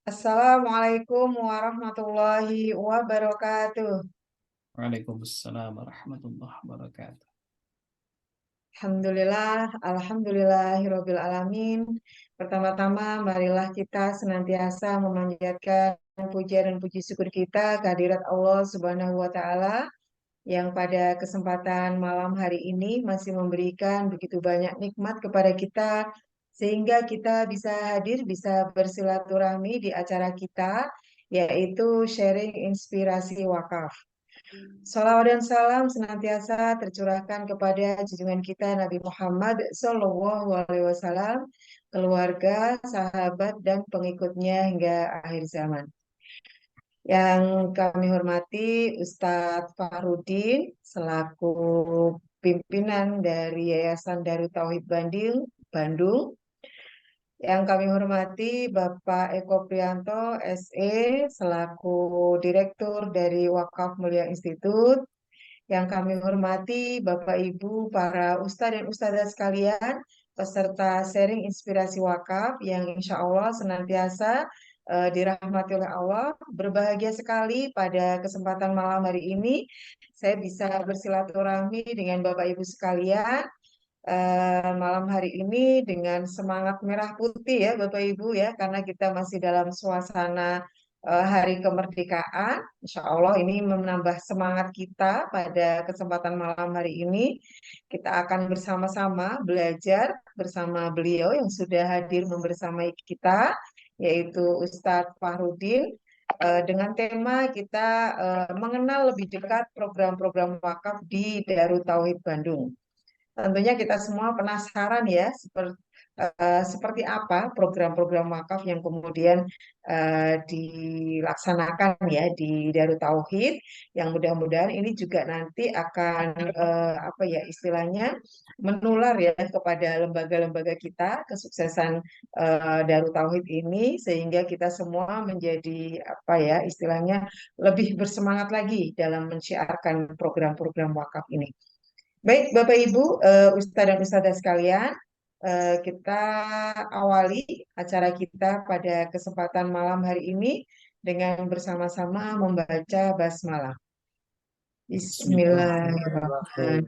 Assalamualaikum warahmatullahi wabarakatuh. Waalaikumsalam warahmatullahi wabarakatuh. Alhamdulillahirabbil alamin. Pertama-tama marilah kita senantiasa memanjatkan puja dan puji syukur kita kehadirat Allah Subhanahu wa taala yang pada kesempatan malam hari ini masih memberikan begitu banyak nikmat kepada kita sehingga kita bisa hadir, bisa bersilaturahmi di acara kita yaitu sharing inspirasi wakaf. Salawat dan salam senantiasa tercurahkan kepada junjungan kita Nabi Muhammad SAW, keluarga, sahabat, dan pengikutnya hingga akhir zaman. Yang kami hormati Ustadz Fahrudin selaku pimpinan dari Yayasan Darut Tauhid Bandung. Yang kami hormati Bapak Eko Priyanto, SE, selaku Direktur dari Wakaf Mulia Institute. Yang kami hormati Bapak Ibu, para Ustadz dan Ustadzah sekalian, peserta sharing inspirasi wakaf yang insya Allah senantiasa dirahmati oleh Allah. Berbahagia sekali pada kesempatan malam hari ini, saya bisa bersilaturahmi dengan Bapak Ibu sekalian malam hari ini dengan semangat merah putih ya Bapak Ibu ya, karena kita masih dalam suasana hari kemerdekaan. Insya Allah ini menambah semangat kita pada kesempatan malam hari ini. Kita akan bersama-sama belajar bersama beliau yang sudah hadir membersamai kita, yaitu Ustadz Fahrudin. Dengan tema kita mengenal lebih dekat program-program wakaf di Darut Tauhid Bandung. Tentunya kita semua penasaran ya seperti apa program-program wakaf yang kemudian dilaksanakan ya di Darut Tauhid, yang mudah-mudahan ini juga nanti akan apa ya istilahnya menular ya kepada lembaga-lembaga kita, kesuksesan Darut Tauhid ini, sehingga kita semua menjadi apa ya istilahnya lebih bersemangat lagi dalam mensiarkan program-program wakaf ini. Baik, Bapak Ibu, Ustadz dan Ustadzah sekalian, kita awali acara kita pada kesempatan malam hari ini dengan bersama-sama membaca basmalah. Bismillahirrahmanirrahim.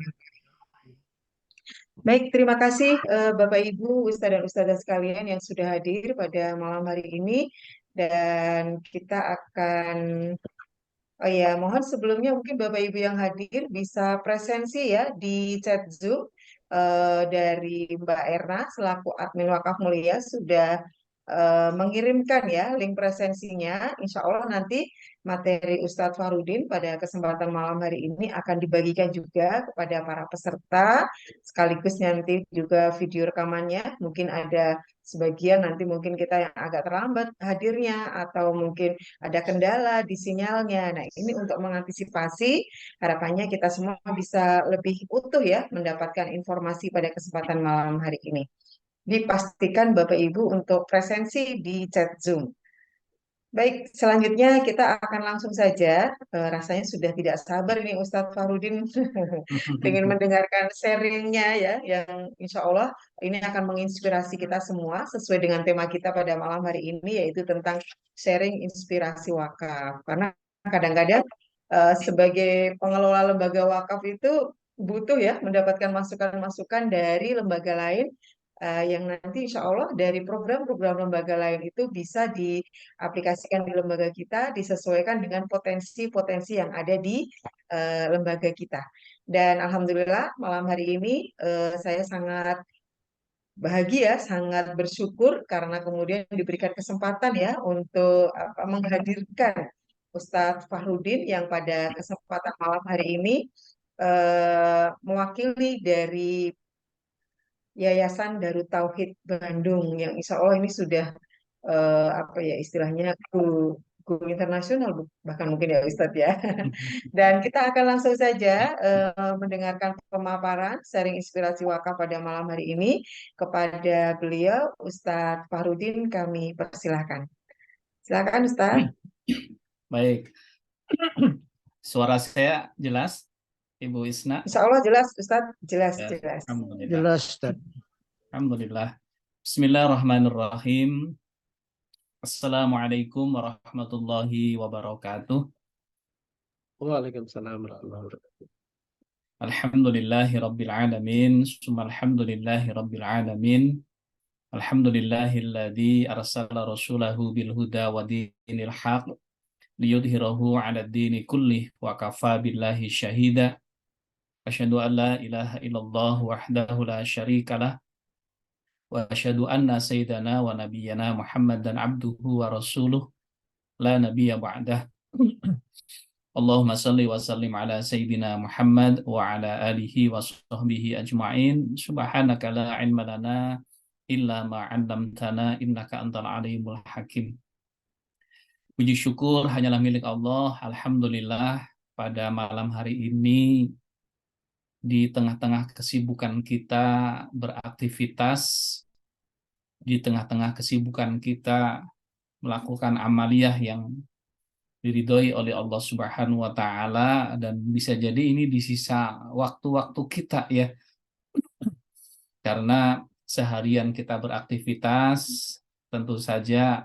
Baik, terima kasih Bapak Ibu, Ustadz dan Ustadzah sekalian yang sudah hadir pada malam hari ini, dan kita akan oh ya, mohon sebelumnya mungkin Bapak Ibu yang hadir bisa presensi ya di chat Zoom dari Mbak Erna selaku admin Wakaf Mulia sudah mengirimkan ya link presensinya. Insya Allah nanti materi Ustadz Farudin pada kesempatan malam hari ini akan dibagikan juga kepada para peserta, sekaligus nanti juga video rekamannya. Mungkin ada sebagian nanti mungkin kita yang agak terlambat hadirnya atau mungkin ada kendala di sinyalnya. Nah, ini untuk mengantisipasi, harapannya kita semua bisa lebih utuh ya mendapatkan informasi pada kesempatan malam hari ini. Dipastikan Bapak Ibu untuk presensi di chat Zoom. Baik, selanjutnya kita akan langsung saja. Rasanya sudah tidak sabar ini Ustadz Farudin dengan mendengarkan sharingnya ya, yang insya Allah ini akan menginspirasi kita semua sesuai dengan tema kita pada malam hari ini, yaitu tentang sharing inspirasi wakaf. Karena kadang-kadang sebagai pengelola lembaga wakaf itu butuh ya mendapatkan masukan-masukan dari lembaga lain yang nanti insya Allah dari program-program lembaga lain itu bisa diaplikasikan di lembaga kita, disesuaikan dengan potensi-potensi yang ada di lembaga kita. Dan Alhamdulillah malam hari ini saya sangat bahagia, sangat bersyukur karena kemudian diberikan kesempatan ya untuk menghadirkan Ustadz Fahrudin yang pada kesempatan malam hari ini mewakili dari Yayasan Darut Tauhid Bandung yang insya Allah ini sudah apa ya istilahnya go internasional bahkan mungkin ya Ustadz ya. Dan kita akan langsung saja mendengarkan pemaparan sharing inspirasi wakaf pada malam hari ini kepada beliau Ustadz Fahrudin, kami persilahkan. Silakan Ustadz. Baik, suara saya jelas, Ibu Isna? Insya Allah jelas Ustadz, jelas. Ya, alhamdulillah. Jelas, Ustaz. Alhamdulillah. Bismillahirrahmanirrahim. Assalamualaikum warahmatullahi wabarakatuh. Waalaikumsalam warahmatullahi wabarakatuh. Alhamdulillahi rabbil alamin. Summa alhamdulillahi rabbil alamin. Alhamdulillahilladzi arsala rasulahu bil huda wa dinil haq liyudhhirahu 'ala ad-dini kullih wa kafa billahi syahida. Asyhadu an la ilaha illallah wahdahu la syarikalah wa asyhadu anna sayyidana wa nabiyyana Muhammadan abduhu wa rasuluh la nabiyya ba'dah. Allahumma salli wa sallim ala sayyidina Muhammad wa ala alihi wa sahbihi ajma'in. Subhanaka la ilma lana illa ma 'allamtana innaka antal alimul hakim. Puji syukur hanyalah milik Allah. Alhamdulillah pada malam hari ini di tengah-tengah kesibukan kita beraktivitas, di tengah-tengah kesibukan kita melakukan amaliyah yang diridhoi oleh Allah Subhanahu wa taala, dan bisa jadi ini di sisa waktu-waktu kita ya, karena seharian kita beraktivitas tentu saja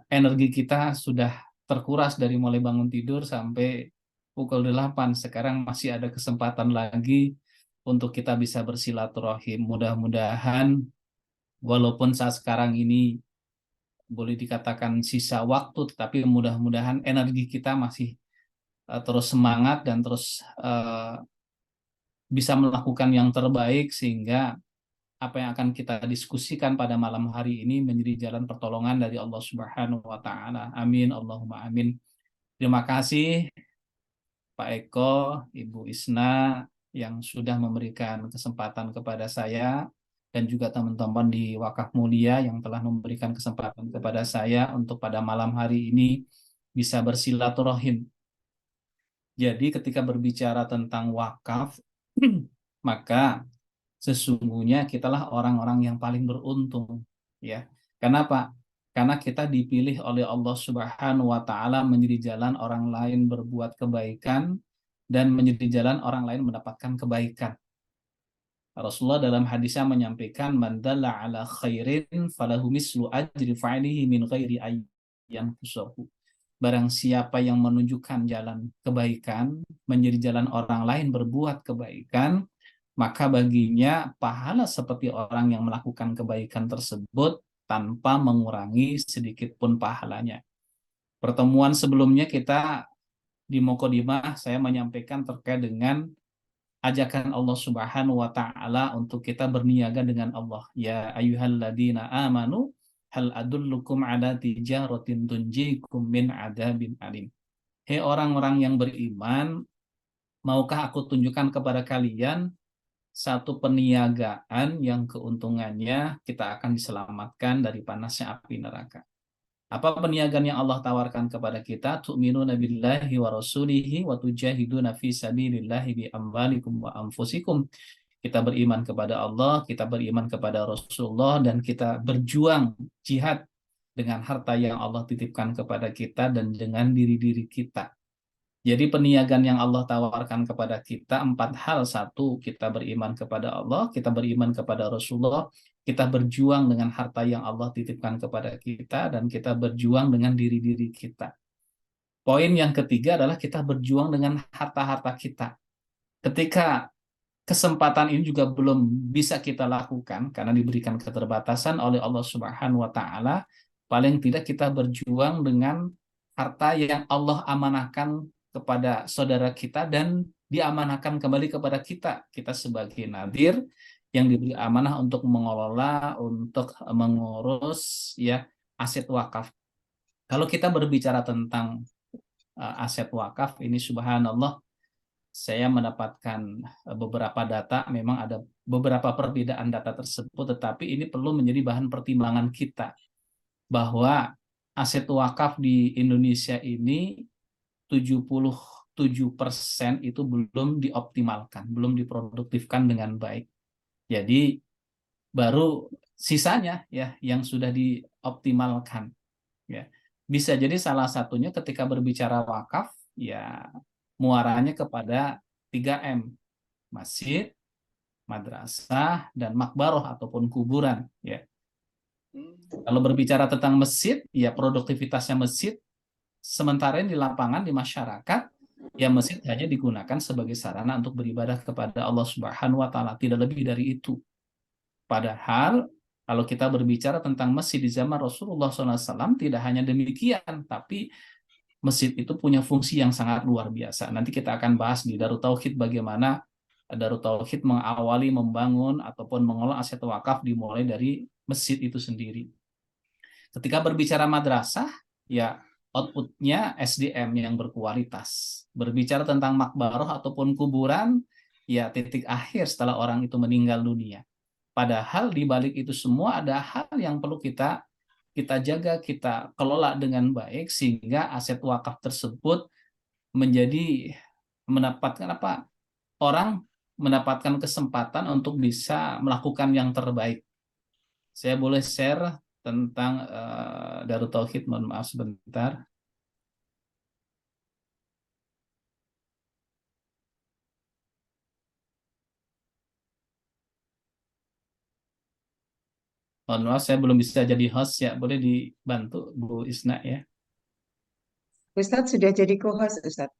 energi kita sudah terkuras dari mulai bangun tidur sampai pukul 8. Sekarang masih ada kesempatan lagi untuk kita bisa bersilaturahim. Mudah-mudahan walaupun saat sekarang ini boleh dikatakan sisa waktu, tetapi mudah-mudahan energi kita masih terus semangat dan terus bisa melakukan yang terbaik, sehingga apa yang akan kita diskusikan pada malam hari ini menjadi jalan pertolongan dari Allah Subhanahu wa taala. Amin Allahumma amin. Terima kasih Pak Eko, Ibu Isna yang sudah memberikan kesempatan kepada saya dan juga teman-teman di Wakaf Mulia yang telah memberikan kesempatan kepada saya untuk pada malam hari ini bisa bersilaturahim. Jadi ketika berbicara tentang wakaf, maka sesungguhnya kitalah orang-orang yang paling beruntung, ya. Kenapa? Karena kita dipilih oleh Allah Subhanahu wa taala menjadi jalan orang lain berbuat kebaikan dan menjadi jalan orang lain mendapatkan kebaikan. Rasulullah dalam hadisnya menyampaikan, man dalla ala khairin falahu mislu ajri fa'ilihi min ghairi ayyan kusahu. Barang siapa yang menunjukkan jalan kebaikan, menjadi jalan orang lain berbuat kebaikan, maka baginya pahala seperti orang yang melakukan kebaikan tersebut tanpa mengurangi sedikit pun pahalanya. Pertemuan sebelumnya kita di Muqaddimah saya menyampaikan terkait dengan ajakan Allah Subhanahu wa taala untuk kita berniaga dengan Allah. Ya ayyuhalladzina amanu hal adullukum ala tijaratin tunjikum min adzabin alim. Hei orang-orang yang beriman, maukah aku tunjukkan kepada kalian satu perniagaan yang keuntungannya kita akan diselamatkan dari panasnya api neraka. Apa perniagaan yang Allah tawarkan kepada kita? Tu'minuna billahi wa rasulihi wa tujahiduna fi sabilillahi bi amwalikum wa anfusikum. Kita beriman kepada Allah, kita beriman kepada Rasulullah, dan kita berjuang jihad dengan harta yang Allah titipkan kepada kita dan dengan diri-diri kita. Jadi perniagaan yang Allah tawarkan kepada kita 4 hal. 1, kita beriman kepada Allah, kita beriman kepada Rasulullah, kita berjuang dengan harta yang Allah titipkan kepada kita, dan kita berjuang dengan diri-diri kita. Poin yang ketiga adalah kita berjuang dengan harta-harta kita. Ketika kesempatan ini juga belum bisa kita lakukan karena diberikan keterbatasan oleh Allah Subhanahu wa taala, paling tidak kita berjuang dengan harta yang Allah amanahkan kepada saudara kita dan diamanahkan kembali kepada kita. Kita sebagai nadir yang diberi amanah untuk mengelola, untuk mengurus ya aset wakaf. Kalau kita berbicara tentang aset wakaf ini, subhanallah, saya mendapatkan beberapa data. Memang ada beberapa perbedaan data tersebut, tetapi ini perlu menjadi bahan pertimbangan kita bahwa aset wakaf di Indonesia ini 77% itu belum dioptimalkan, belum diproduktifkan dengan baik. Jadi baru sisanya ya yang sudah dioptimalkan. Ya. Bisa jadi salah satunya ketika berbicara wakaf ya muaranya kepada 3M, masjid, madrasah, dan makbaroh ataupun kuburan. Ya. Kalau berbicara tentang masjid, ya produktivitasnya masjid, sementara di lapangan, di masyarakat, ya masjid hanya digunakan sebagai sarana untuk beribadah kepada Allah Subhanahu wa Ta'ala, tidak lebih dari itu. Padahal kalau kita berbicara tentang masjid di zaman Rasulullah SAW, tidak hanya demikian, tapi masjid itu punya fungsi yang sangat luar biasa. Nanti kita akan bahas di Darut Tauhid bagaimana Darut Tauhid mengawali, membangun, ataupun mengelola aset wakaf dimulai dari masjid itu sendiri. Ketika berbicara madrasah, ya outputnya SDM yang berkualitas. Berbicara tentang makbaroh ataupun kuburan, ya titik akhir setelah orang itu meninggal dunia. Padahal di balik itu semua ada hal yang perlu kita jaga, kita kelola dengan baik sehingga aset wakaf tersebut menjadi mendapatkan apa? Orang mendapatkan kesempatan untuk bisa melakukan yang terbaik. Saya boleh share tentang Darut Tauhid, mohon maaf sebentar. Mohon maaf, saya belum bisa jadi host ya. Boleh dibantu Bu Isna ya? Ustadz sudah jadi co-host, Ustadz.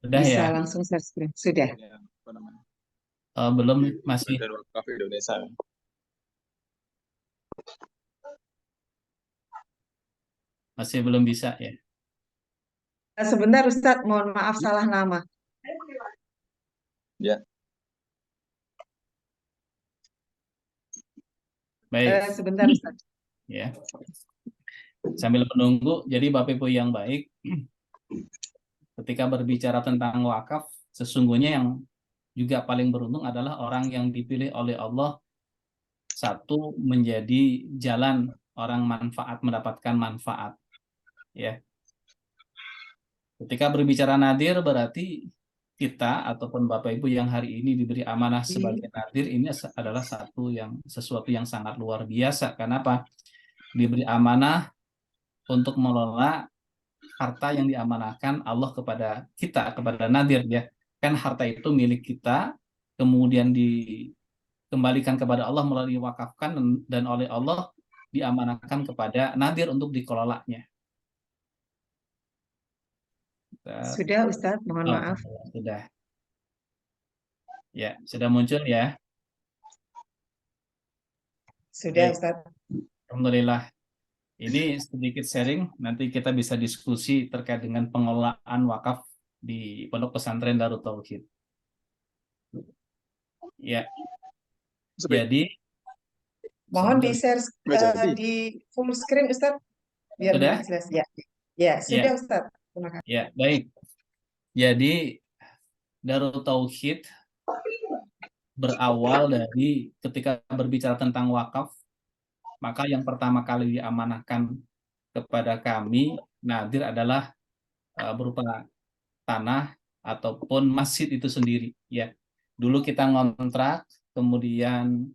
Sudah Bisa ya? langsung share screen. Sudah. Ya, apa namanya? Belum, Di masih Badan Wakaf Indonesia. masih belum bisa ya. Sebentar, Ustadz. Mohon maaf salah nama. Ya, Baik, Sebentar, Ustadz. ya. Sambil menunggu, jadi Bapak Ibu yang baik, ketika berbicara tentang wakaf, sesungguhnya yang juga paling beruntung adalah orang yang dipilih oleh Allah, satu menjadi jalan orang manfaat, mendapatkan manfaat. Ya, ketika berbicara nadir berarti kita ataupun Bapak Ibu yang hari ini diberi amanah sebagai nadir ini adalah sesuatu yang sangat luar biasa. Kenapa? Diberi amanah untuk mengelola harta yang diamanahkan Allah kepada kita, kepada nadir ya. Kan harta itu milik kita, kemudian dikembalikan kepada Allah melalui wakafkan dan oleh Allah diamanahkan kepada nadir untuk dikelolanya. Sudah, Ustadz. Mohon Oh, maaf. sudah. Ya, sudah muncul ya. Sudah, Baik, Ustadz. Alhamdulillah. Ini sedikit sharing, nanti kita bisa diskusi terkait dengan pengelolaan wakaf di Pondok Pesantren Darut Tauhid. Ya, jadi Mohon sebentar. di-share di full screen, Ustadz. Biar Sudah? lebih jelas. Ya, ya sudah, Ya, Ustadz. Terima kasih. ya, baik. Jadi Darut Tauhid berawal dari ketika berbicara tentang wakaf, maka yang pertama kali diamanahkan kepada kami nadir adalah berupa tanah ataupun masjid itu sendiri ya. Dulu kita ngontrak, kemudian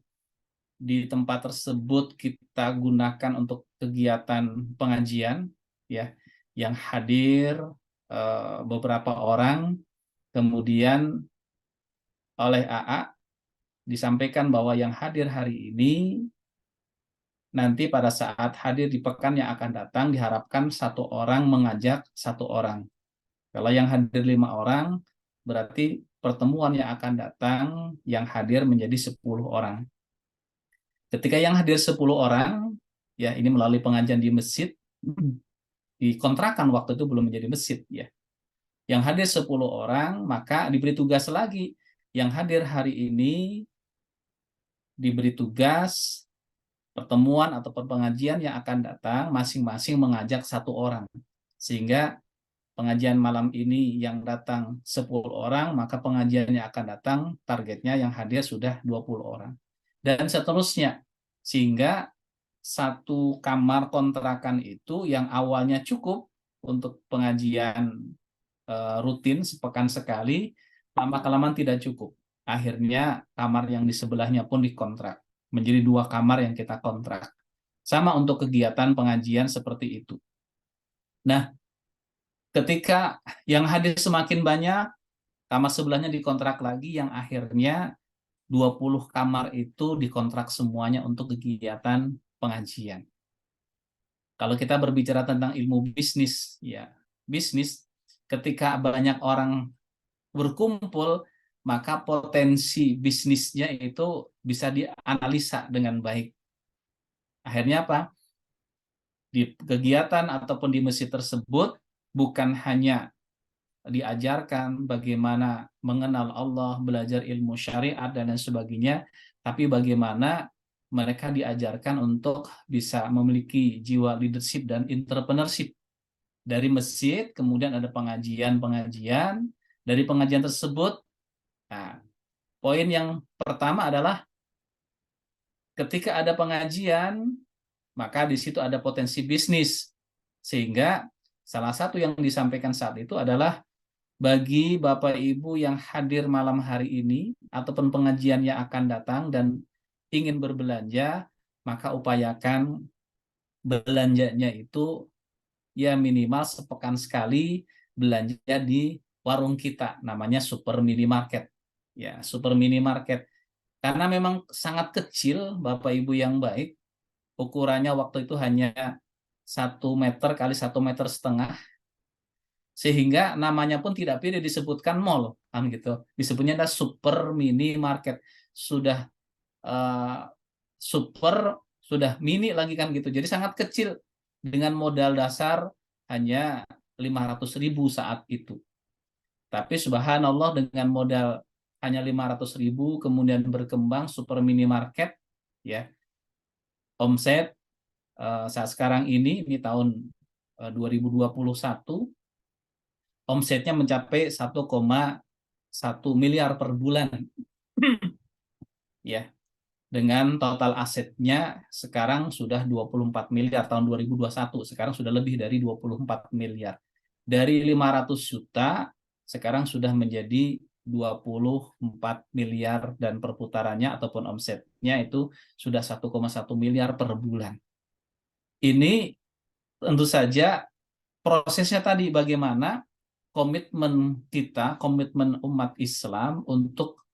di tempat tersebut kita gunakan untuk kegiatan pengajian ya, yang hadir beberapa orang, kemudian oleh AA disampaikan bahwa yang hadir hari ini nanti pada saat hadir di pekan yang akan datang diharapkan satu orang mengajak satu orang. Kalau yang hadir 5 orang, berarti pertemuan yang akan datang yang hadir menjadi 10 orang. Ketika yang hadir 10 orang, ya ini melalui pengajian di masjid, dikontrakan waktu itu belum menjadi masjid ya. Yang hadir 10 orang, maka diberi tugas lagi. Yang hadir hari ini diberi tugas pertemuan atau pengajian yang akan datang masing-masing mengajak satu orang. Sehingga pengajian malam ini yang datang 10 orang, maka pengajian yang akan datang targetnya yang hadir sudah 20 orang. Dan seterusnya. Sehingga satu kamar kontrakan itu yang awalnya cukup untuk pengajian rutin sepekan sekali, lama-kelamaan tidak cukup. Akhirnya kamar yang di sebelahnya pun dikontrak. Menjadi 2 kamar yang kita kontrak. Sama untuk kegiatan pengajian seperti itu. Nah, ketika yang hadir semakin banyak, kamar sebelahnya dikontrak lagi, yang akhirnya 20 kamar itu dikontrak semuanya untuk kegiatan pengajian. Kalau kita berbicara tentang ilmu bisnis, ya, bisnis ketika banyak orang berkumpul, maka potensi bisnisnya itu bisa dianalisa dengan baik. Akhirnya apa? Di kegiatan ataupun di masjid tersebut bukan hanya diajarkan bagaimana mengenal Allah, belajar ilmu syariat dan lain sebagainya, tapi bagaimana mereka diajarkan untuk bisa memiliki jiwa leadership dan entrepreneurship. Dari masjid, kemudian ada pengajian-pengajian, dari pengajian tersebut, nah, poin yang pertama adalah ketika ada pengajian, maka di situ ada potensi bisnis. Sehingga salah satu yang disampaikan saat itu adalah bagi Bapak Ibu yang hadir malam hari ini ataupun pengajian yang akan datang dan ingin berbelanja, maka upayakan belanjanya itu ya minimal sepekan sekali belanja di warung kita, namanya super minimarket. Ya, super minimarket. Karena memang sangat kecil, Bapak Ibu yang baik, ukurannya waktu itu hanya 1 meter kali 1,5 meter, sehingga namanya pun tidak pilih disebutkan mall, kan gitu. Disebutnya ada super minimarket. Sudah uh, super, sudah mini lagi kan gitu. Jadi sangat kecil dengan modal dasar hanya 500.000 saat itu. Tapi subhanallah dengan modal hanya 500.000 kemudian berkembang super minimarket, ya, omset saat sekarang ini tahun 2021 omsetnya mencapai 1,1 miliar per bulan. Ya, dengan total asetnya sekarang sudah 24 miliar tahun 2021, sekarang sudah lebih dari 24 miliar. Dari 500 juta sekarang sudah menjadi 24 miliar dan perputarannya ataupun omsetnya itu sudah 1,1 miliar per bulan. Ini tentu saja prosesnya tadi bagaimana komitmen kita, komitmen umat Islam untuk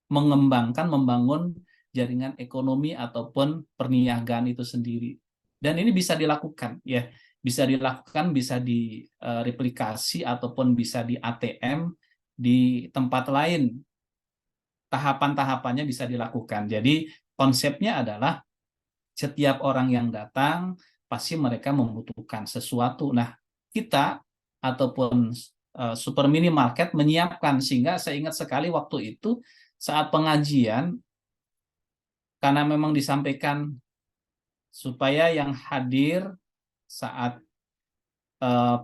mengembangkan, membangun jaringan ekonomi ataupun perniagaan itu sendiri. Dan ini bisa dilakukan, ya, bisa dilakukan, bisa direplikasi ataupun bisa di ATM di tempat lain. Tahapan-tahapannya bisa dilakukan. Jadi konsepnya adalah setiap orang yang datang pasti mereka membutuhkan sesuatu. Nah, kita ataupun super minimarket menyiapkan, sehingga saya ingat sekali waktu itu saat pengajian, karena memang disampaikan supaya yang hadir saat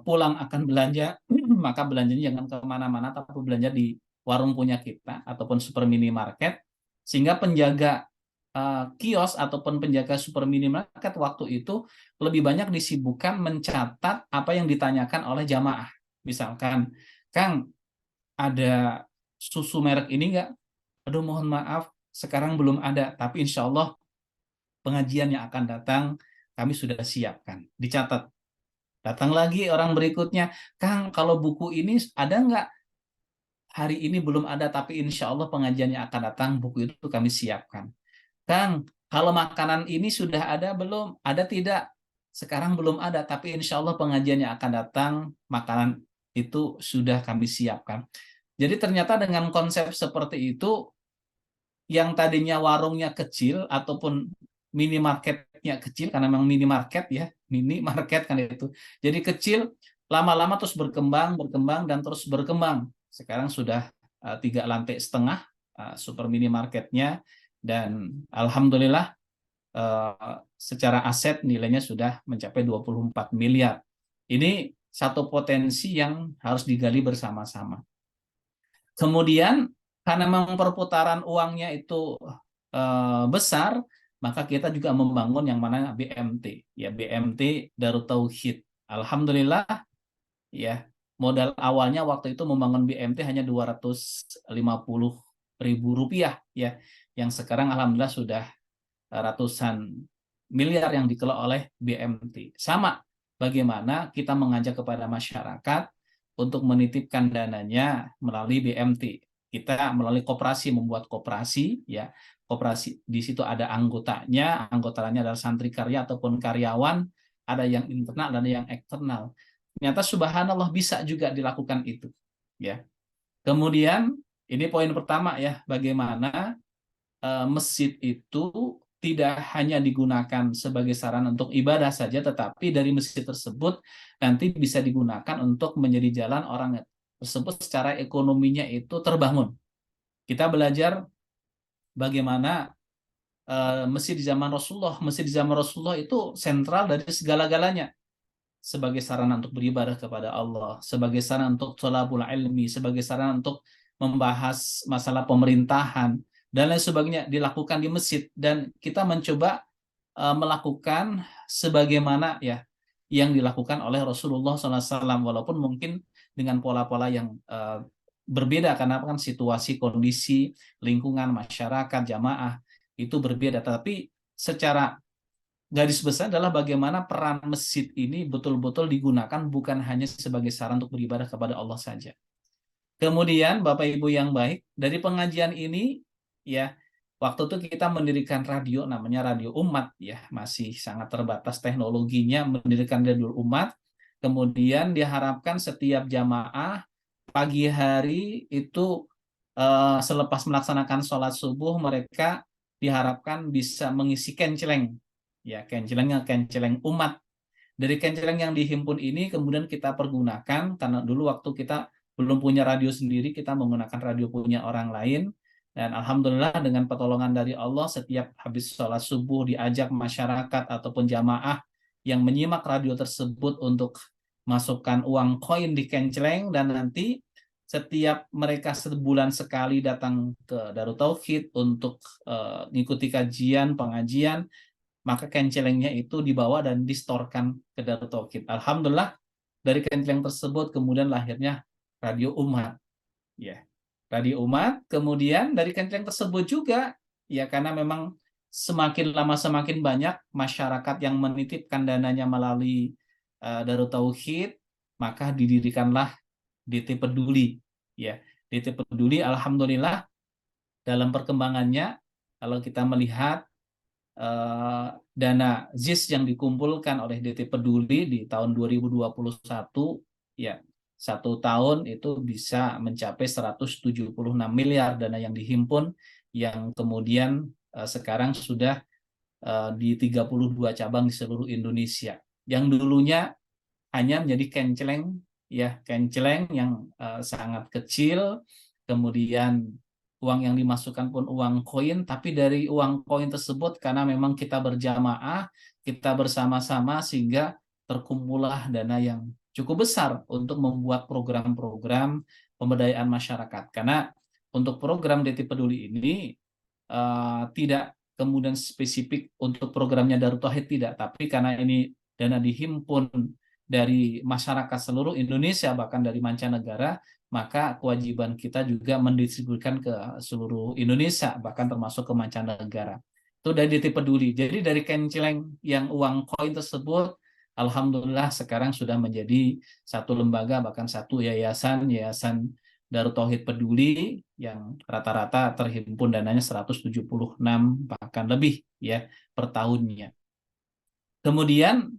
pulang akan belanja, maka belanjanya jangan kemana-mana, tapi belanja di warung punya kita ataupun super minimarket, sehingga penjaga kios ataupun penjaga super minimarket waktu itu lebih banyak disibukkan mencatat apa yang ditanyakan oleh jamaah. Misalkan, Kang, ada susu merek ini nggak? Aduh, mohon maaf, sekarang belum ada, tapi insya Allah pengajian yang akan datang kami sudah siapkan. Dicatat. Datang lagi orang berikutnya, Kang, kalau buku ini ada nggak? Hari ini belum ada, tapi insya Allah pengajian yang akan datang buku itu kami siapkan. Kang, kalau makanan ini sudah ada belum? Ada tidak? Sekarang belum ada, tapi insya Allah pengajian yang akan datang makanan itu sudah kami siapkan. Jadi ternyata dengan konsep seperti itu, yang tadinya warungnya kecil ataupun minimarketnya kecil, karena memang minimarket ya, minimarket kan itu. Jadi kecil, lama-lama terus berkembang, berkembang dan terus berkembang. Sekarang sudah 3,5 lantai super minimarketnya, dan alhamdulillah secara aset nilainya sudah mencapai 24 miliar. Ini satu potensi yang harus digali bersama-sama. Kemudian karena memang perputaran uangnya itu besar, maka kita juga membangun yang mana BMT, ya, BMT Darut Tauhid. Alhamdulillah, ya, modal awalnya waktu itu membangun BMT hanya 250.000 rupiah, ya, yang sekarang alhamdulillah sudah ratusan miliar yang dikelola oleh BMT. Sama bagaimana kita mengajak kepada masyarakat untuk menitipkan dananya melalui BMT. Kita melalui koperasi membuat koperasi, ya. Koperasi di situ ada anggotanya adalah santri karya ataupun karyawan, ada yang internal dan ada yang eksternal. Ternyata subhanallah bisa juga dilakukan itu, ya. Kemudian ini poin pertama ya, bagaimana masjid itu tidak hanya digunakan sebagai sarana untuk ibadah saja, tetapi dari masjid tersebut nanti bisa digunakan untuk menjadi jalan orang tersebut secara ekonominya itu terbangun. Kita belajar bagaimana masjid di zaman Rasulullah itu sentral dari segala-galanya, sebagai sarana untuk beribadah kepada Allah, sebagai sarana untuk thalabul ilmi, sebagai sarana untuk membahas masalah pemerintahan dan lain sebagainya dilakukan di masjid, dan kita mencoba melakukan sebagaimana ya yang dilakukan oleh Rasulullah SAW, walaupun mungkin dengan pola-pola yang berbeda karena kan situasi, kondisi, lingkungan, masyarakat, jamaah itu berbeda, tapi secara garis besar adalah bagaimana peran masjid ini betul-betul digunakan bukan hanya sebagai sarana untuk beribadah kepada Allah saja. Kemudian Bapak Ibu yang baik, dari pengajian ini ya, waktu itu kita mendirikan radio namanya Radio Umat ya, masih sangat terbatas teknologinya, mendirikan Radio Umat. Kemudian diharapkan setiap jamaah pagi hari itu selepas melaksanakan sholat subuh mereka diharapkan bisa mengisi kenceleng, ya kenceleng umat. Dari kenceleng yang dihimpun ini kemudian kita pergunakan, karena dulu waktu kita belum punya radio sendiri, kita menggunakan radio punya orang lain, dan alhamdulillah dengan pertolongan dari Allah setiap habis sholat subuh diajak masyarakat ataupun jamaah yang menyimak radio tersebut untuk masukkan uang koin di kenceleng, dan nanti setiap mereka sebulan sekali datang ke Darut Tauhid untuk mengikuti kajian, pengajian, maka kencelengnya itu dibawa dan distorkan ke Darut Tauhid. Alhamdulillah dari kenceleng tersebut kemudian lahirnya Radio Umat. Ya, Radio Umat. Kemudian dari kenceleng tersebut juga, ya karena memang semakin lama semakin banyak masyarakat yang menitipkan dananya melalui Darut Tauhid, maka didirikanlah DT Peduli. Ya, DT Peduli alhamdulillah dalam perkembangannya, kalau kita melihat dana ZIS yang dikumpulkan oleh DT Peduli di tahun 2021, ya satu tahun itu bisa mencapai 176 miliar dana yang dihimpun, yang kemudian sekarang sudah di 32 cabang di seluruh Indonesia. Yang dulunya hanya menjadi kenceleng, ya kenceleng yang sangat kecil, kemudian uang yang dimasukkan pun uang koin, tapi dari uang koin tersebut karena memang kita berjamaah, kita bersama-sama sehingga terkumpullah dana yang cukup besar untuk membuat program-program pemberdayaan masyarakat. Karena untuk program DT Peduli ini tidak kemudian spesifik untuk programnya Darut Tauhid, tidak, tapi karena ini dana dihimpun dari masyarakat seluruh Indonesia bahkan dari mancanegara, maka kewajiban kita juga mendistribusikan ke seluruh Indonesia bahkan termasuk ke mancanegara. Itu dari DT Peduli. Jadi dari kenceleng yang uang koin tersebut, alhamdulillah sekarang sudah menjadi satu lembaga bahkan satu yayasan Darut Tauhid Peduli yang rata-rata terhimpun dananya 176 bahkan lebih ya per tahunnya. Kemudian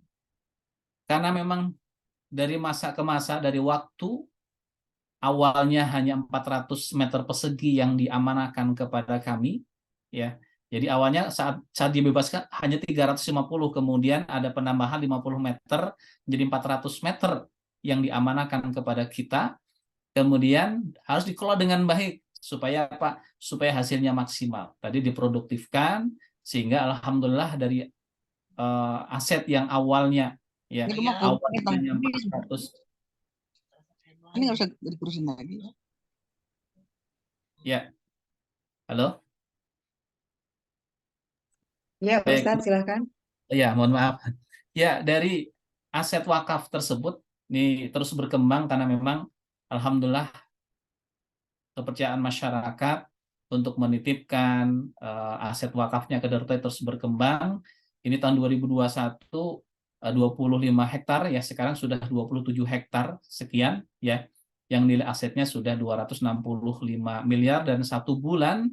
karena memang dari masa ke masa, dari waktu awalnya hanya 400 meter persegi yang diamanahkan kepada kami, ya. Jadi awalnya saat dibebaskan hanya 350, kemudian ada penambahan 50 meter jadi 400 meter yang diamanahkan kepada kita. Kemudian harus dikelola dengan baik supaya apa? Supaya hasilnya maksimal. Tadi diproduktifkan sehingga alhamdulillah dari aset yang awalnya ya awalnya 400. Ini nggak usah diterusin lagi. Ya, halo. Ya, Ustadz, silakan. Ya, mohon maaf. Ya, dari aset wakaf tersebut ini terus berkembang karena memang alhamdulillah kepercayaan masyarakat untuk menitipkan aset wakafnya ke Darut Tauhid terus berkembang. Ini tahun 2021 25 hektar ya, sekarang sudah 27 hektar sekian ya. yang nilai asetnya sudah 265 miliar, dan 1 bulan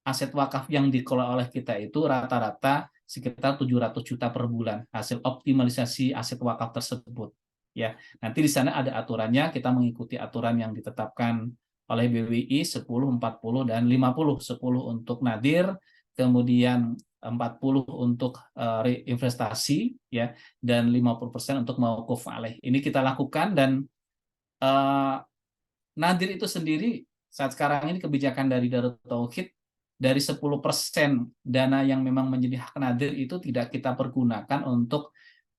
aset wakaf yang dikelola oleh kita itu rata-rata sekitar 700 juta per bulan hasil optimalisasi aset wakaf tersebut. Ya, nanti di sana ada aturannya, kita mengikuti aturan yang ditetapkan oleh BWI 10, 40 dan 50. 10 untuk nadir, kemudian 40 untuk reinvestasi ya, dan 50% untuk mauquf alaih. Ini kita lakukan, dan nadir itu sendiri saat sekarang ini kebijakan dari Darut Tauhid, dari 10% dana yang memang menjadi hak nadir itu tidak kita pergunakan untuk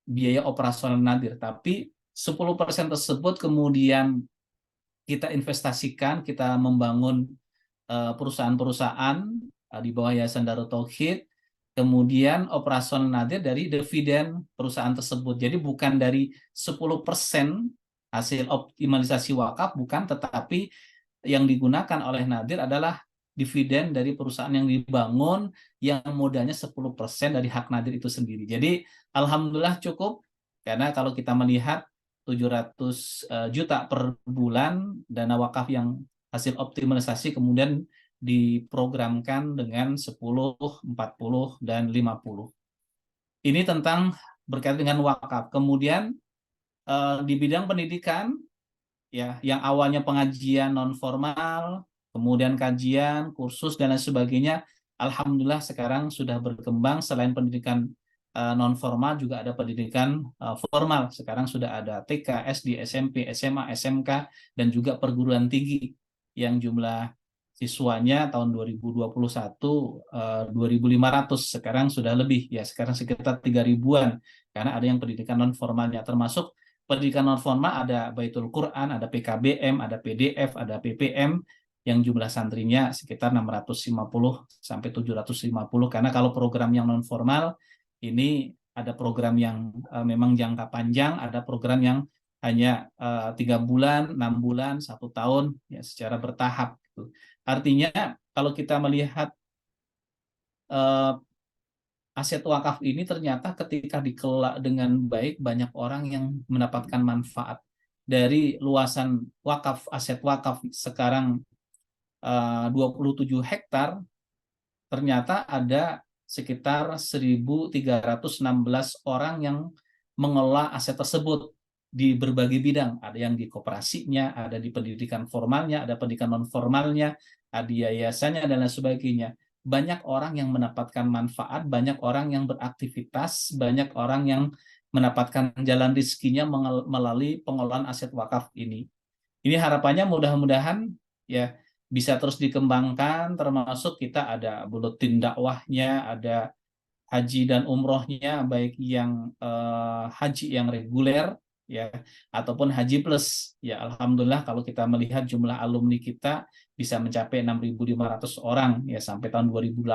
biaya operasional nadir, tapi 10% tersebut kemudian kita investasikan, kita membangun perusahaan-perusahaan di bawah Yayasan Darut Tauhid, kemudian operasional nadir dari dividen perusahaan tersebut. Jadi bukan dari 10% hasil optimalisasi wakaf, bukan, tetapi yang digunakan oleh nadir adalah dividen dari perusahaan yang dibangun yang modalnya 10% dari hak nadir itu sendiri. Jadi alhamdulillah cukup, karena kalau kita melihat 700 juta per bulan dana wakaf yang hasil optimalisasi kemudian diprogramkan dengan 10, 40 dan 50. Ini tentang berkaitan dengan wakaf. Kemudian di bidang pendidikan ya, yang awalnya pengajian non formal, kemudian kajian, kursus dan lain sebagainya, alhamdulillah sekarang sudah berkembang. Selain pendidikan non formal juga ada pendidikan formal. Sekarang sudah ada TK, SD, SMP, SMA, SMK dan juga perguruan tinggi yang jumlah siswanya tahun 2021 2.500, sekarang sudah lebih ya, sekarang sekitar 3.000-an, karena ada yang pendidikan non formalnya, termasuk pendidikan non formal ada Baitul Quran, ada PKBM, ada PDF, ada PPM yang jumlah santrinya sekitar 650 sampai 750, karena kalau program yang non formal ini ada program yang memang jangka panjang, ada program yang hanya 3 bulan, 6 bulan, 1 tahun ya, secara bertahap gitu. Artinya kalau kita melihat aset wakaf ini ternyata ketika dikelola dengan baik, banyak orang yang mendapatkan manfaat dari luasan wakaf, aset wakaf sekarang 27 hektar, ternyata ada sekitar 1.316 orang yang mengelola aset tersebut di berbagai bidang. Ada yang di koperasinya, ada di pendidikan formalnya, ada pendidikan non formalnya, ada yayasannya dan lain sebagainya. Banyak orang yang mendapatkan manfaat, banyak orang yang beraktivitas, banyak orang yang mendapatkan jalan rezekinya melalui pengelolaan aset wakaf ini. Ini harapannya mudah-mudahan ya bisa terus dikembangkan, termasuk kita ada buletin dakwahnya, ada haji dan umrohnya, baik yang haji yang reguler ya ataupun haji plus ya. Alhamdulillah kalau kita melihat jumlah alumni kita bisa mencapai 6.500 orang ya sampai tahun 2018,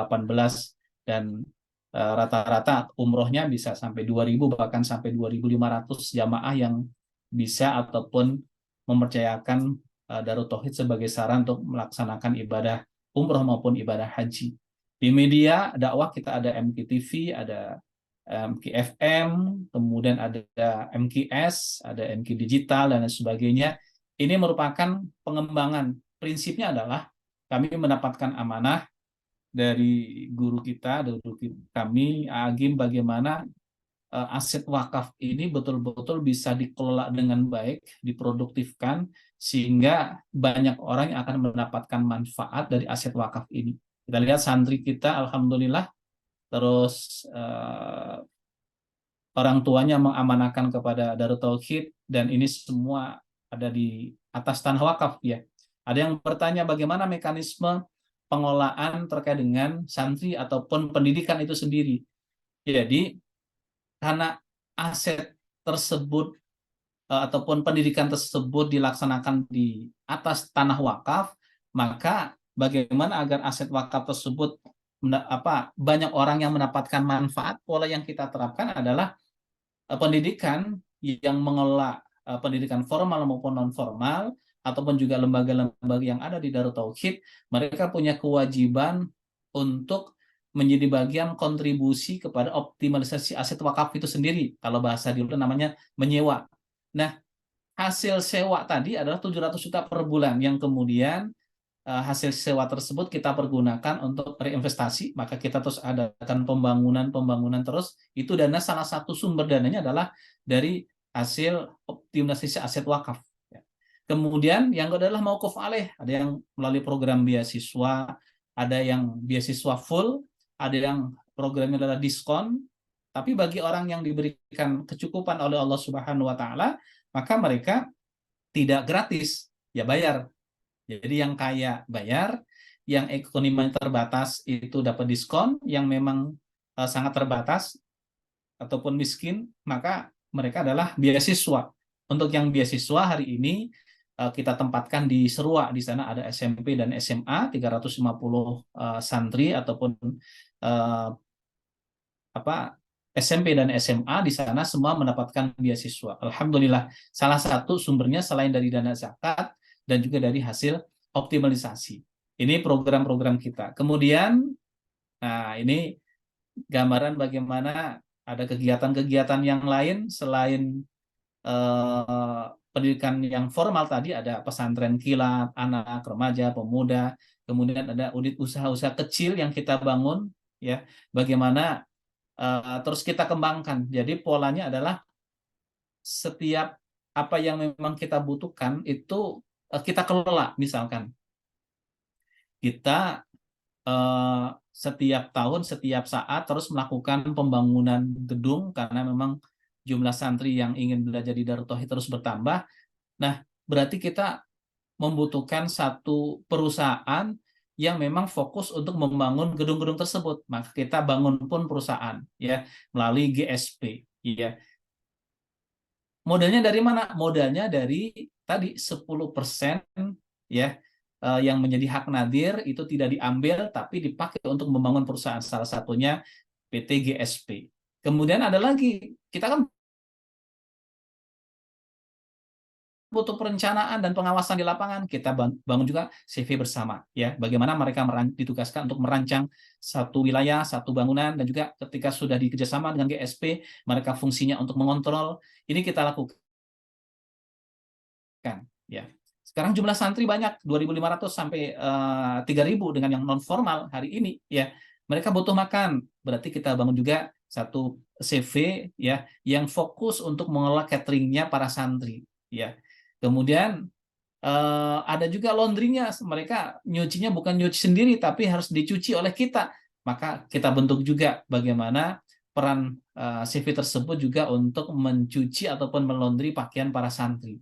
dan rata-rata umrohnya bisa sampai 2.000 bahkan sampai 2.500 jamaah yang bisa ataupun mempercayakan Darut Tauhid sebagai sarana untuk melaksanakan ibadah umroh maupun ibadah haji. Di media dakwah kita ada MKTV, ada MKFM, kemudian ada MKS, ada MK Digital dan lain sebagainya. Ini merupakan pengembangan. Prinsipnya adalah kami mendapatkan amanah dari guru kita, kami Agim, bagaimana aset wakaf ini betul-betul bisa dikelola dengan baik, diproduktifkan, sehingga banyak orang yang akan mendapatkan manfaat dari aset wakaf ini. Kita lihat santri kita, alhamdulillah, terus orang tuanya mengamanahkan kepada Darut Tauhid, dan ini semua ada di atas tanah wakaf ya. Ada yang bertanya bagaimana mekanisme pengelolaan terkait dengan santri ataupun pendidikan itu sendiri. Jadi karena aset tersebut ataupun pendidikan tersebut dilaksanakan di atas tanah wakaf, maka bagaimana agar aset wakaf tersebut banyak orang yang mendapatkan manfaat? Pola yang kita terapkan adalah pendidikan yang mengelola pendidikan formal maupun non formal ataupun juga lembaga-lembaga yang ada di Darut Tauhid, mereka punya kewajiban untuk menjadi bagian kontribusi kepada optimalisasi aset wakaf itu sendiri. Kalau bahasa dulu namanya menyewa. Nah, hasil sewa tadi adalah 700 juta per bulan yang kemudian hasil sewa tersebut kita pergunakan untuk reinvestasi, maka kita terus adakan pembangunan terus. Itu dana, salah satu sumber dananya adalah dari hasil optimalisasi aset wakaf. Kemudian yang kedua adalah mauquf alaih, ada yang melalui program beasiswa, ada yang beasiswa full, ada yang programnya adalah diskon. Tapi bagi orang yang diberikan kecukupan oleh Allah Subhanahu wa taala, maka mereka tidak gratis, ya bayar. Jadi yang kaya bayar, yang ekonominya terbatas itu dapat diskon, yang memang sangat terbatas ataupun miskin, maka mereka adalah beasiswa. Untuk yang beasiswa hari ini kita tempatkan di Serua, di sana ada SMP dan SMA, 350 santri ataupun SMP dan SMA di sana semua mendapatkan beasiswa. Alhamdulillah, salah satu sumbernya selain dari dana zakat dan juga dari hasil optimalisasi. Ini program-program kita. Kemudian, nah ini gambaran bagaimana ada kegiatan-kegiatan yang lain selain pendidikan yang formal tadi, ada pesantren kilat, anak, remaja, pemuda, kemudian ada unit usaha-usaha kecil yang kita bangun, ya, bagaimana terus kita kembangkan. Jadi polanya adalah setiap apa yang memang kita butuhkan itu kita kelola. Misalkan kita setiap tahun, setiap saat terus melakukan pembangunan gedung karena memang jumlah santri yang ingin belajar di Darut Tauhid terus bertambah. Nah, berarti kita membutuhkan satu perusahaan yang memang fokus untuk membangun gedung-gedung tersebut. Maka kita bangun pun perusahaan, ya, melalui GSP, ya. Modalnya dari mana? Modalnya dari tadi 10%, ya, yang menjadi hak nadir itu tidak diambil tapi dipakai untuk membangun perusahaan, salah satunya PT GSP. Kemudian ada lagi, kita kan butuh perencanaan dan pengawasan di lapangan. Kita bangun juga CV bersama, ya, bagaimana mereka ditugaskan untuk merancang satu wilayah, satu bangunan, dan juga ketika sudah dikerjasama dengan GSP, mereka fungsinya untuk mengontrol. Ini kita lakukan, ya. Sekarang jumlah santri banyak, 2.500 sampai 3.000 dengan yang non formal hari ini, ya. Mereka butuh makan, berarti kita bangun juga satu CV, ya, yang fokus untuk mengelola cateringnya para santri, ya. Kemudian ada juga laundry-nya, mereka nyucinya bukan nyuci sendiri tapi harus dicuci oleh kita. Maka kita bentuk juga bagaimana peran CV tersebut juga untuk mencuci ataupun melaundry pakaian para santri.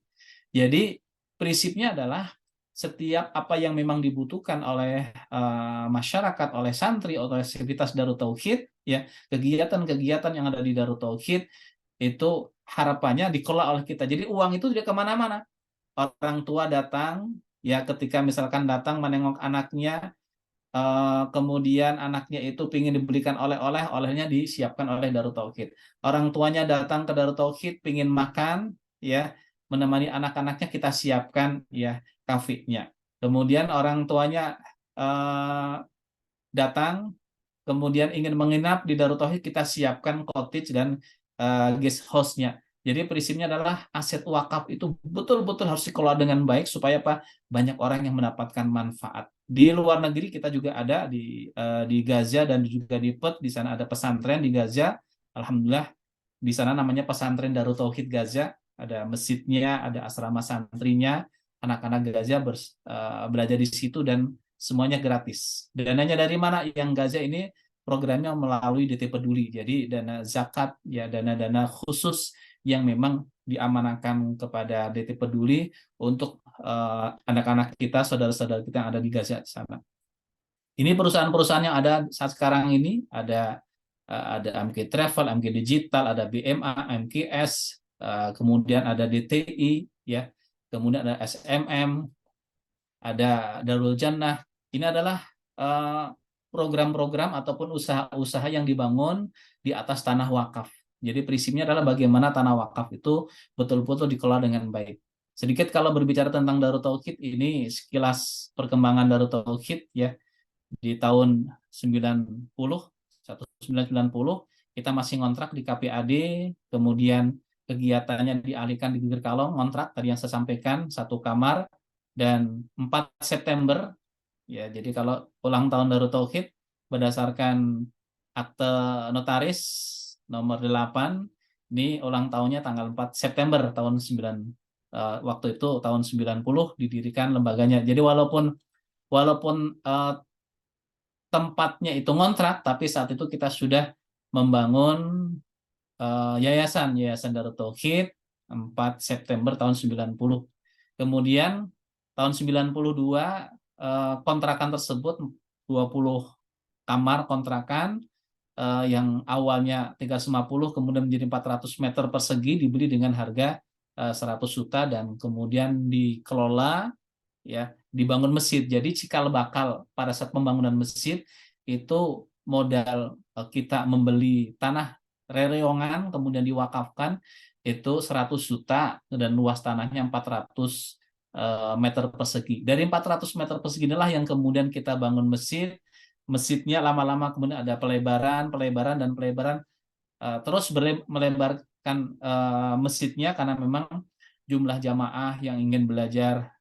Jadi prinsipnya adalah setiap apa yang memang dibutuhkan oleh masyarakat, oleh santri, oleh aktivitas Darut Tauhid, ya, kegiatan-kegiatan yang ada di Darut Tauhid itu harapannya dikelola oleh kita. Jadi uang itu tidak kemana-mana. Orang tua datang, ya, ketika misalkan datang menengok anaknya, kemudian anaknya itu ingin dibelikan oleh-oleh, olehnya disiapkan oleh Darut Tauhid. Orang tuanya datang ke Darut Tauhid ingin makan, ya, menemani anak-anaknya, kita siapkan, ya, kafenya. Kemudian orang tuanya datang, kemudian ingin menginap di Darut Tauhid, kita siapkan cottage dan guest house-nya. Jadi prinsipnya adalah aset wakaf itu betul-betul harus dikelola dengan baik supaya apa? Banyak orang yang mendapatkan manfaat. Di luar negeri kita juga ada di Gaza dan juga di Perth, di sana ada pesantren di Gaza. Alhamdulillah di sana namanya pesantren Darut Tauhid Gaza, ada masjidnya, ada asrama santrinya, anak-anak Gaza belajar di situ dan semuanya gratis. Dananya dari mana? Yang Gaza ini programnya melalui DT Peduli. Jadi dana zakat, ya, dana-dana khusus yang memang diamanahkan kepada DT Peduli untuk anak-anak kita, saudara-saudara kita yang ada di Gaza sana. Ini perusahaan-perusahaan yang ada saat sekarang ini, ada MK Travel, MK Digital, ada BMA, MKS, kemudian ada DTI, ya, kemudian ada SMM, ada Darul Jannah. Ini adalah program-program ataupun usaha-usaha yang dibangun di atas tanah wakaf. Jadi prinsipnya adalah bagaimana tanah wakaf itu betul-betul dikelola dengan baik. Sedikit kalau berbicara tentang Darut Tauhid, ini sekilas perkembangan Darut Tauhid, ya. Di tahun 1990 kita masih ngontrak di KPAD, kemudian kegiatannya dialihkan di Bibir Kalong, kontrak tadi yang saya sampaikan, 1 kamar, dan 4 September, ya, jadi kalau ulang tahun Darut Tauhid berdasarkan akte notaris nomor 8, ini ulang tahunnya tanggal 4 September tahun 9, waktu itu tahun 90 didirikan lembaganya. Jadi walaupun tempatnya itu ngontrak, tapi saat itu kita sudah membangun Yayasan Darut Tauhid 4 September tahun 90. Kemudian tahun 92 kontrakan tersebut 20 kamar kontrakan yang awalnya 350 kemudian menjadi 400 meter persegi dibeli dengan harga 100 juta dan kemudian dikelola, ya, dibangun masjid. Jadi cikal bakal pada saat pembangunan masjid itu modal kita membeli tanah rereongan kemudian diwakafkan itu 100 juta dan luas tanahnya 400 meter persegi. Dari 400 meter persegi inilah yang kemudian kita bangun masjid. Masjidnya lama-lama kemudian ada pelebaran dan pelebaran, terus melebarkan masjidnya karena memang jumlah jamaah yang ingin belajar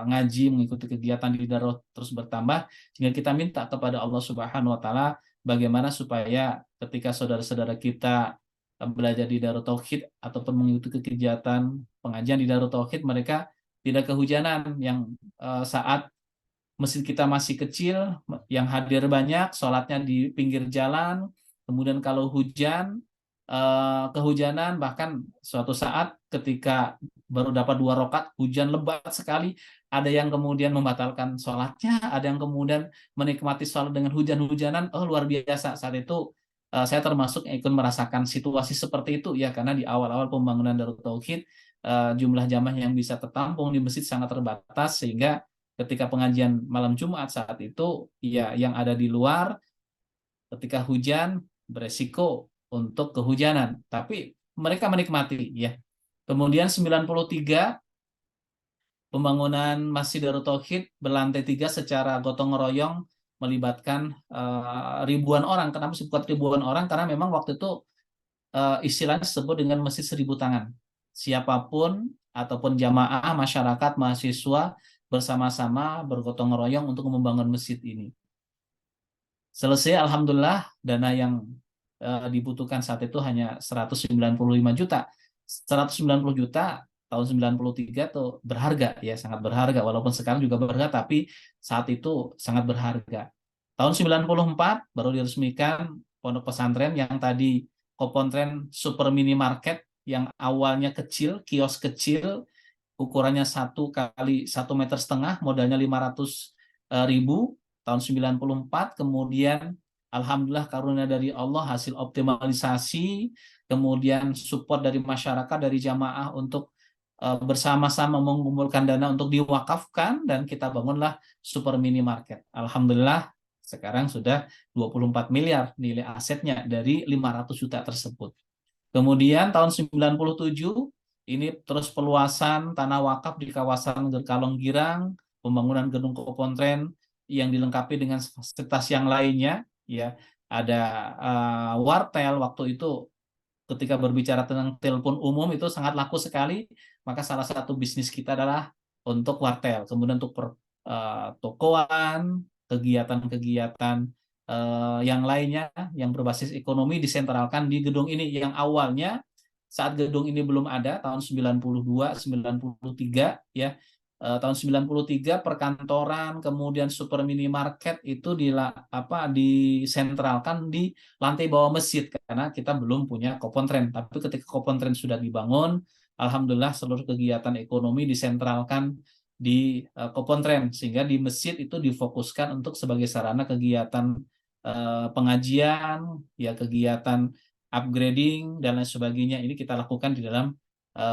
ngaji, mengikuti kegiatan di Darut terus bertambah, sehingga kita minta kepada Allah Subhanahu wa taala bagaimana supaya ketika saudara-saudara kita belajar di Darut Tauhid ataupun mengikuti kegiatan pengajian di Darut Tauhid, mereka tidak kehujanan yang saat masjid kita masih kecil, yang hadir banyak, sholatnya di pinggir jalan, kemudian kalau hujan, kehujanan, bahkan suatu saat ketika baru dapat 2 rakaat, hujan lebat sekali, ada yang kemudian membatalkan sholatnya, ada yang kemudian menikmati sholat dengan hujan-hujanan. Oh, luar biasa. Saat itu saya termasuk yang ikut merasakan situasi seperti itu, ya, karena di awal-awal pembangunan Darut Tauhid jumlah jamaah yang bisa tertampung di masjid sangat terbatas, sehingga ketika pengajian malam Jumat saat itu, ya, yang ada di luar ketika hujan beresiko untuk kehujanan, tapi mereka menikmati, ya. Kemudian 93 pembangunan Masjid Darut Tauhid berlantai 3 secara gotong royong melibatkan ribuan orang. Kenapa disebut ribuan orang? Karena memang waktu itu istilahnya disebut dengan Masjid 1000 tangan. Siapapun ataupun jamaah, masyarakat, mahasiswa bersama-sama bergotong royong untuk membangun masjid ini. Selesai, alhamdulillah, dana yang dibutuhkan saat itu hanya 195 juta. 190 juta tahun 93 tuh berharga, ya, sangat berharga, walaupun sekarang juga berharga, tapi saat itu sangat berharga. Tahun 94 baru diresmikan pondok pesantren yang tadi Kopontren Super Minimarket, yang awalnya kecil, kios kecil, ukurannya 1 kali 1,5 meter, modalnya 500.000 tahun 94. Kemudian alhamdulillah karunia dari Allah, hasil optimalisasi, kemudian support dari masyarakat, dari jamaah untuk bersama-sama mengumpulkan dana untuk diwakafkan, dan kita bangunlah Super Minimarket. Alhamdulillah sekarang sudah 24 miliar nilai asetnya dari 500 juta tersebut. Kemudian tahun 97 ini terus peluasan tanah wakaf di kawasan Gerkalong Girang, pembangunan gedung Kopontren yang dilengkapi dengan fasilitas yang lainnya, ya. Ada wartel. Waktu itu ketika berbicara tentang telepon umum itu sangat laku sekali, maka salah satu bisnis kita adalah untuk wartel. Kemudian untuk tokoan, kegiatan-kegiatan yang lainnya yang berbasis ekonomi disentralkan di gedung ini, yang awalnya saat gedung ini belum ada tahun 92 93, ya. Tahun 93 perkantoran kemudian super minimarket itu disentralkan di lantai bawah masjid karena kita belum punya Kopontren. Tapi ketika Kopontren sudah dibangun, alhamdulillah seluruh kegiatan ekonomi disentralkan di Kopontren, sehingga di masjid itu difokuskan untuk sebagai sarana kegiatan pengajian, ya, kegiatan upgrading dan lain sebagainya. Ini kita lakukan di dalam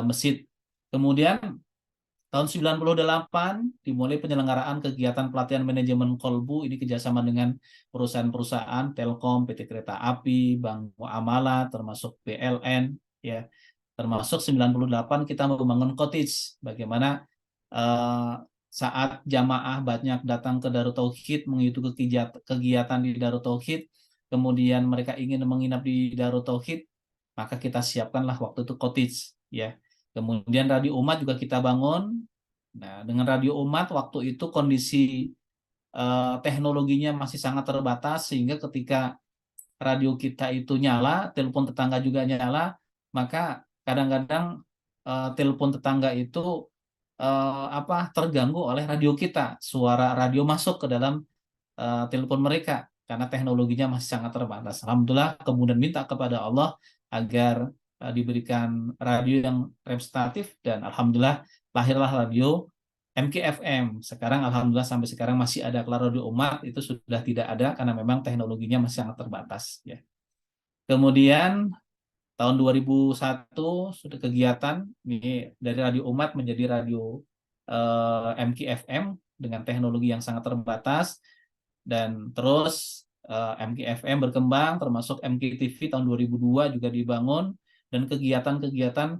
masjid. Kemudian tahun 98 dimulai penyelenggaraan kegiatan pelatihan manajemen kolbu, ini kerjasama dengan perusahaan-perusahaan Telkom, PT Kereta Api, Bank Muamalah, termasuk PLN, ya. Termasuk 98 kita membangun cottage, bagaimana saat jamaah banyak datang ke Darut Tauhid mengikuti kegiatan di Darut Tauhid, kemudian mereka ingin menginap di Darut Tauhid, maka kita siapkanlah waktu itu cottage ya. Kemudian radio umat juga kita bangun. Nah, dengan radio umat waktu itu kondisi teknologinya masih sangat terbatas, sehingga ketika radio kita itu nyala, telepon tetangga juga nyala, maka kadang-kadang telepon tetangga itu terganggu oleh radio kita, suara radio masuk ke dalam telepon mereka karena teknologinya masih sangat terbatas. Alhamdulillah kemudian minta kepada Allah agar diberikan radio yang representatif, dan alhamdulillah lahirlah radio MKFM. Sekarang alhamdulillah sampai sekarang masih ada. Kalau radio umat itu sudah tidak ada karena memang teknologinya masih sangat terbatas ya. Kemudian tahun 2001 sudah kegiatan ini dari radio umat menjadi radio MKFM dengan teknologi yang sangat terbatas, dan terus MKFM berkembang, termasuk MKTV tahun 2002 juga dibangun, dan kegiatan-kegiatan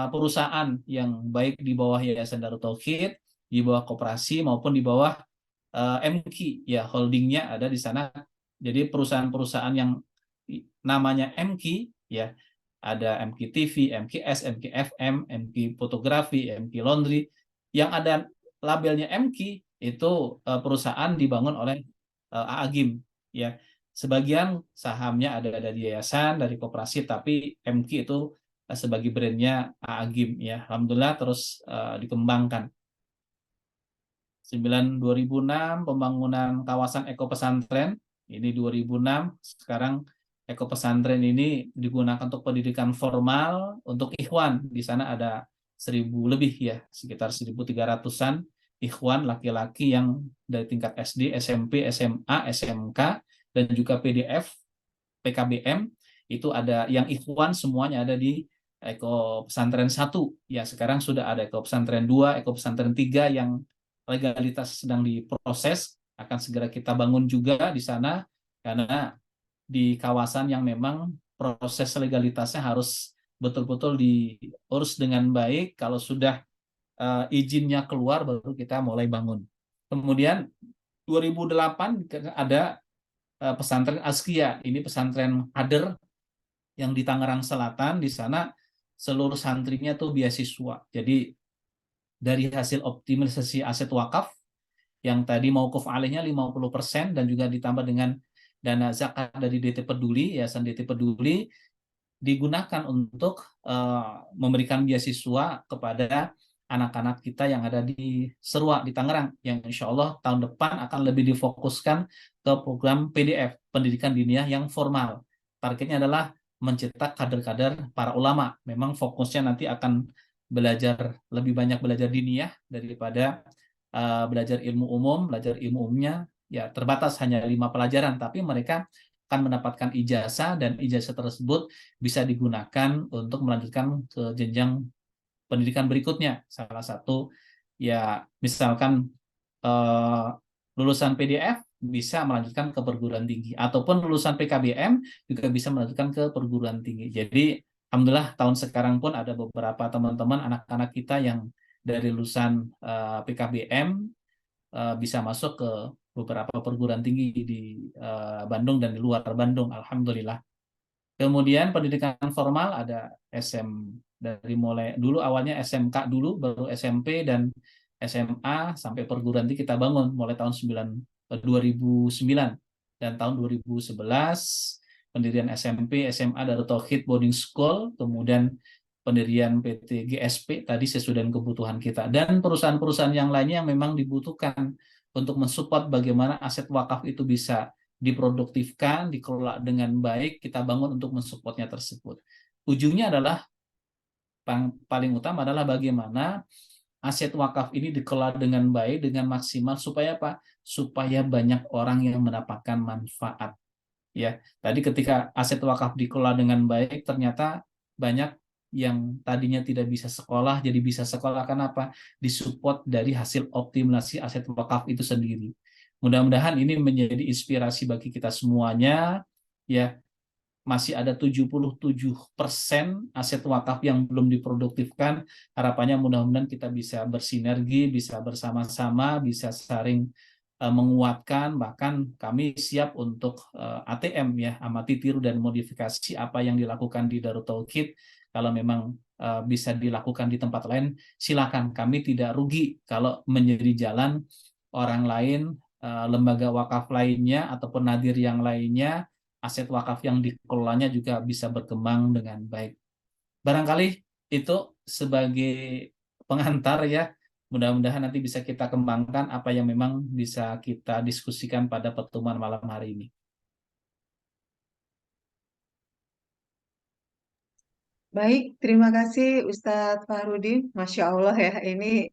perusahaan yang baik di bawah Yayasan Darut Tauhid, di bawah koperasi maupun di bawah MQ ya, holdingnya ada di sana. Jadi perusahaan-perusahaan yang namanya MQ ya, ada MQ TV, MQS, MQ FM, MQ Fotografi, MQ Laundry, yang ada labelnya MQ itu perusahaan dibangun oleh Aagim ya. Sebagian sahamnya ada dari yayasan, dari koperasi, tapi MQ itu sebagai brandnya Aagim ya. Alhamdulillah terus dikembangkan. 2006 pembangunan kawasan eko pesantren, ini 2006. Sekarang eko pesantren ini digunakan untuk pendidikan formal untuk ikhwan. Di sana ada 1.000 lebih ya, sekitar 1.300-an ikhwan laki-laki yang dari tingkat SD, SMP, SMA, SMK, dan juga PDF, PKBM. Itu ada yang ikhwan semuanya ada di eko pesantren 1 ya. Sekarang sudah ada eko pesantren 2, eko pesantren 3 yang legalitas sedang diproses, akan segera kita bangun juga di sana, karena di kawasan yang memang proses legalitasnya harus betul-betul diurus dengan baik. Kalau sudah izinnya keluar baru kita mulai bangun. Kemudian 2008 ada pesantren Azkia, ini pesantren kader yang di Tangerang Selatan. Di sana seluruh santrinya tuh beasiswa. Jadi dari hasil optimalisasi aset wakaf yang tadi mauquf alaihnya 50% dan juga ditambah dengan dana zakat dari DT Peduli, Yayasan DT Peduli, digunakan untuk memberikan beasiswa kepada anak-anak kita yang ada di Serua, di Tangerang, yang insya Allah tahun depan akan lebih difokuskan ke program PDF, pendidikan diniyah yang formal. Targetnya adalah mencetak kader-kader para ulama. Memang fokusnya nanti akan belajar, lebih banyak belajar diniyah daripada belajar ilmu umum. Belajar ilmu umumnya ya terbatas hanya 5 pelajaran, tapi mereka akan mendapatkan ijazah, dan ijazah tersebut bisa digunakan untuk melanjutkan ke jenjang pendidikan berikutnya. Salah satu ya misalkan lulusan PDF bisa melanjutkan ke perguruan tinggi, ataupun lulusan PKBM juga bisa melanjutkan ke perguruan tinggi. Jadi alhamdulillah tahun sekarang pun ada beberapa teman-teman anak-anak kita yang dari lulusan PKBM bisa masuk ke beberapa perguruan tinggi di Bandung dan di luar Bandung, alhamdulillah. Kemudian pendidikan formal ada dari mulai dulu awalnya SMK dulu, baru SMP dan SMA sampai perguruan tinggi kita bangun mulai tahun 2009, dan tahun 2011 pendirian SMP, SMA Darut Tauhid Boarding School, kemudian pendirian PT GSP tadi sesuai dengan kebutuhan kita, dan perusahaan-perusahaan yang lainnya yang memang dibutuhkan untuk mensupport bagaimana aset wakaf itu bisa diproduktifkan, dikelola dengan baik, kita bangun untuk mensupportnya tersebut. Ujungnya adalah paling utama adalah bagaimana aset wakaf ini dikelola dengan baik, dengan maksimal, supaya apa? Supaya banyak orang yang mendapatkan manfaat. Ya, tadi ketika aset wakaf dikelola dengan baik, ternyata banyak yang tadinya tidak bisa sekolah jadi bisa sekolah. Kenapa? Disupport dari hasil optimalisasi aset wakaf itu sendiri. Mudah-mudahan ini menjadi inspirasi bagi kita semuanya. Ya, masih ada 77% aset wakaf yang belum diproduktifkan. Harapannya mudah-mudahan kita bisa bersinergi, bisa bersama-sama, bisa saling menguatkan, bahkan kami siap untuk ATM ya, amati, tiru dan modifikasi apa yang dilakukan di Darut Tauhid. Kalau memang bisa dilakukan di tempat lain, silakan. Kami tidak rugi kalau menjadi jalan orang lain, lembaga wakaf lainnya ataupun nadir yang lainnya, aset wakaf yang dikelolanya juga bisa berkembang dengan baik. Barangkali itu sebagai pengantar ya. Mudah-mudahan nanti bisa kita kembangkan apa yang memang bisa kita diskusikan pada pertemuan malam hari ini. Baik, terima kasih Ustadz Fahrudin. Masya Allah ya, ini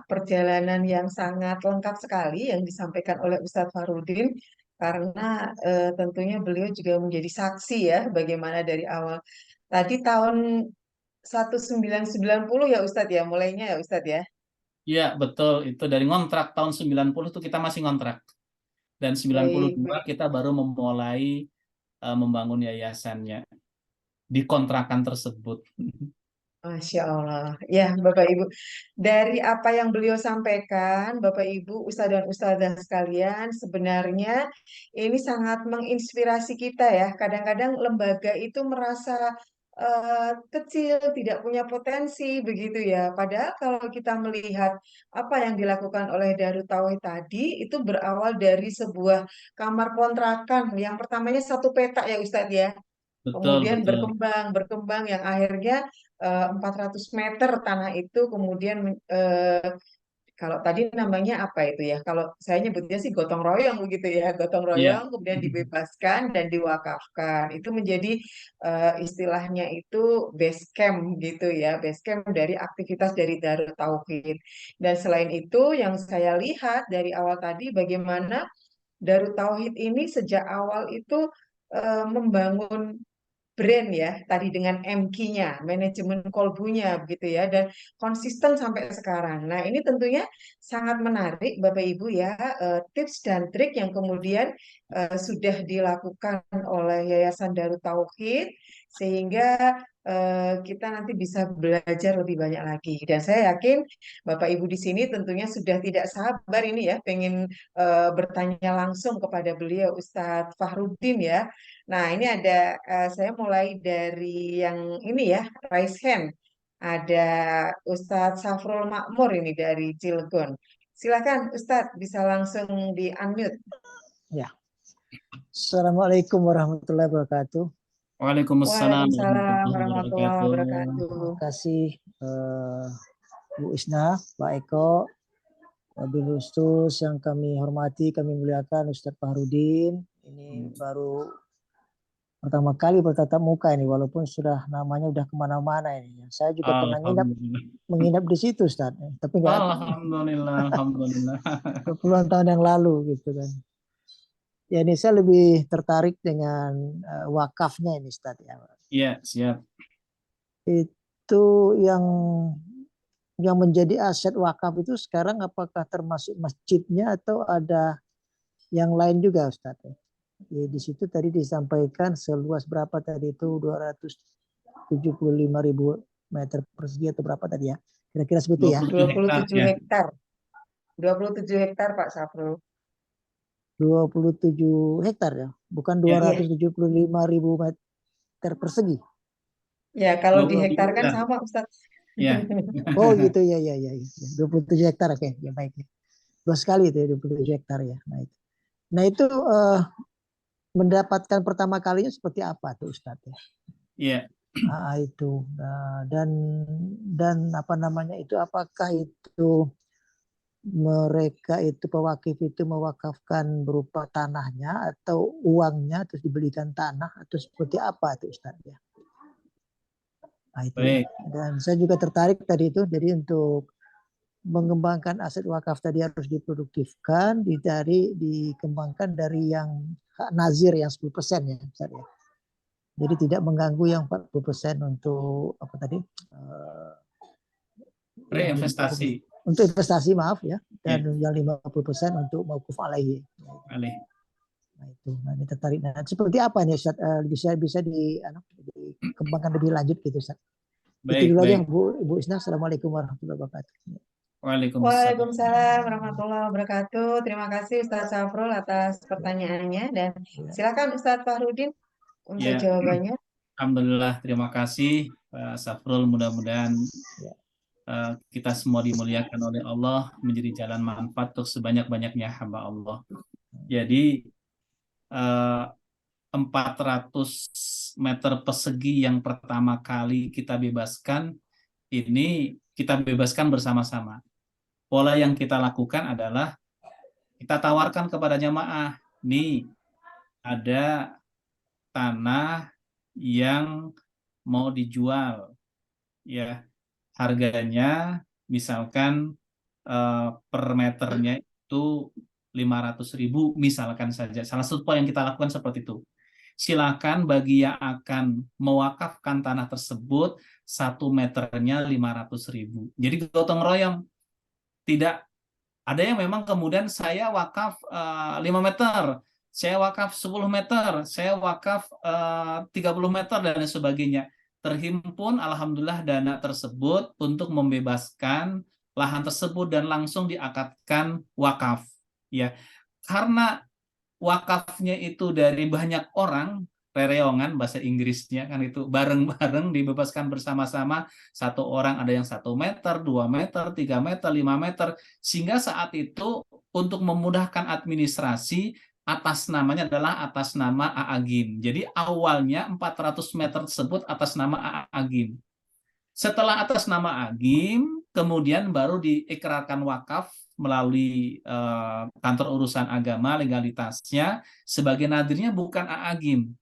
perjalanan yang sangat lengkap sekali yang disampaikan oleh Ustadz Fahrudin karena tentunya beliau juga menjadi saksi ya bagaimana dari awal. Tadi tahun 1990 ya Ustadz ya, mulainya ya Ustadz ya. Ya, betul. Itu dari ngontrak tahun 90 tuh kita masih ngontrak. Dan Baik, 92 baik. kita baru memulai membangun yayasannya di kontrakan tersebut. Masya Allah. Ya, Bapak Ibu. Dari apa yang beliau sampaikan, Bapak Ibu, Ustadz dan Ustadzah sekalian, sebenarnya ini sangat menginspirasi kita ya. Kadang-kadang lembaga itu merasa kecil, tidak punya potensi, begitu ya. Padahal kalau kita melihat apa yang dilakukan oleh Darut Tauhid tadi, itu berawal dari sebuah kamar kontrakan. Yang pertamanya satu petak ya Ustadz ya. Betul, Kemudian betul. berkembang yang akhirnya 400 meter tanah itu kemudian kalau tadi namanya apa itu ya? Kalau saya nyebutnya sih gotong royong begitu ya, gotong Iya. royong kemudian dibebaskan dan diwakafkan. Itu menjadi istilahnya itu base camp gitu ya, base camp dari aktivitas dari Darut Tauhid. Dan selain itu yang saya lihat dari awal tadi bagaimana Darut Tauhid ini sejak awal itu membangun brand ya, tadi dengan MQ-nya, manajemen kolbunya begitu ya, dan konsisten sampai sekarang. Nah, ini tentunya sangat menarik Bapak Ibu ya, tips dan trik yang kemudian sudah dilakukan oleh Yayasan Darut Tauhid sehingga kita nanti bisa belajar lebih banyak lagi. Dan saya yakin Bapak Ibu di sini tentunya sudah tidak sabar ini ya, pengen bertanya langsung kepada beliau Ustadz Fahrudin ya. Nah, ini ada saya mulai dari yang ini ya, raise hand. Ada Ustadz Safrul Makmur ini dari Cilegon. Silakan Ustadz bisa langsung di unmute. Ya. Assalamualaikum warahmatullahi wabarakatuh. Waalaikumsalam Waalaikumsalam warahmatullahi warahmatullahi wabarakatuh. wabarakatuh. Terima kasih Bu Isna, Pak Eko, Wabil Ustus yang kami hormati, kami muliakan Ustadz Fahrudin. Ini baru pertama kali bertatap muka ini, walaupun sudah namanya udah kemana-mana ini. Saya juga pernah menginap di situ Ustadz, tapi nggak. Alhamdulillah, alhamdulillah. Puluhan tahun yang lalu gitu kan. Ya ini saya lebih tertarik dengan wakafnya ini Ustadz ya. Iya, siap. Itu yang menjadi aset wakaf itu sekarang apakah termasuk masjidnya atau ada yang lain juga Ustadz? Ya, di situ tadi disampaikan seluas berapa tadi itu 275.000 meter persegi atau berapa tadi ya? Kira-kira seperti ya. 27 hektar. 27 hektar Pak Safrul. 27 hektar ya, bukan 275.000 meter persegi. Ya, kalau di hektar kan sama Ustadz. Ya. Oh gitu ya 27 hektar oke ya baik. Luas sekali itu ya 27 hektar ya. Nah itu mendapatkan pertama kalinya seperti apa tuh Ustadz ya? Iya. Nah, itu dan apa namanya itu apakah itu mereka itu pewakif itu mewakafkan berupa tanahnya atau uangnya terus dibelikan tanah atau seperti apa tuh Ustadz ya? Nah, itu. Baik. Dan saya juga tertarik tadi itu jadi untuk mengembangkan aset wakaf tadi harus diproduktifkan, dikembangkan dari yang hak nazir yang 10% ya, Ustaz ya. Jadi tidak mengganggu yang 40% untuk apa tadi? Reinvestasi. Untuk investasi maaf ya, dan yang 50% untuk mauquf alaihi. Nah itu, ini tertarik. Nah seperti apa nih Ustaz? Bisa dikembangkan lebih lanjut gitu Ustaz. Itu dulu aja Bu Isna. Assalamualaikum warahmatullahi wabarakatuh. Waalaikumsalam. Waalaikumsalam warahmatullahi wabarakatuh. Terima kasih Ustadz Safrul atas pertanyaannya dan Ya. silakan Ustadz Fahrudin untuk Ya, jawabannya. alhamdulillah, terima kasih Pak Safrul. Mudah-mudahan kita semua dimuliakan oleh Allah, menjadi jalan manfaat untuk sebanyak-banyaknya hamba Allah. Jadi 400 meter persegi yang pertama kali kita bebaskan, ini kita bebaskan bersama-sama. Pola yang kita lakukan adalah kita tawarkan kepada jamaah, nih ada tanah yang mau dijual, ya harganya misalkan per meternya itu 500.000 misalkan saja. Salah satu poin yang kita lakukan seperti itu. Silakan bagi yang akan mewakafkan tanah tersebut 1 meternya 500.000. Jadi gotong royong, tidak ada yang memang kemudian saya wakaf 5 meter, saya wakaf 10 meter, saya wakaf 30 meter dan lain sebagainya. Terhimpun alhamdulillah dana tersebut untuk membebaskan lahan tersebut dan langsung diakadkan wakaf. Ya, karena wakafnya itu dari banyak orang, rereongan bahasa Inggrisnya kan, itu bareng-bareng dibebaskan bersama-sama. Satu orang ada yang 1 meter, 2 meter, 3 meter, 5 meter, sehingga saat itu untuk memudahkan administrasi atas namanya adalah atas nama Aagim. Jadi awalnya 400 meter tersebut atas nama Aagim. Setelah atas nama Agim, kemudian baru diikrarkan wakaf melalui kantor urusan agama, legalitasnya sebagai nadirnya bukan Agim.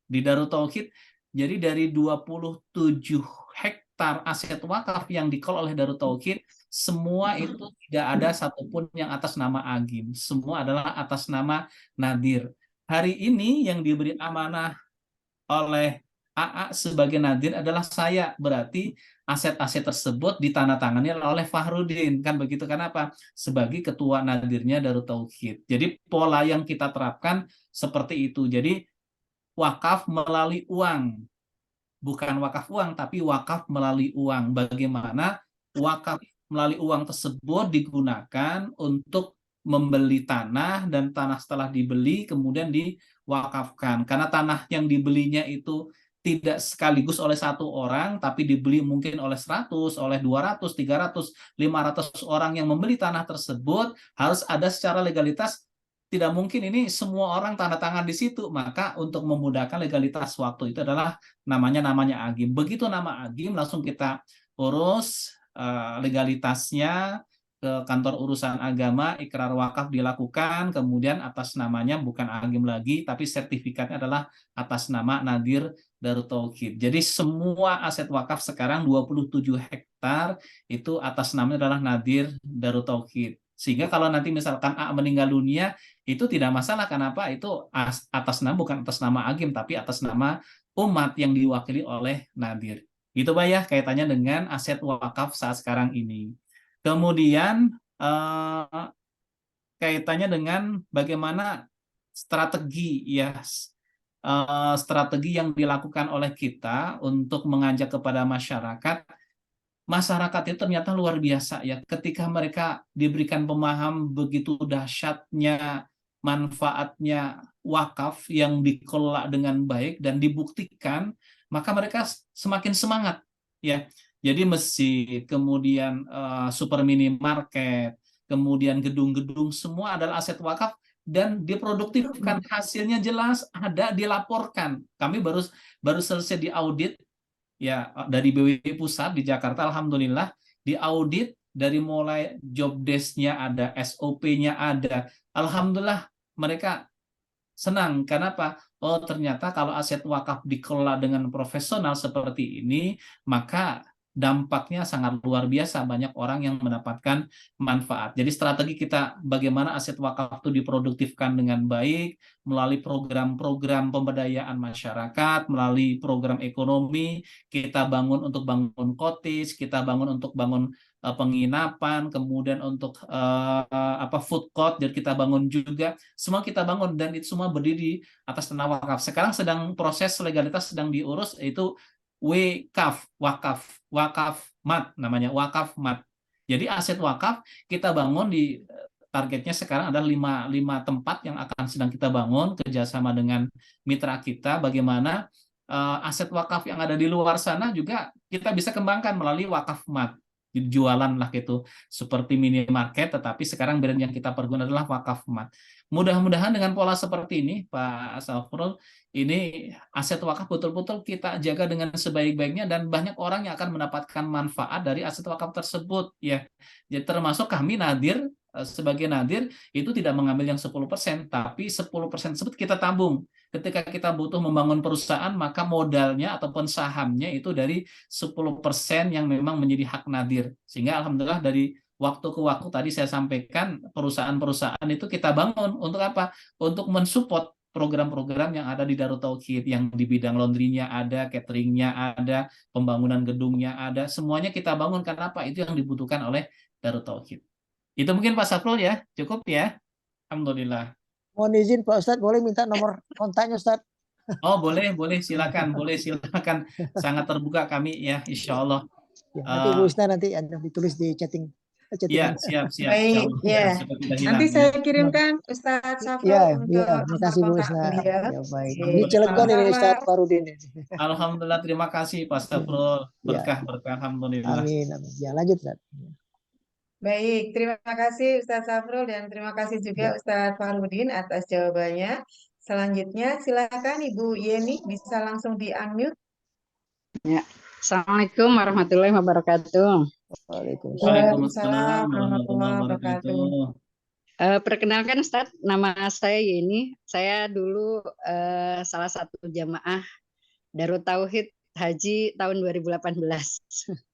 Di Darut Tauhid, jadi dari 27 hektar aset wakaf yang dikelola oleh Darut Tauhid, semua itu tidak ada satupun yang atas nama Agim. Semua adalah atas nama nadir. Hari ini yang diberi amanah oleh AA sebagai nadir adalah saya, berarti aset-aset tersebut ditandatangani oleh Fahrudin, kan begitu, kenapa? Sebagai ketua nadirnya Darut Tauhid. Jadi pola yang kita terapkan seperti itu. Jadi wakaf melalui uang, bukan wakaf uang, tapi wakaf melalui uang. Bagaimana wakaf melalui uang tersebut digunakan untuk membeli tanah, dan tanah setelah dibeli kemudian diwakafkan. Karena tanah yang dibelinya itu tidak sekaligus oleh satu orang, tapi dibeli mungkin oleh 100, oleh 200, 300, 500 orang yang membeli tanah tersebut, harus ada secara legalitas. Tidak mungkin ini semua orang tanda tangan di situ. Maka untuk memudahkan legalitas waktu itu adalah namanya Agim. Begitu nama Agim, langsung kita urus legalitasnya ke kantor urusan agama, ikrar wakaf dilakukan, kemudian atas namanya bukan Agim lagi, tapi sertifikatnya adalah atas nama Nadir Darut Tauhid. Jadi semua aset wakaf sekarang 27 hektar itu atas namanya adalah Nadir Darut Tauhid. Sehingga kalau nanti misalkan A meninggal dunia, itu tidak masalah. Kenapa? Itu atas nama, bukan atas nama Agim, tapi atas nama umat yang diwakili oleh Nadir. Gitu Pak ya, kaitannya dengan aset wakaf saat sekarang ini. Kemudian kaitannya dengan bagaimana strategi ya, strategi yang dilakukan oleh kita untuk mengajak kepada masyarakat. Masyarakat itu ternyata luar biasa ya, ketika mereka diberikan pemahaman begitu dahsyatnya manfaatnya wakaf yang dikelola dengan baik dan dibuktikan, maka mereka semakin semangat ya. Jadi masjid, kemudian super minimarket, kemudian gedung-gedung, semua adalah aset wakaf dan diproduktifkan, hasilnya jelas ada, dilaporkan. Kami baru selesai diaudit ya dari BWI Pusat di Jakarta, alhamdulillah diaudit dari mulai job desk-nya ada, SOP-nya ada. Alhamdulillah mereka senang. Kenapa? Oh, ternyata kalau aset wakaf dikelola dengan profesional seperti ini, maka dampaknya sangat luar biasa, banyak orang yang mendapatkan manfaat. Jadi strategi kita bagaimana aset wakaf itu diproduktifkan dengan baik melalui program-program pemberdayaan masyarakat, melalui program ekonomi, kita bangun untuk bangun cottage, kita bangun untuk bangun penginapan, kemudian untuk food court, dan kita bangun juga, semua kita bangun, dan itu semua berdiri atas tanah wakaf. Sekarang sedang proses legalitas sedang diurus, yaitu wakaf mat namanya, wakaf mat. Jadi aset wakaf kita bangun di targetnya sekarang adalah 5 tempat yang akan sedang kita bangun kerjasama dengan mitra kita. Bagaimana aset wakaf yang ada di luar sana juga kita bisa kembangkan melalui wakaf mat, jualan lah gitu, seperti minimarket, tetapi sekarang brand yang kita pergunakan adalah wakaf mat. Mudah-mudahan dengan pola seperti ini, Pak Safrul, ini aset wakaf betul-betul kita jaga dengan sebaik-baiknya dan banyak orang yang akan mendapatkan manfaat dari aset wakaf tersebut ya. Jadi termasuk kami Nadir, sebagai Nadir itu tidak mengambil yang 10%, tapi 10% tersebut kita tabung. Ketika kita butuh membangun perusahaan, maka modalnya ataupun sahamnya itu dari 10% yang memang menjadi hak Nadir. Sehingga alhamdulillah dari waktu ke waktu tadi saya sampaikan perusahaan-perusahaan itu kita bangun untuk apa? Untuk mensupport program-program yang ada di Darut Tauhid, yang di bidang laundry-nya ada, cateringnya ada, pembangunan gedungnya ada, semuanya kita bangun karena apa? Itu yang dibutuhkan oleh Darut Tauhid. Itu mungkin Pak Safrul ya, cukup ya. Alhamdulillah. Mohon izin Pak Ustadz, boleh minta nomor kontaknya Ustadz? Oh boleh silakan, sangat terbuka kami ya, insya Allah. Ya, nanti Bu Isna nanti ada ditulis di chatting. Ya, siap. Baik, ya. Nanti saya kirimkan Ustadz Safrul Ya, untuk makasih Bu kontak Isna. beliau. Ya, baik. Oke, Ini Cilegon ini sama-sama. Ustadz Farudin. Alhamdulillah, terima kasih Pak Safrul. Ya. Berkah, alhamdulillah. Amin. Ya, lanjut Ustadz. Baik, terima kasih Ustadz Safrul dan terima kasih juga Ustadz Farudin atas jawabannya. Selanjutnya silakan Ibu Yeni bisa langsung di-unmute. Ya. Assalamualaikum warahmatullahi wabarakatuh. Waalaikumsalam warahmatullahi wabarakatuh. Perkenalkan Ustadz, nama saya Yeni. Saya dulu salah satu jamaah Darut Tauhid Haji tahun 2018.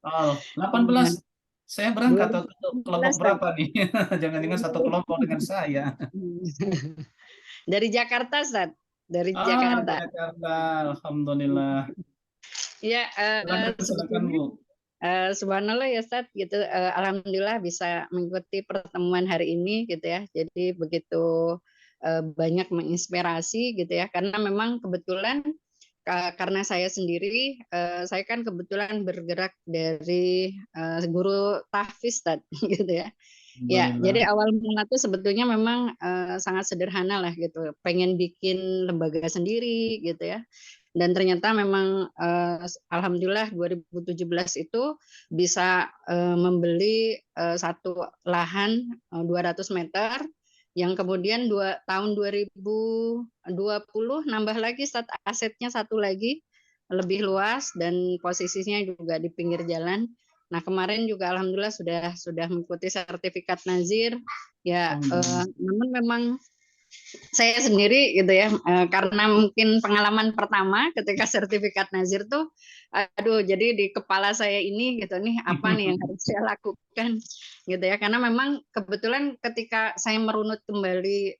Oh, 18. Saya berangkat atau kelompok berapa nih? Jangan-jangan satu kelompok dengan saya. Dari Jakarta, Ustadz. Dari Jakarta. Alhamdulillah. Ya, silakan Bu. Subhanallah ya Ustadz, gitu. Alhamdulillah bisa mengikuti pertemuan hari ini gitu ya. Jadi begitu banyak menginspirasi gitu ya. Karena memang kebetulan karena saya sendiri, saya kan kebetulan bergerak dari guru tahfiz gitu ya. Ya, jadi awal mula tuh sebetulnya memang sangat sederhana lah gitu. Pengen bikin lembaga sendiri gitu ya. Dan ternyata memang alhamdulillah 2017 itu bisa membeli satu lahan 200 meter yang kemudian tahun 2020 nambah lagi asetnya satu lagi lebih luas dan posisinya juga di pinggir jalan. Nah kemarin juga alhamdulillah sudah mengikuti sertifikat Nazir ya, namun memang saya sendiri gitu ya, karena mungkin pengalaman pertama ketika sertifikat Nazir tuh, aduh jadi di kepala saya ini gitu nih apa nih yang harus saya lakukan gitu ya, karena memang kebetulan ketika saya merunut kembali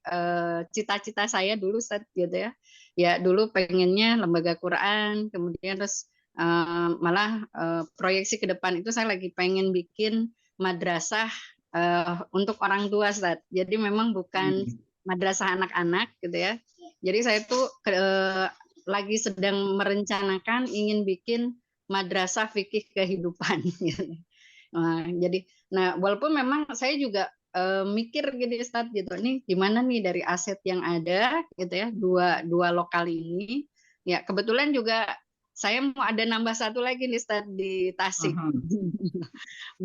cita-cita saya dulu gitu ya dulu pengennya lembaga Quran, kemudian terus malah proyeksi ke depan itu saya lagi pengen bikin madrasah untuk orang tua jadi memang bukan madrasah anak-anak gitu ya. Jadi saya tuh lagi sedang merencanakan ingin bikin madrasah fikih kehidupan. Gitu. Nah, walaupun memang saya juga mikir gini Ustaz gitu, nih gimana nih dari aset yang ada gitu ya, dua lokal ini. Ya kebetulan juga saya mau ada nambah satu lagi nih Ustaz di Tasik.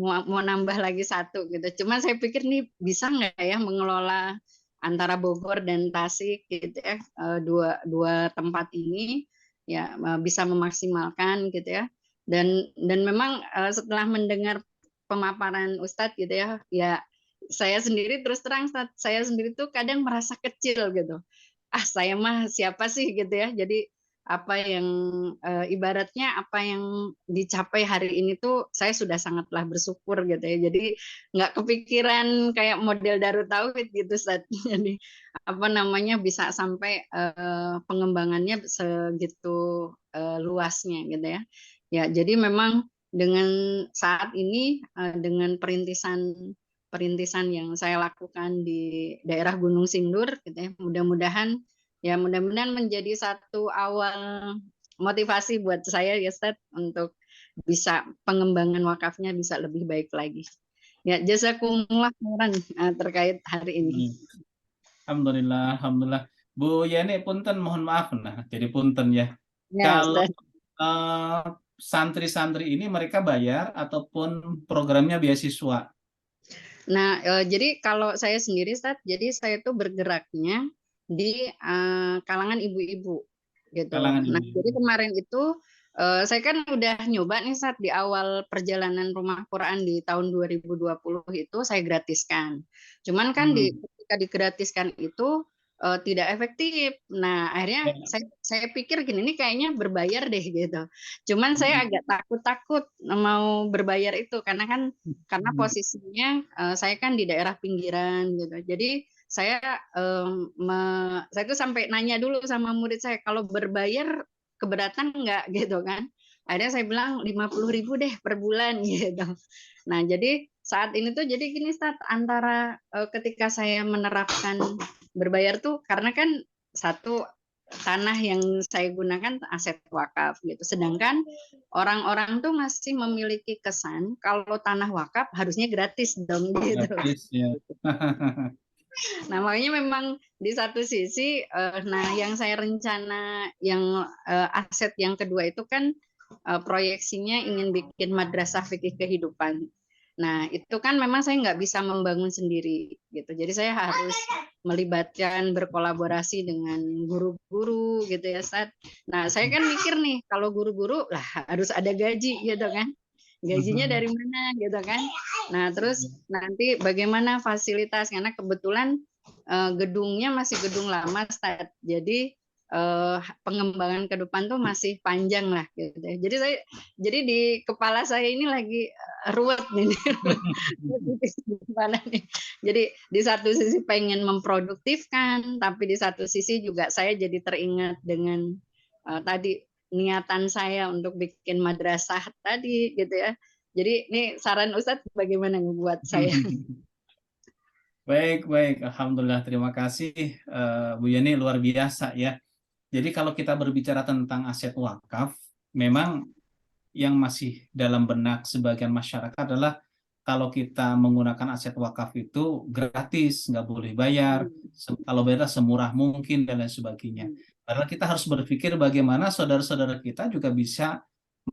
mau nambah lagi satu gitu. Cuman saya pikir nih bisa nggak ya mengelola antara Bogor dan Tasik gitu ya, dua tempat ini ya bisa memaksimalkan gitu ya. Dan memang setelah mendengar pemaparan Ustadz gitu ya saya sendiri terus terang saya sendiri tuh kadang merasa kecil gitu. Saya mah siapa sih gitu ya. Jadi apa yang ibaratnya apa yang dicapai hari ini tuh saya sudah sangatlah bersyukur gitu ya. Jadi nggak kepikiran kayak model Darut Tauhid gitu Ustaz. Jadi apa namanya bisa sampai pengembangannya segitu luasnya gitu ya. Ya, jadi memang dengan saat ini dengan perintisan yang saya lakukan di daerah Gunung Sindur gitu ya. Mudah-mudahan menjadi satu awal motivasi buat saya ya Ustaz untuk bisa pengembangan wakafnya bisa lebih baik lagi. Ya, jazakumullah khairan terkait hari ini. Alhamdulillah, alhamdulillah. Bu Yani, punten, mohon maaf nah, jadi punten ya. Ya, Kalau Ustaz. santri-santri ini mereka bayar ataupun programnya beasiswa? Nah, jadi kalau saya sendiri, Ustaz, jadi saya tuh bergeraknya di kalangan ibu-ibu gitu. Kalangan Nah, ibu-ibu. jadi kemarin itu saya kan udah nyoba nih, Ustaz, di awal perjalanan Rumah Quran di tahun 2020 itu saya gratiskan. Cuman kan ketika digratiskan itu tidak efektif. Nah, akhirnya Ya. saya pikir gini, ini kayaknya berbayar deh gitu. Cuman saya agak takut-takut mau berbayar itu karena posisinya saya kan di daerah pinggiran gitu. Jadi saya tuh sampai nanya dulu sama murid saya, kalau berbayar keberatan nggak gitu kan. Akhirnya saya bilang 50.000 deh per bulan gitu. Nah, jadi saat ini tuh jadi gini, Stat, antara ketika saya menerapkan berbayar tuh karena kan satu, tanah yang saya gunakan aset wakaf gitu. Sedangkan orang-orang tuh masih memiliki kesan kalau tanah wakaf harusnya gratis dong gitu. Gratis ya. Nah, makanya memang di satu sisi nah yang saya rencana yang aset yang kedua itu kan proyeksinya ingin bikin madrasah fikih kehidupan. Nah, itu kan memang saya nggak bisa membangun sendiri gitu. Jadi saya harus melibatkan berkolaborasi dengan guru-guru gitu ya, Ustaz. Nah, saya kan mikir nih, kalau guru-guru lah harus ada gaji gitu kan. Gajinya dari mana gitu kan. Nah, terus nanti bagaimana fasilitas, karena kebetulan gedungnya masih gedung lama, Ustaz. Jadi pengembangan ke depan tuh masih panjang lah gitu. Jadi di kepala saya ini lagi ruwet nih. Gimana nih? Jadi di satu sisi pengen memproduktifkan, tapi di satu sisi juga saya jadi teringat dengan tadi niatan saya untuk bikin madrasah tadi gitu ya. Jadi ini saran Ustadz bagaimana buat saya? Baik, baik. Alhamdulillah, terima kasih Bu Yani, luar biasa ya. Jadi kalau kita berbicara tentang aset wakaf, memang yang masih dalam benak sebagian masyarakat adalah kalau kita menggunakan aset wakaf itu gratis, nggak boleh bayar, kalau bayar semurah mungkin dan lain sebagainya. Padahal kita harus berpikir bagaimana saudara-saudara kita juga bisa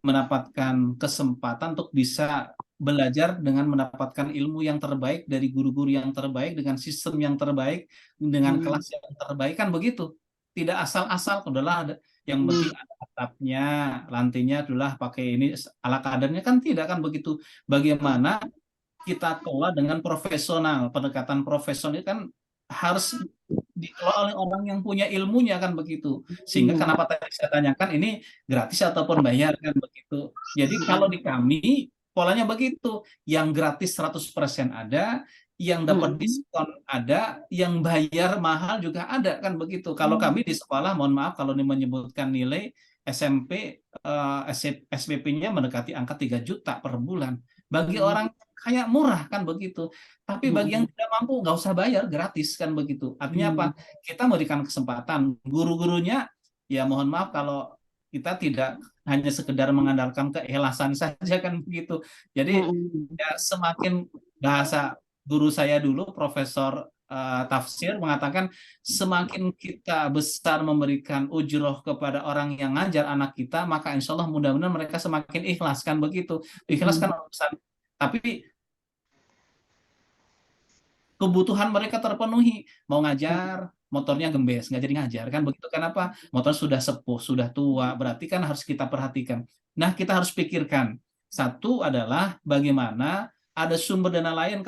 mendapatkan kesempatan untuk bisa belajar dengan mendapatkan ilmu yang terbaik dari guru-guru yang terbaik, dengan sistem yang terbaik, dengan kelas yang terbaik, kan begitu. Tidak asal-asal, udahlah yang penting ada atapnya, lantainya adalah pakai ini ala kadarnya, kan tidak, kan begitu. Bagaimana kita kelola dengan profesional, pendekatan profesional kan harus dikelola oleh orang yang punya ilmunya, kan begitu. Sehingga kenapa tadi saya tanyakan ini gratis ataupun bayar, kan begitu. Jadi kalau di kami polanya begitu, yang gratis 100% ada, yang dapat diskon ada, yang bayar mahal juga ada, kan begitu. Kalau kami di sekolah, mohon maaf kalau ini menyebutkan nilai SMP SPP-nya mendekati angka 3 juta per bulan. Bagi orang kayak murah, kan begitu. Tapi bagi yang tidak mampu nggak usah bayar, gratis, kan begitu. Artinya apa? Kita memberikan kesempatan. Guru-gurunya ya mohon maaf kalau kita tidak hanya sekedar mengandalkan keikhlasan saja, kan begitu. Jadi ya semakin, bahasa guru saya dulu Profesor tafsir mengatakan, semakin kita besar memberikan ujroh kepada orang yang ngajar anak kita, maka insya Allah mudah-mudahan mereka semakin ikhlas, kan begitu. Ikhlas kan urusan, tapi kebutuhan mereka terpenuhi. Mau ngajar, motornya gembes, nggak jadi ngajar, kan begitu. Kenapa? Motor sudah sepuh, sudah tua, berarti kan harus kita perhatikan. Nah, kita harus pikirkan. Satu adalah bagaimana ada sumber dana lain.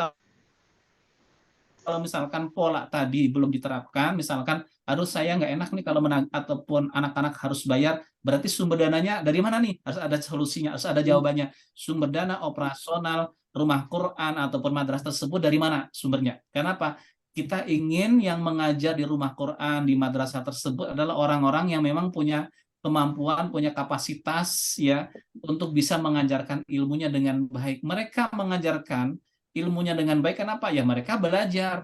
Kalau misalkan pola tadi belum diterapkan, misalkan, aduh saya nggak enak nih kalau ataupun anak-anak harus bayar, berarti sumber dananya dari mana nih? Harus ada solusinya, harus ada jawabannya. Sumber dana operasional rumah Quran ataupun madrasah tersebut dari mana sumbernya? Kenapa? Kita ingin yang mengajar di rumah Quran, di madrasah tersebut adalah orang-orang yang memang punya kemampuan, punya kapasitas ya untuk bisa mengajarkan ilmunya dengan baik. Mereka mengajarkan ilmunya dengan baik, kenapa? Ya mereka belajar,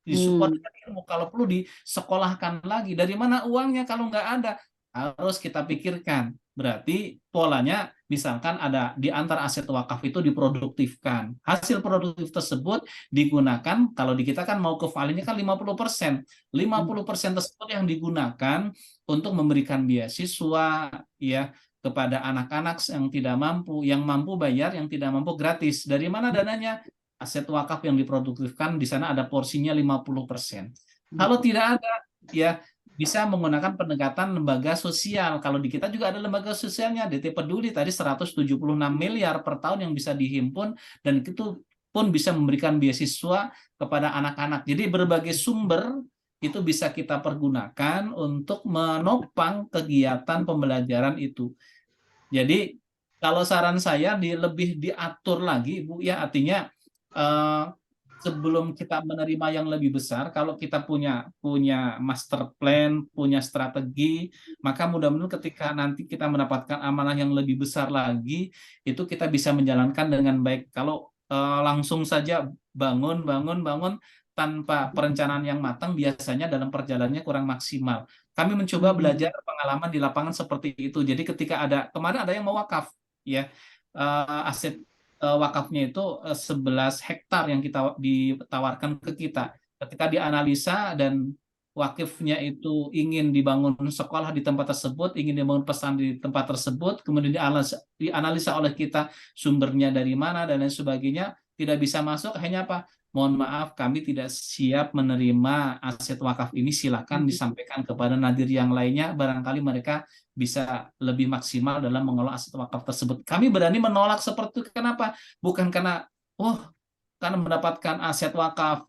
disupport dengan ilmu. Kalau perlu disekolahkan lagi. Dari mana uangnya kalau nggak ada? Harus kita pikirkan. Berarti polanya misalkan ada di antara aset wakaf itu diproduktifkan. Hasil produktif tersebut digunakan, kalau di kita kan mau ke validnya kan 50%. 50% tersebut yang digunakan untuk memberikan beasiswa ya kepada anak-anak yang tidak mampu, yang mampu bayar, yang tidak mampu gratis. Dari mana dananya? Aset wakaf yang diproduktifkan di sana ada porsinya 50%. Kalau tidak ada ya bisa menggunakan pendekatan lembaga sosial. Kalau di kita juga ada lembaga sosialnya, DT Peduli tadi 176 miliar per tahun yang bisa dihimpun, dan itu pun bisa memberikan beasiswa kepada anak-anak. Jadi berbagai sumber itu bisa kita pergunakan untuk menopang kegiatan pembelajaran itu. Jadi kalau saran saya lebih diatur lagi, Bu, ya artinya eh, sebelum kita menerima yang lebih besar, kalau kita punya master plan, punya strategi, maka mudah-mudahan ketika nanti kita mendapatkan amanah yang lebih besar lagi, itu kita bisa menjalankan dengan baik. Kalau langsung saja bangun tanpa perencanaan yang matang, biasanya dalam perjalanannya kurang maksimal. Kami mencoba belajar pengalaman di lapangan seperti itu. Jadi ketika kemarin ada yang mau wakaf, ya aset wakafnya itu 11 hektar yang ditawarkan ke kita. Ketika dianalisa dan wakifnya itu ingin dibangun sekolah di tempat tersebut, ingin dibangun pesan di tempat tersebut, kemudian dianalisa oleh kita sumbernya dari mana dan lain sebagainya, tidak bisa masuk, hanya apa? Mohon maaf, kami tidak siap menerima aset wakaf ini, silakan disampaikan kepada nadir yang lainnya, barangkali mereka bisa lebih maksimal dalam mengelola aset wakaf tersebut. Kami berani menolak seperti itu. Kenapa? Bukan karena karena mendapatkan aset wakaf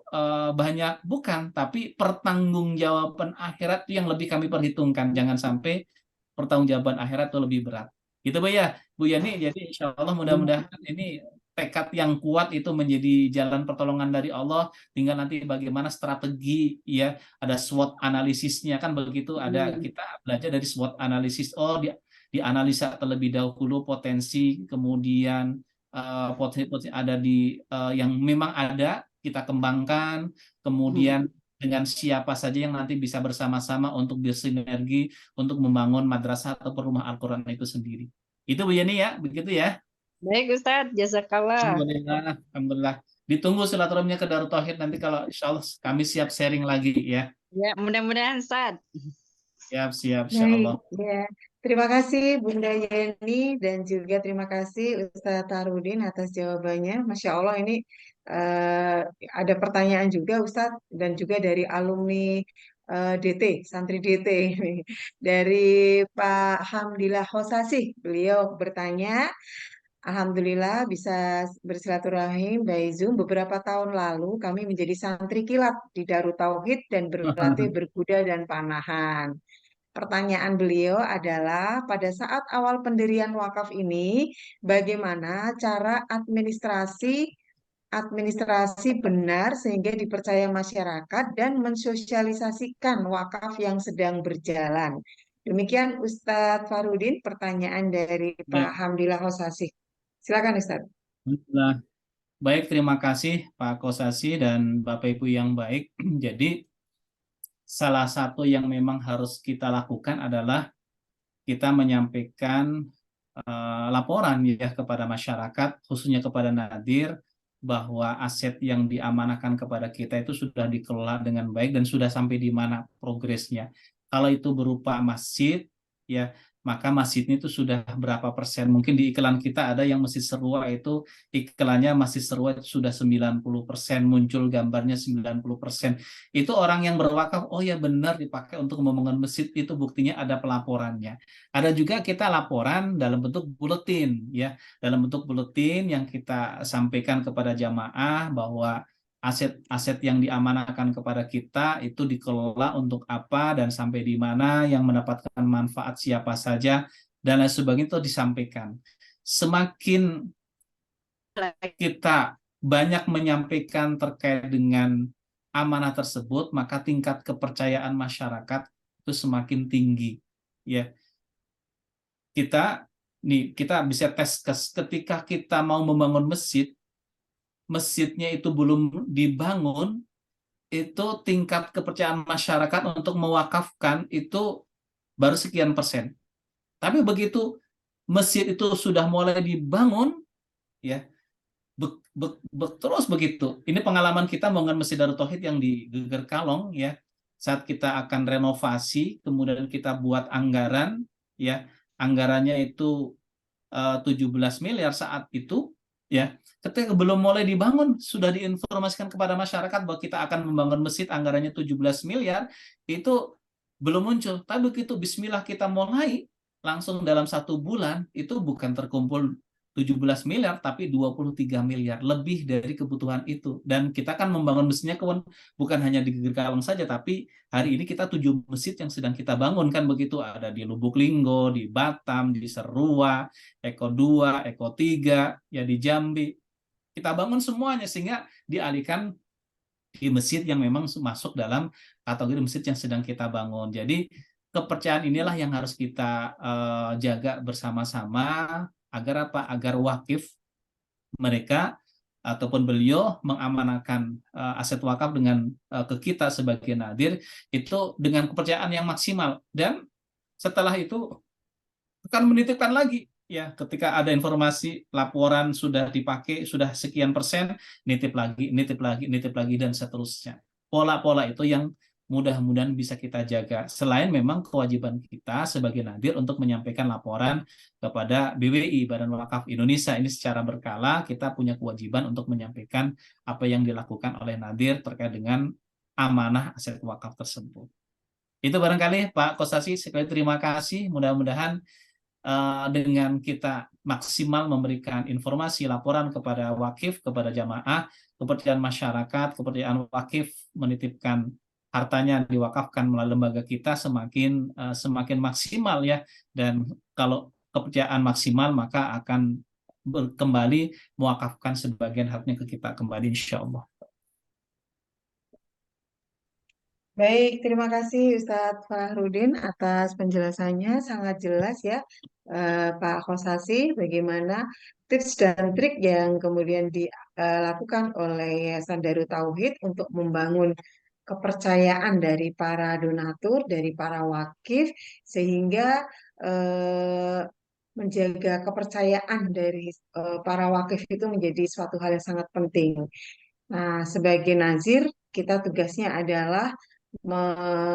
banyak, bukan, tapi pertanggungjawaban akhirat itu yang lebih kami perhitungkan. Jangan sampai pertanggungjawaban akhirat itu lebih berat. Gitu Bu ya, Bu Yani. Jadi insya Allah mudah-mudahan ini tekad yang kuat itu menjadi jalan pertolongan dari Allah. Tinggal nanti bagaimana strategi, ya ada SWOT analisisnya kan begitu, ada kita belajar dari SWOT analisis. Dianalisa terlebih dahulu potensi, kemudian potensi ada yang memang ada kita kembangkan, kemudian dengan siapa saja yang nanti bisa bersama-sama untuk bersinergi untuk membangun madrasah atau rumah Al-Quran itu sendiri. Itu Bu Yani ya, begitu ya. Baik Ustadz, jazakallah. Alhamdulillah. Ditunggu silaturahminya ke Darut Tauhid nanti, kalau insya Allah kami siap sharing lagi ya. Ya, mudah-mudahan Ustadz. Siap, insya Allah. Ya. Terima kasih Bunda Yeni dan juga terima kasih Ustaz Tarudin atas jawabannya. Masya Allah ini ada pertanyaan juga Ustadz dan juga dari alumni DT, santri DT dari Pak Hamdillah Hosasih. Beliau bertanya, Alhamdulillah bisa bersilaturahim by Zoom. Beberapa tahun lalu kami menjadi santri kilat di Darut Tauhid dan berlatih berkuda dan panahan. Pertanyaan beliau adalah, pada saat awal pendirian wakaf ini, bagaimana cara administrasi benar sehingga dipercaya masyarakat dan mensosialisasikan wakaf yang sedang berjalan? Demikian Ustadz Farudin, pertanyaan dari Pak Baik. Hamdillah Hosasih. Silakan Ustadz. Baik, terima kasih Pak Kosasi dan Bapak Ibu yang baik. Jadi salah satu yang memang harus kita lakukan adalah kita menyampaikan laporan ya kepada masyarakat, khususnya kepada nadir, bahwa aset yang diamanahkan kepada kita itu sudah dikelola dengan baik dan sudah sampai di mana progresnya. Kalau itu berupa masjid, ya maka masjidnya itu sudah berapa persen. Mungkin di iklan kita ada yang Masjid Serua itu iklannya Masjid Serua sudah 90%, muncul gambarnya 90%. Itu orang yang berwakaf, oh ya benar dipakai untuk membangun masjid, itu buktinya ada pelaporannya. Ada juga kita laporan dalam bentuk buletin, ya, dalam bentuk buletin yang kita sampaikan kepada jamaah bahwa aset-aset yang diamanahkan kepada kita itu dikelola untuk apa dan sampai di mana, yang mendapatkan manfaat siapa saja, dan lain sebagainya itu disampaikan. Semakin kita banyak menyampaikan terkait dengan amanah tersebut, maka tingkat kepercayaan masyarakat itu semakin tinggi. Ya, kita bisa tes ketika kita mau membangun masjid, masjidnya itu belum dibangun, itu tingkat kepercayaan masyarakat untuk mewakafkan itu baru sekian persen. Tapi begitu masjid itu sudah mulai dibangun, ya, terus begitu. Ini pengalaman kita membangun Masjid Darut Tauhid yang di Geger Kalong, ya. Saat kita akan renovasi, kemudian kita buat anggaran, ya, anggarannya itu 17 miliar saat itu, ya. Ketika belum mulai dibangun, sudah diinformasikan kepada masyarakat bahwa kita akan membangun masjid, anggarannya 17 miliar, itu belum muncul. Tapi begitu Bismillah kita mulai, langsung dalam 1 bulan, itu bukan terkumpul 17 miliar, tapi 23 miliar, lebih dari kebutuhan itu. Dan kita kan membangun masjidnya bukan hanya di Geger Kalong saja, tapi hari ini kita 7 masjid yang sedang kita bangun, kan begitu. Ada di Lubuk Linggo, di Batam, di Serua, Eko 2, Eko 3, ya di Jambi. Kita bangun semuanya, sehingga dialihkan di masjid yang memang masuk dalam kategori masjid yang sedang kita bangun. Jadi kepercayaan inilah yang harus kita jaga bersama-sama, agar apa? Agar wakif mereka ataupun beliau mengamanahkan aset wakaf dengan ke kita sebagai nadir itu dengan kepercayaan yang maksimal, dan setelah itu akan menitipkan lagi, ya, ketika ada informasi laporan sudah dipakai sudah sekian persen, nitip lagi, nitip lagi, nitip lagi, dan seterusnya. Pola-pola itu yang mudah-mudahan bisa kita jaga. Selain memang kewajiban kita sebagai nadir untuk menyampaikan laporan kepada BWI, Badan Wakaf Indonesia, ini secara berkala kita punya kewajiban untuk menyampaikan apa yang dilakukan oleh nadir terkait dengan amanah aset wakaf tersebut. Itu barangkali Pak Kostasi, sekali terima kasih. Mudah-mudahan dengan kita maksimal memberikan informasi, laporan kepada wakif, kepada jamaah, kepercayaan masyarakat, kepercayaan wakif menitipkan hartanya diwakafkan melalui lembaga kita semakin maksimal, ya. Dan kalau kepercayaan maksimal, maka akan kembali mewakafkan sebagian hartanya ke kita kembali, insya Allah. Baik, terima kasih Ustadz Fahrudin atas penjelasannya, sangat jelas ya Pak Khosasi, bagaimana tips dan trik yang kemudian dilakukan oleh Yayasan Darut Tauhid untuk membangun kepercayaan dari para donatur, dari para wakif, sehingga menjaga kepercayaan dari para wakif itu menjadi suatu hal yang sangat penting. Nah, sebagai nazir, kita tugasnya adalah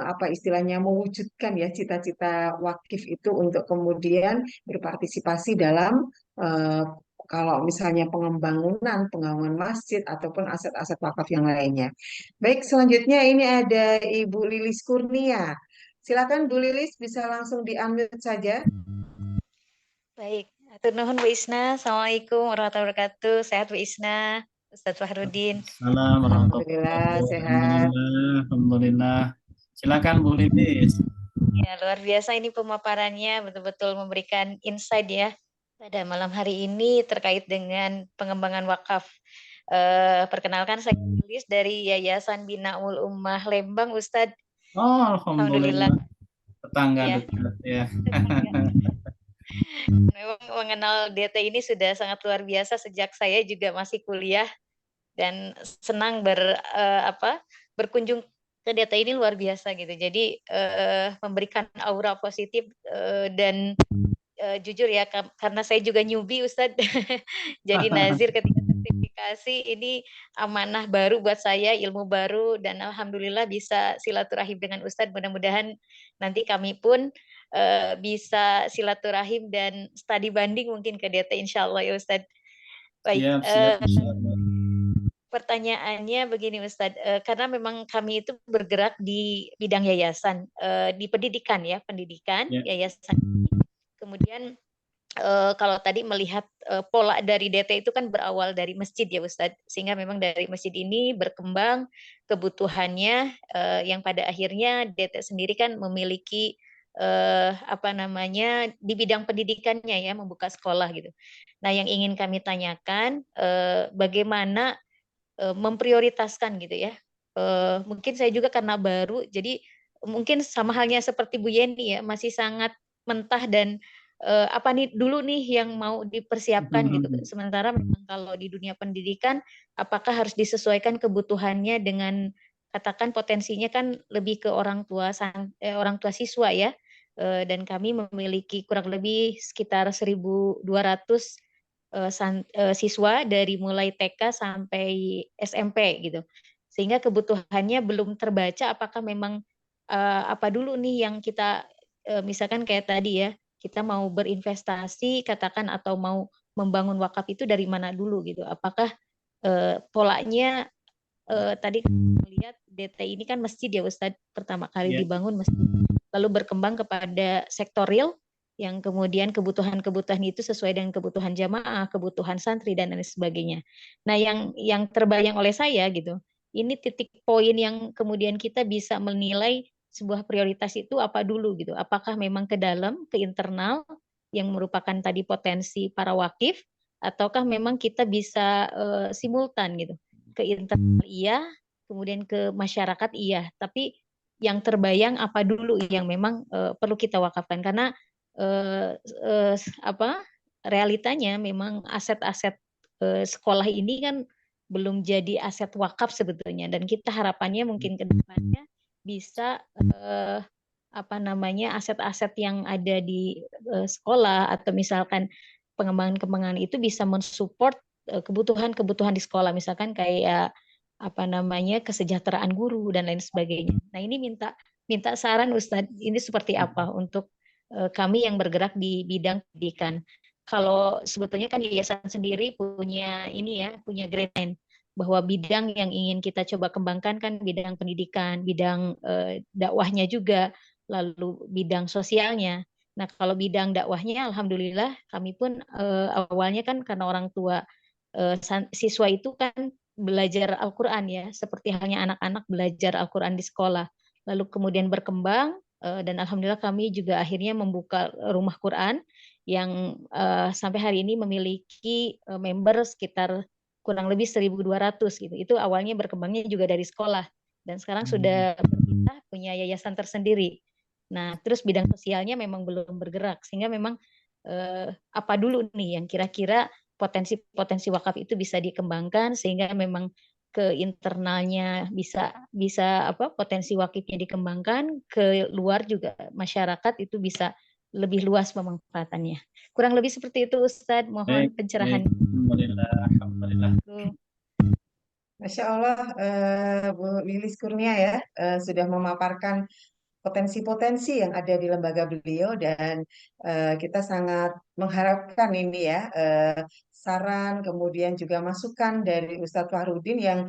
apa istilahnya mewujudkan ya cita-cita wakif itu untuk kemudian berpartisipasi dalam eh, kalau misalnya pembangunan masjid ataupun aset-aset wakaf yang lainnya. Baik, selanjutnya ini ada Ibu Lilis Kurnia. Silakan Bu Lilis, bisa langsung di-unmute saja. Baik, atur nuhun Bu Isna. Assalamualaikum warahmatullahi wabarakatuh. Sehat Bu Isna, Ustadz Fahrudin. Assalamualaikum Alhamdulillah, warahmatullahi sehat. wabarakatuh. Alhamdulillah. Silakan Bu Lilis. Ya, luar biasa ini pemaparannya, betul-betul memberikan insight ya pada malam hari ini terkait dengan pengembangan wakaf. Perkenalkan, saya Lilis dari Yayasan Binaul Ummah Lembang, Ustadz. Oh, alhamdulillah. Tetangga Ya. dekat ya. Memang mengenal DT ini sudah sangat luar biasa sejak saya juga masih kuliah, dan senang berkunjung ke DT ini luar biasa gitu. Jadi memberikan aura positif, dan jujur ya, karena saya juga newbie Ustadz. Jadi nazir ketika sertifikasi ini amanah baru buat saya, ilmu baru, dan alhamdulillah bisa silaturahim dengan Ustadz. Mudah-mudahan nanti kami pun bisa silaturahim dan studi banding mungkin ke DT, insya Allah ya Ustadz. Baik, Siap. pertanyaannya begini Ustadz, karena memang kami itu bergerak di bidang yayasan, di pendidikan ya, yayasan. Kemudian kalau tadi melihat pola dari DT itu kan berawal dari masjid ya Ustadz, sehingga memang dari masjid ini berkembang kebutuhannya, yang pada akhirnya DT sendiri kan memiliki di bidang pendidikannya ya, membuka sekolah gitu. Nah, yang ingin kami tanyakan, bagaimana memprioritaskan gitu ya. Mungkin saya juga karena baru, jadi mungkin sama halnya seperti Bu Yeni ya, masih sangat mentah dan apa nih dulu nih yang mau dipersiapkan gitu. Sementara memang kalau di dunia pendidikan, apakah harus disesuaikan kebutuhannya dengan, katakan potensinya kan lebih ke orang tua siswa ya. dan kami memiliki kurang lebih sekitar 1.200 siswa dari mulai TK sampai SMP gitu. Sehingga kebutuhannya belum terbaca apakah memang apa dulu nih yang kita misalkan kayak tadi ya, kita mau berinvestasi katakan atau mau membangun wakaf itu dari mana dulu gitu. Apakah polanya tadi melihat DT ini kan masjid ya Ustadz, pertama kali dibangun masjid, lalu berkembang kepada sektor real yang kemudian kebutuhan-kebutuhan itu sesuai dengan kebutuhan jamaah, kebutuhan santri dan lain sebagainya. Nah, yang terbayang oleh saya gitu, ini titik poin yang kemudian kita bisa menilai sebuah prioritas itu apa dulu gitu. Apakah memang ke dalam, ke internal yang merupakan tadi potensi para wakif, ataukah memang kita bisa simultan gitu. Ke internal iya, kemudian ke masyarakat iya, tapi yang terbayang apa dulu yang memang perlu kita wakafkan karena apa realitanya memang aset-aset sekolah ini kan belum jadi aset wakaf sebetulnya dan kita harapannya mungkin ke depannya bisa apa namanya aset-aset yang ada di sekolah atau misalkan pengembangan-pengembangan itu bisa mensupport kebutuhan-kebutuhan di sekolah misalkan kayak apa namanya kesejahteraan guru dan lain sebagainya. Nah, ini minta saran Ustadz, ini seperti apa untuk kami yang bergerak di bidang pendidikan. Kalau sebetulnya kan yayasan sendiri punya ini ya, punya guideline bahwa bidang yang ingin kita coba kembangkan kan bidang pendidikan, bidang dakwahnya juga, lalu bidang sosialnya. Nah, kalau bidang dakwahnya alhamdulillah kami pun awalnya kan karena orang tua siswa itu kan belajar Al-Quran ya, seperti halnya anak-anak belajar Al-Quran di sekolah. Lalu kemudian berkembang dan alhamdulillah kami juga akhirnya membuka rumah Quran yang sampai hari ini memiliki member sekitar kurang lebih 1.200 gitu. Itu awalnya berkembangnya juga dari sekolah dan sekarang sudah berpindah punya yayasan tersendiri. Nah, terus bidang sosialnya memang belum bergerak sehingga memang apa dulu nih yang kira-kira potensi-potensi wakaf itu bisa dikembangkan sehingga memang ke internalnya bisa apa potensi wakifnya dikembangkan, ke luar juga masyarakat itu bisa lebih luas pemanfaatannya. Kurang lebih seperti itu Ustadz, mohon pencerahan. Alhamdulillah. Masya Allah, Bu Lilis Kurnia ya sudah memaparkan potensi-potensi yang ada di lembaga beliau dan kita sangat mengharapkan ini ya saran kemudian juga masukan dari Ustadz Fahrudin yang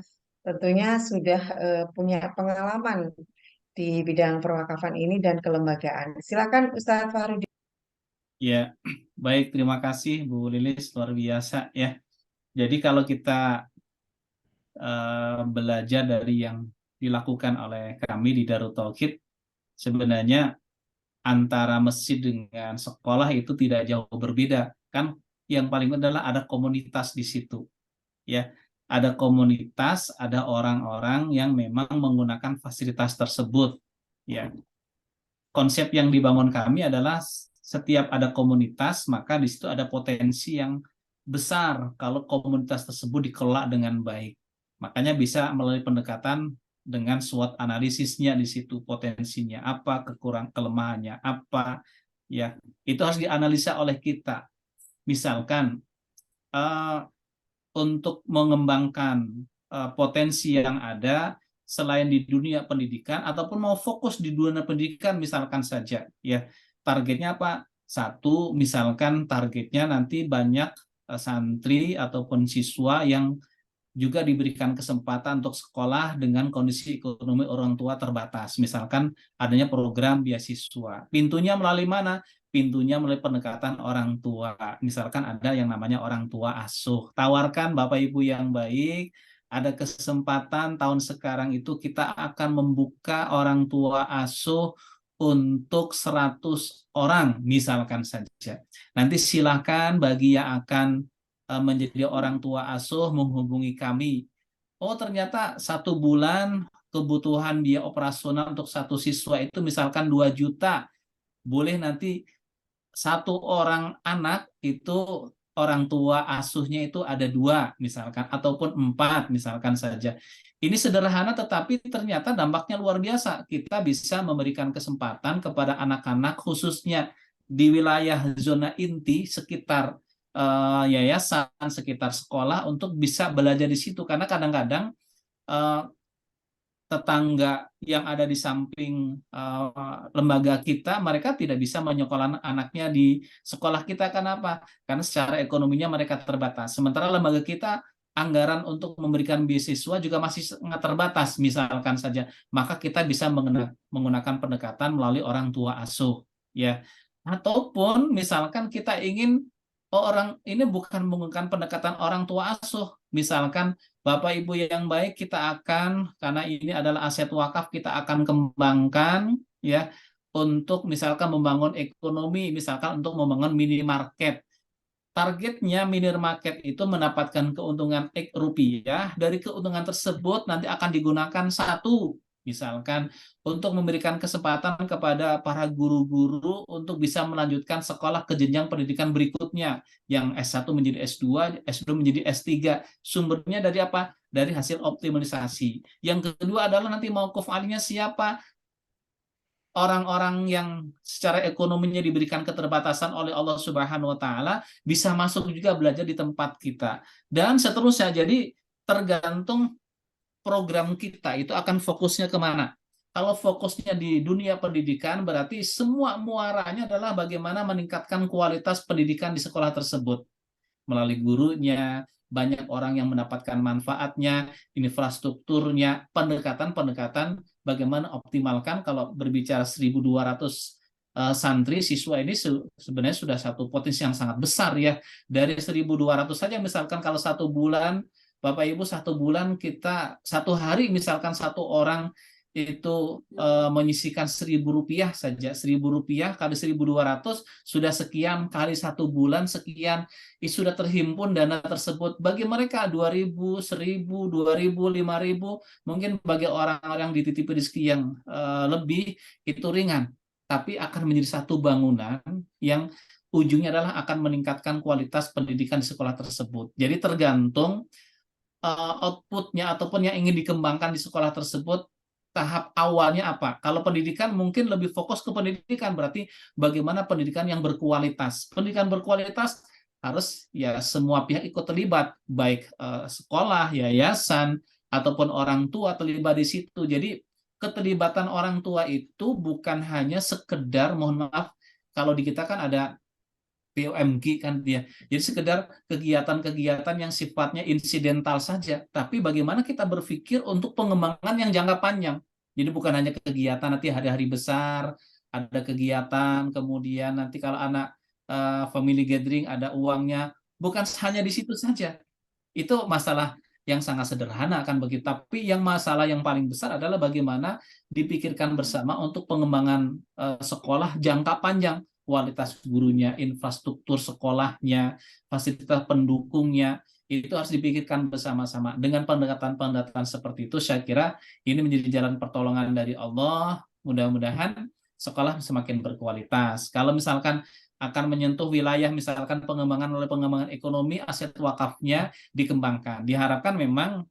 tentunya sudah punya pengalaman di bidang perwakafan ini dan kelembagaan. Silakan Ustadz Fahrudin. Ya, baik, terima kasih Bu Lilis, luar biasa ya. Jadi kalau kita belajar dari yang dilakukan oleh kami di Darut Tauhid, sebenarnya antara masjid dengan sekolah itu tidak jauh berbeda. Kan yang paling adalah ada komunitas di situ. Ya, ada komunitas, ada orang-orang yang memang menggunakan fasilitas tersebut. Ya, konsep yang dibangun kami adalah setiap ada komunitas, maka di situ ada potensi yang besar kalau komunitas tersebut dikelola dengan baik. Makanya bisa melalui pendekatan dengan SWOT analisisnya di situ, potensinya apa, kelemahannya apa, ya itu harus dianalisa oleh kita. Misalkan untuk mengembangkan potensi yang ada selain di dunia pendidikan ataupun mau fokus di dunia pendidikan misalkan saja ya targetnya apa? Satu, misalkan targetnya nanti banyak santri ataupun siswa yang juga diberikan kesempatan untuk sekolah dengan kondisi ekonomi orang tua terbatas. Misalkan adanya program beasiswa. Pintunya melalui mana? Pintunya melalui pendekatan orang tua. Misalkan ada yang namanya orang tua asuh. Tawarkan Bapak Ibu yang baik, ada kesempatan tahun sekarang itu kita akan membuka orang tua asuh untuk 100 orang misalkan saja. Nanti silakan bagi yang akan menjadi orang tua asuh menghubungi kami. Oh ternyata 1 bulan kebutuhan dia operasional untuk 1 siswa itu misalkan 2 juta. Boleh nanti 1 orang anak itu orang tua asuhnya itu ada 2 misalkan, ataupun 4 misalkan saja. Ini sederhana tetapi ternyata dampaknya luar biasa. Kita bisa memberikan kesempatan kepada anak-anak khususnya di wilayah zona inti sekitar yayasan, sekitar sekolah untuk bisa belajar di situ. Karena kadang-kadang tetangga yang ada di samping lembaga kita, mereka tidak bisa menyekolahkan anaknya di sekolah kita. Kenapa? Karena secara ekonominya mereka terbatas. Sementara lembaga kita anggaran untuk memberikan beasiswa juga masih sangat terbatas, misalkan saja. Maka kita bisa menggunakan pendekatan melalui orang tua asuh, ya. Ataupun misalkan kita ingin orang ini bukan menggunakan pendekatan orang tua asuh, misalkan Bapak Ibu yang baik, kita akan, karena ini adalah aset wakaf, kita akan kembangkan ya untuk misalkan membangun ekonomi, misalkan untuk membangun minimarket. Targetnya minimarket itu mendapatkan keuntungan X rupiah. Dari keuntungan tersebut nanti akan digunakan satu, misalkan untuk memberikan kesempatan kepada para guru-guru untuk bisa melanjutkan sekolah ke jenjang pendidikan berikutnya, yang S1 menjadi S2, S2 menjadi S3. Sumbernya dari apa? Dari hasil optimalisasi. Yang kedua adalah nanti mauquf alihnya siapa? Orang-orang yang secara ekonominya diberikan keterbatasan oleh Allah Subhanahu wa taala bisa masuk juga belajar di tempat kita. Dan seterusnya. Jadi tergantung program kita itu akan fokusnya kemana. Kalau fokusnya di dunia pendidikan, berarti semua muaranya adalah bagaimana meningkatkan kualitas pendidikan di sekolah tersebut. Melalui gurunya, banyak orang yang mendapatkan manfaatnya, infrastrukturnya, pendekatan-pendekatan bagaimana optimalkan. Kalau berbicara 1.200 santri, siswa ini sebenarnya sudah satu potensi yang sangat besar ya. Dari 1.200 saja, misalkan kalau 1 bulan, Bapak Ibu, 1 bulan kita 1 hari misalkan 1 orang itu menyisihkan Rp1.000 saja. Rp1.000 kali 1.200 sudah sekian, kali 1 bulan sekian, sudah terhimpun dana tersebut. Bagi mereka 2.000, 1.000, 2.000, 5.000, mungkin bagi orang-orang dititipi rezeki yang lebih itu ringan, tapi akan menjadi satu bangunan yang ujungnya adalah akan meningkatkan kualitas pendidikan di sekolah tersebut. Jadi tergantung outputnya ataupun yang ingin dikembangkan di sekolah tersebut, tahap awalnya apa. Kalau pendidikan mungkin lebih fokus ke pendidikan, berarti bagaimana pendidikan yang berkualitas. Pendidikan berkualitas harus ya semua pihak ikut terlibat, baik sekolah, yayasan, ataupun orang tua terlibat di situ. Jadi keterlibatan orang tua itu bukan hanya sekedar, mohon maaf, kalau di kita kan ada POMG kan dia. Jadi sekedar kegiatan-kegiatan yang sifatnya insidental saja, tapi bagaimana kita berpikir untuk pengembangan yang jangka panjang. Jadi bukan hanya kegiatan nanti hari-hari besar, ada kegiatan, kemudian nanti kalau anak family gathering ada uangnya, bukan hanya di situ saja. Itu masalah yang sangat sederhana kan begitu. Tapi yang masalah yang paling besar adalah bagaimana dipikirkan bersama untuk pengembangan sekolah jangka panjang. Kualitas gurunya, infrastruktur sekolahnya, fasilitas pendukungnya, itu harus dipikirkan bersama-sama. Dengan pendekatan-pendekatan seperti itu, saya kira ini menjadi jalan pertolongan dari Allah. Mudah-mudahan sekolah semakin berkualitas. Kalau misalkan akan menyentuh wilayah, misalkan pengembangan oleh pengembangan ekonomi, aset wakafnya dikembangkan. Diharapkan memang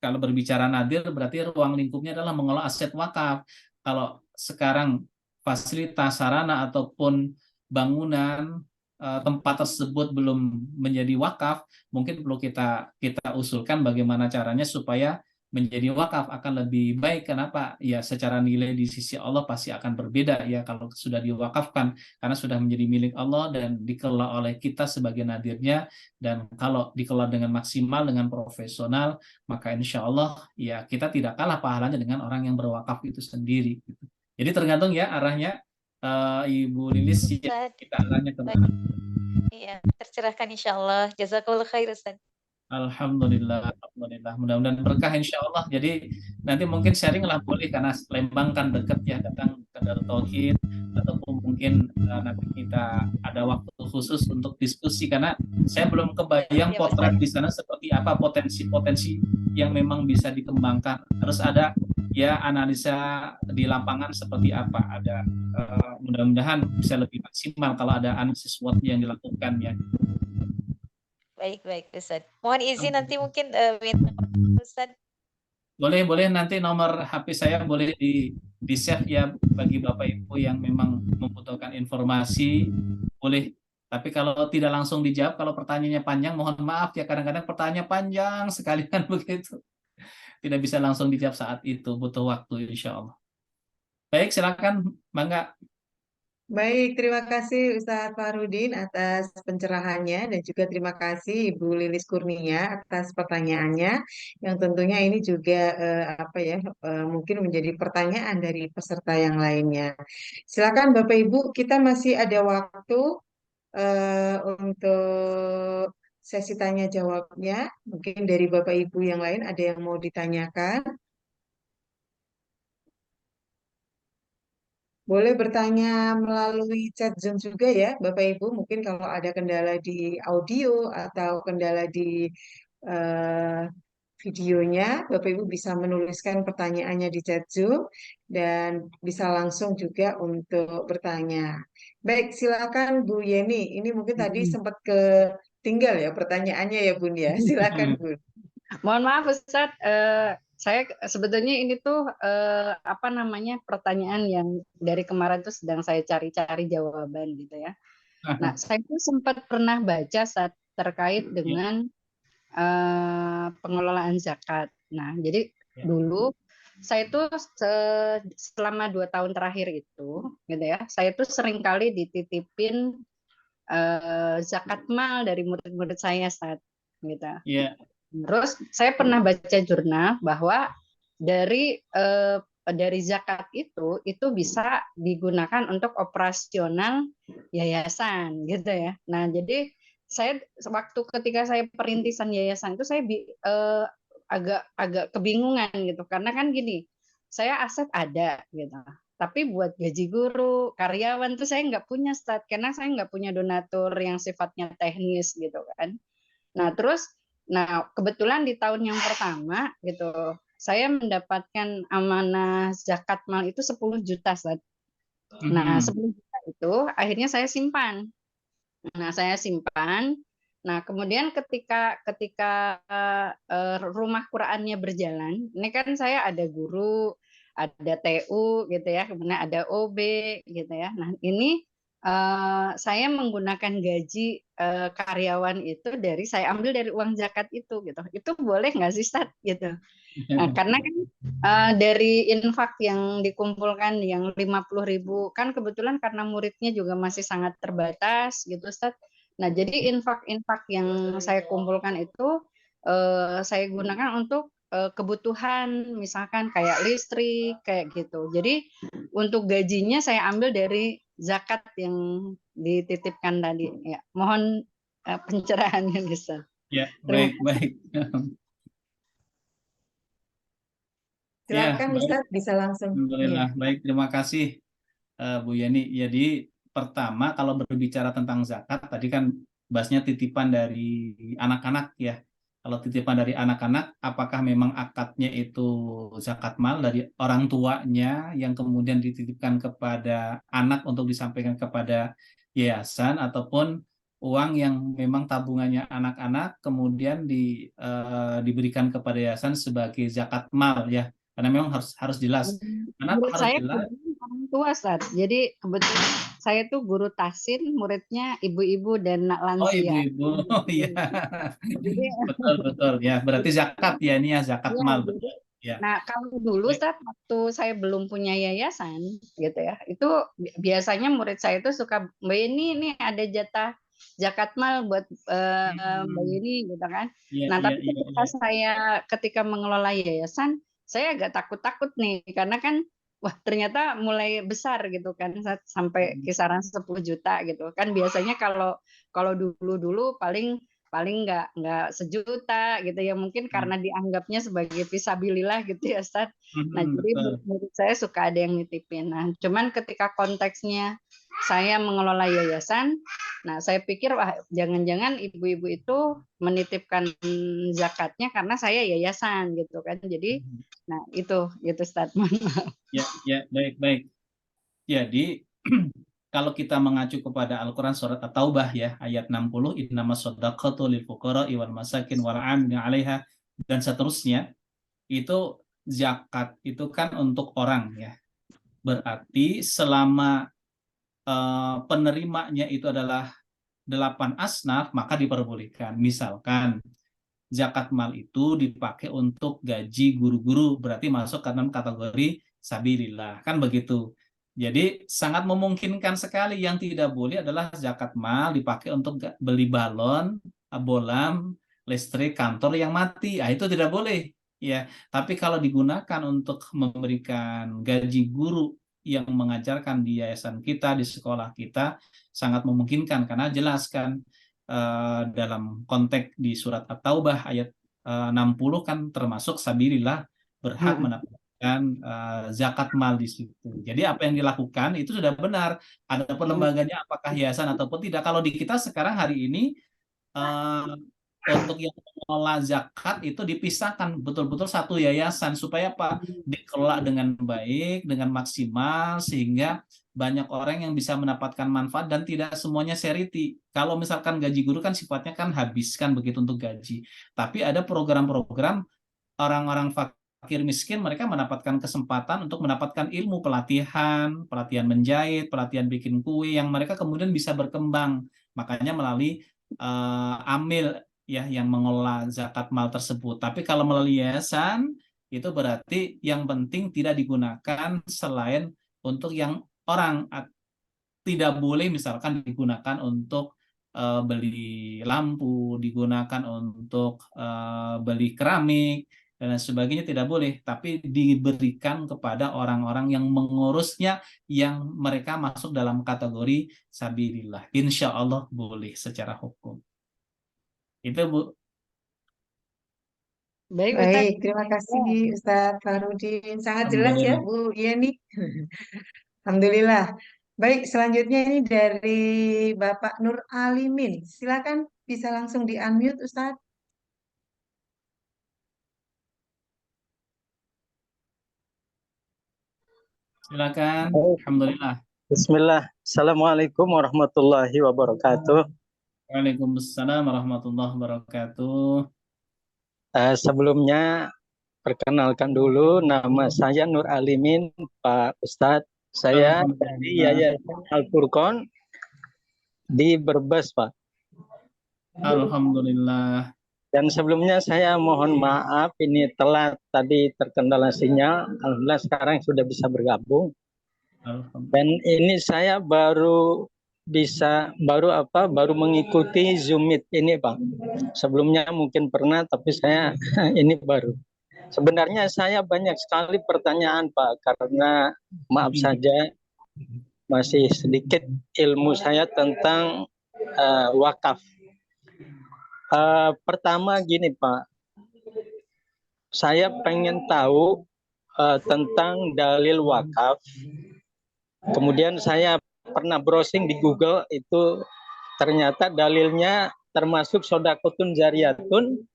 kalau berbicara nadir, berarti ruang lingkupnya adalah mengelola aset wakaf. Kalau sekarang fasilitas, sarana, ataupun bangunan tempat tersebut belum menjadi wakaf, mungkin perlu kita usulkan bagaimana caranya supaya menjadi wakaf akan lebih baik. Kenapa? Ya secara nilai di sisi Allah pasti akan berbeda ya kalau sudah diwakafkan, karena sudah menjadi milik Allah dan dikelola oleh kita sebagai nadirnya. Dan kalau dikelola dengan maksimal, dengan profesional, maka insya Allah ya kita tidak kalah pahalanya dengan orang yang berwakaf itu sendiri. Jadi tergantung ya arahnya Ibu Lilis ya, kita arahnya kemana. Iya, tercerahkan insya Allah. Jazakallah khair Ustaz. Alhamdulillah, alhamdulillah. Mudah-mudahan berkah insya Allah. Jadi nanti mungkin sharing lah boleh, karena Lembang kan dekat ya, datang ke Darut Tauhid, ataupun mungkin nanti kita ada waktu khusus untuk diskusi, karena saya belum kebayang potret di sana seperti apa, potensi-potensi yang memang bisa dikembangkan. Harus ada ya analisa di lapangan seperti apa. Ada mudah-mudahan bisa lebih maksimal kalau ada analisis SWOT yang dilakukan ya. baik Ustaz. Mohon izin nanti mungkin minta kontak Ustaz. Boleh nanti nomor HP saya boleh di save ya bagi Bapak Ibu yang memang membutuhkan informasi, boleh. Tapi kalau tidak langsung dijawab, kalau pertanyaannya panjang, mohon maaf ya, kadang-kadang pertanyaan panjang sekali kan begitu. Tidak bisa langsung dijawab saat itu, butuh waktu insya Allah. Baik, silakan Bangga. Baik, terima kasih Ustadz Farudin atas pencerahannya dan juga terima kasih Ibu Lilis Kurnia atas pertanyaannya yang tentunya ini juga mungkin menjadi pertanyaan dari peserta yang lainnya. Silakan Bapak Ibu, kita masih ada waktu untuk sesi tanya jawabnya. Mungkin dari Bapak Ibu yang lain ada yang mau ditanyakan. Boleh bertanya melalui chat Zoom juga ya, Bapak Ibu. Mungkin kalau ada kendala di audio atau kendala di eh, videonya, Bapak Ibu bisa menuliskan pertanyaannya di chat Zoom dan bisa langsung juga untuk bertanya. Baik, silakan Bu Yeni. Ini mungkin tadi sempat ketinggal ya pertanyaannya ya Bun ya. Silakan Bun. Mohon maaf Ustadz, saya sebetulnya ini tuh pertanyaan yang dari kemarin tuh sedang saya cari-cari jawaban gitu ya. Nah, saya tuh sempat pernah baca saat terkait dengan pengelolaan zakat. Nah, jadi dulu saya tuh selama 2 tahun terakhir itu, gitu ya, saya tuh seringkali dititipin zakat mal dari murid-murid saya saat gitu. Iya. Terus saya pernah baca jurnal bahwa dari zakat itu bisa digunakan untuk operasional yayasan gitu ya. Nah, jadi saya waktu ketika saya perintisan yayasan itu saya agak kebingungan gitu karena kan gini, saya aset ada gitu. Tapi buat gaji guru, karyawan tuh saya nggak punya karena saya nggak punya donatur yang sifatnya teknis gitu kan. Nah, kebetulan di tahun yang pertama gitu, saya mendapatkan amanah zakat mal itu 10 juta, Ustaz. Nah, 10 juta itu akhirnya saya simpan. Nah, kemudian ketika rumah Qur'annya berjalan, ini kan saya ada guru, ada TU gitu ya, kemudian ada OB gitu ya. Nah, ini saya menggunakan gaji karyawan itu saya ambil dari uang zakat itu gitu. Itu boleh nggak sih, Ustaz? Gitu. Nah, karena kan dari infak yang dikumpulkan yang 50.000 kan kebetulan karena muridnya juga masih sangat terbatas gitu, Ustaz. Nah, jadi infak-infak yang saya kumpulkan itu saya gunakan untuk kebutuhan misalkan kayak listrik kayak gitu. Jadi untuk gajinya saya ambil dari zakat yang dititipkan tadi. Ya, mohon pencerahannya bisa. Ya, baik. Silakan Ya, Ustaz, bisa langsung. Alhamdulillah. Ya. Baik, terima kasih Bu Yani. Jadi pertama kalau berbicara tentang zakat, tadi kan bahasnya titipan dari anak-anak ya. Kalau titipan dari anak-anak, apakah memang akadnya itu zakat mal dari orang tuanya yang kemudian dititipkan kepada anak untuk disampaikan kepada yayasan, ataupun uang yang memang tabungannya anak-anak kemudian diberikan kepada yayasan sebagai zakat mal ya. Karena memang harus jelas. Kenapa Menurut harus saya jelas? orang tua, Ustaz. Jadi kebetulan saya tuh guru tahsin, muridnya ibu-ibu dan Oh, lansia. ibu-ibu. Oh, iya. Jadi, Betul. Ya, berarti zakat ya, ini ya zakat ya, mal, jadi, betul. Ya. nah kalau dulu Baik. Ustaz, waktu saya belum punya yayasan, gitu ya, itu biasanya murid saya itu suka, Mbak ini ada jatah zakat mal buat Mbak ini, gitu kan. Iya, Nah, iya, tapi iya, ketika iya. saya mengelola yayasan, saya agak takut-takut nih, karena kan wah ternyata mulai besar gitu kan sampai kisaran 10 juta gitu kan. Biasanya kalau dulu paling nggak sejuta gitu ya, mungkin karena dianggapnya sebagai fisabilillah gitu ya, Ustaz. Nah, jadi Betul. menurut saya suka ada yang nitipin. Nah, cuman ketika konteksnya saya mengelola yayasan, nah saya pikir wah jangan-jangan ibu-ibu itu menitipkan zakatnya karena saya yayasan gitu kan. Jadi nah itu gitu, Ustaz. Ya, baik. Jadi kalau kita mengacu kepada Al-Quran surat At-Taubah ya, ayat 60, innamas shadaqatu lil fuqara'i wal masakin wal 'amilina 'alaiha dan seterusnya, itu zakat itu kan untuk orang ya. Berarti selama penerimanya itu adalah 8 asnaf, maka diperbolehkan. Misalkan zakat mal itu dipakai untuk gaji guru-guru, berarti masuk ke dalam kategori sabilillah, kan begitu. Jadi sangat memungkinkan sekali. Yang tidak boleh adalah zakat mal dipakai untuk beli balon, bolam, listrik kantor yang mati. Ah, itu tidak boleh. Ya, tapi kalau digunakan untuk memberikan gaji guru yang mengajarkan di yayasan kita, di sekolah kita, sangat memungkinkan karena jelaskan dalam konteks di surat At-Taubah ayat 60 kan termasuk sabilillah berhak mendapatkan zakat mal di situ. Jadi apa yang dilakukan itu sudah benar. Ada lembaganya apakah yayasan ataupun tidak. Kalau di kita sekarang hari ini untuk yang mengelola zakat itu dipisahkan betul-betul satu yayasan supaya apa? Dikelola dengan baik, dengan maksimal sehingga banyak orang yang bisa mendapatkan manfaat dan tidak semuanya charity. Kalau misalkan gaji guru kan sifatnya kan habiskan begitu untuk gaji. Tapi ada program-program orang-orang fakir miskin mereka mendapatkan kesempatan untuk mendapatkan ilmu pelatihan, pelatihan menjahit, pelatihan bikin kue yang mereka kemudian bisa berkembang. Makanya melalui amil ya yang mengelola zakat mal tersebut. Tapi kalau melalui yayasan itu berarti yang penting tidak digunakan selain untuk yang orang, tidak boleh misalkan digunakan untuk beli lampu, digunakan untuk beli keramik dan lain sebagainya, tidak boleh, tapi diberikan kepada orang-orang yang mengurusnya yang mereka masuk dalam kategori sabilillah. Insya Allah boleh secara hukum. Itu Bu. Baik, Ustaz. Baik, terima kasih Ustadz Farudin. Sangat jelas ya Alhamdulillah. Bu Yeni. Alhamdulillah. Baik, selanjutnya ini dari Bapak Nur Alimin. Silakan bisa langsung di-unmute Ustadz. Silakan. Alhamdulillah. Bismillah. Assalamualaikum warahmatullahi wabarakatuh. Waalaikumsalam warahmatullahi wabarakatuh. Sebelumnya perkenalkan dulu, nama saya Nur Alimin, Pak Ustadz. Saya dari Yayasan Al-Furqon di Brebes, Pak. Alhamdulillah. Dan sebelumnya saya mohon maaf ini telat tadi terkendala sinyal. Alhamdulillah sekarang sudah bisa bergabung. Dan ini saya baru mengikuti Zoom Meet ini, Pak. Sebelumnya mungkin pernah, tapi saya ini baru. Sebenarnya saya banyak sekali pertanyaan, Pak, karena maaf saja masih sedikit ilmu saya tentang wakaf. Pertama gini, Pak, saya pengen tahu tentang dalil wakaf. Kemudian saya pernah browsing di Google, itu ternyata dalilnya termasuk sodakotun jariyatun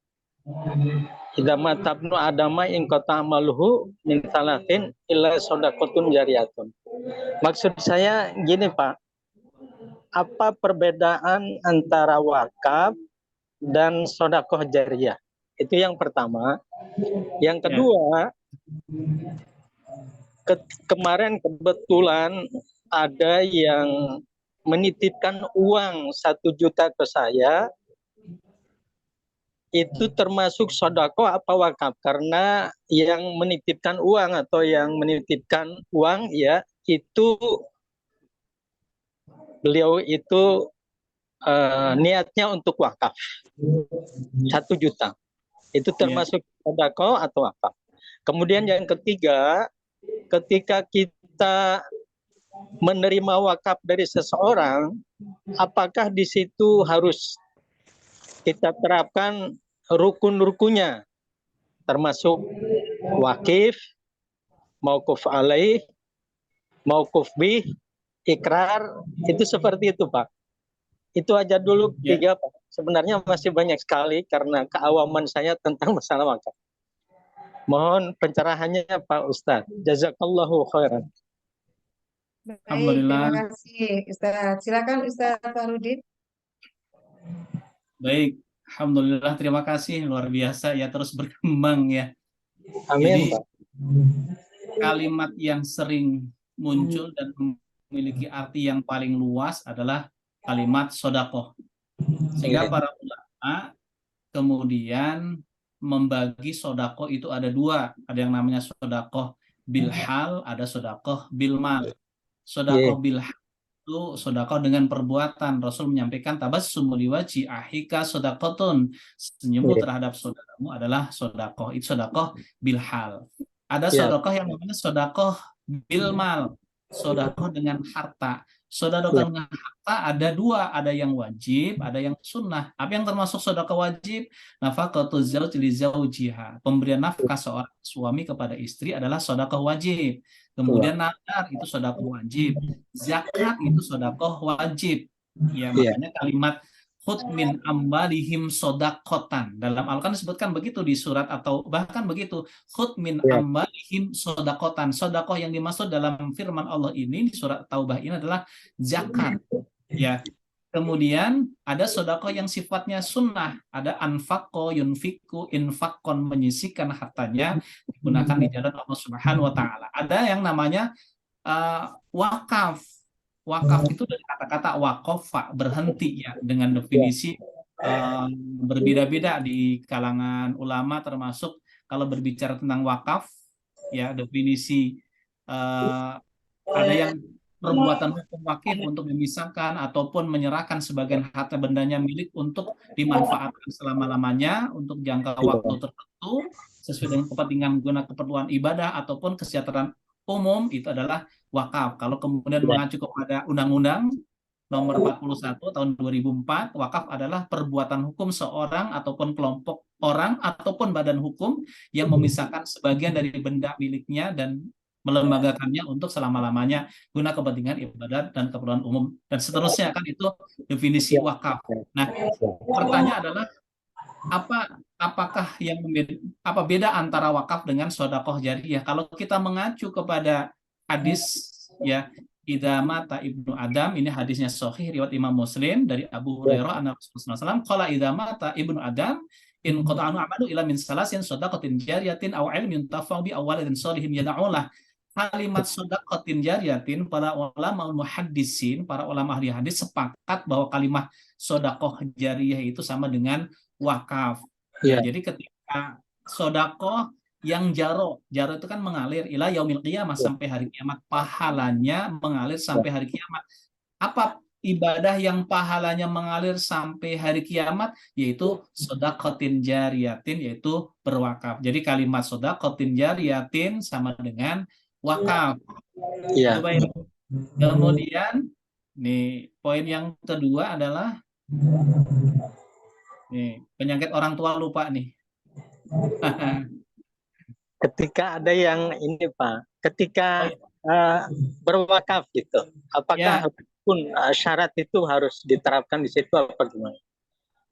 idama tabnu adama in kota amaluhu min salatin illa sodakotun jariyatun. Maksud saya gini, Pak, apa perbedaan antara wakaf dan sodakoh jariyah? Itu yang pertama. Yang kedua, kemarin kebetulan ada yang menitipkan uang 1 juta ke saya. Itu termasuk sodakoh apa wakaf? Karena yang menitipkan uang atau yang menitipkan uang ya itu beliau itu niatnya untuk wakaf 1 juta. Itu termasuk sodakoh atau wakaf? Kemudian yang ketiga, ketika kita menerima wakaf dari seseorang, apakah di situ harus kita terapkan rukun-rukunnya, termasuk wakif, mauquf alaih, mauquf bih, ikrar, itu seperti itu, Pak. Itu aja dulu 3, Pak. Sebenarnya masih banyak sekali karena keawaman saya tentang masalah wakaf. Mohon pencerahannya Pak Ustadz. Jazakallahu khairan. Baik, Alhamdulillah. terima kasih Ustaz. Silakan Ustaz Fahrudin. Baik. Alhamdulillah, terima kasih. Luar biasa ya, terus berkembang ya. Amin, Jadi Pak. kalimat yang sering muncul dan memiliki arti yang paling luas adalah kalimat sodakoh. Sehingga Iya. para ulama kemudian membagi sodakoh itu ada dua. Ada yang namanya sodakoh bilhal, ada sodakoh bilmal. Sodakoh bilhal itu sodakoh dengan perbuatan. Rasul menyampaikan tabassum liwaji ahika sodakotun. Senyummu terhadap saudaramu adalah sodakoh. Itu sodakoh bilhal. Ada Ya. sodakoh yang namanya sodakoh bilmal. Sodakoh dengan harta. Sodakoh Ya. dengan harta ada dua. Ada yang wajib, ada yang sunnah. Apa yang termasuk sodakoh wajib? Nafaqatu zauj li zaujiha. Pemberian nafkah seorang suami kepada istri adalah sodakoh wajib. Kemudian nadar itu sodakoh wajib. Zakat itu sodakoh wajib. Ya, makanya kalimat khud min amwalihim sodakotan. Dalam Al-Quran disebutkan begitu di surat atau bahkan begitu. Khud min amwalihim sodakotan. Sodakoh yang dimaksud dalam firman Allah ini di surat Taubah ini adalah zakat. Ya. Kemudian ada sodakoh yang sifatnya sunnah. Ada anfaqo yunfiku infakon, menyisihkan hartanya digunakan di jalan Allah Subhanahu wa Ta'ala. Ada yang namanya wakaf. Wakaf itu dari kata-kata wakofa, berhenti ya, dengan definisi berbeda-beda di kalangan ulama, termasuk kalau berbicara tentang wakaf ya, definisi ada yang perbuatan hukum wakif untuk memisahkan ataupun menyerahkan sebagian harta bendanya milik untuk dimanfaatkan selama-lamanya untuk jangka waktu tertentu sesuai dengan kepentingan guna keperluan ibadah ataupun kesejahteraan umum, itu adalah wakaf. Kalau kemudian mengacu kepada Undang-Undang Nomor 41 tahun 2004, wakaf adalah perbuatan hukum seorang ataupun kelompok orang ataupun badan hukum yang memisahkan sebagian dari benda miliknya dan melembagakannya untuk selama-lamanya guna kepentingan ibadat dan keperluan umum dan seterusnya, kan itu definisi wakaf. Nah, pertanyaan adalah apakah yang apa beda antara wakaf dengan sedekah jariyah? Kalau kita mengacu kepada hadis ya, idza mata ibnu Adam, ini hadisnya sahih riwayat Imam Muslim dari Abu Hurairah anna Rasulullah SAW qala idza mata ibnu Adam in qata'anu amalu ila min salasin sadaqatin jariyatin aw ilmin yuntafa'u bi awwaladin shalihin yad'ulah. Kalimat sedekatin jariyatin, para ulama muhaddisin, para ulama ahli hadis sepakat bahwa kalimat sedekah jariyah itu sama dengan wakaf. Ya, jadi ketika sedekah yang jaro itu kan mengalir ila yaumil qiyamah, sampai hari kiamat, pahalanya mengalir sampai hari kiamat. Apa ibadah yang pahalanya mengalir sampai hari kiamat? Yaitu sedekatin jariyatin, yaitu berwakaf. Jadi kalimat sedekatin jariyatin sama dengan wakaf. Iya. Kemudian nih poin yang kedua adalah nih, penyakit orang tua lupa nih. Ketika ada yang ini Pak, ketika berwakaf gitu, apakah pun syarat itu harus diterapkan di situ apa gimana?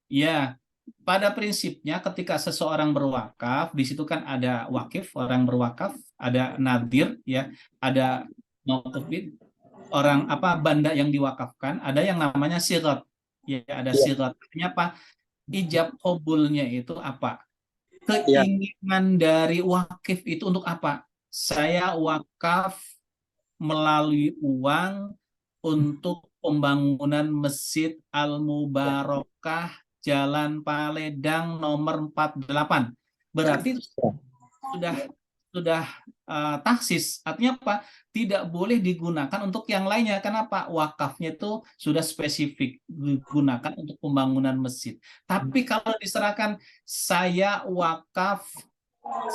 Ya, pada prinsipnya ketika seseorang berwakaf, di situ kan ada wakif, orang berwakaf, ada nadir, ya, ada mauqufin, orang banda yang diwakafkan, ada yang namanya sirat, ya, ada sirat. Artinya apa? Ijab qabulnya itu apa? Keinginan dari wakif itu untuk apa? Saya wakaf melalui uang untuk pembangunan Masjid Al-Mubarakah Jalan Paledang nomor 48. Berarti sudah taksis. Artinya apa? Tidak boleh digunakan untuk yang lainnya. Kenapa? Wakafnya itu sudah spesifik digunakan untuk pembangunan masjid. Tapi kalau diserahkan, saya wakaf,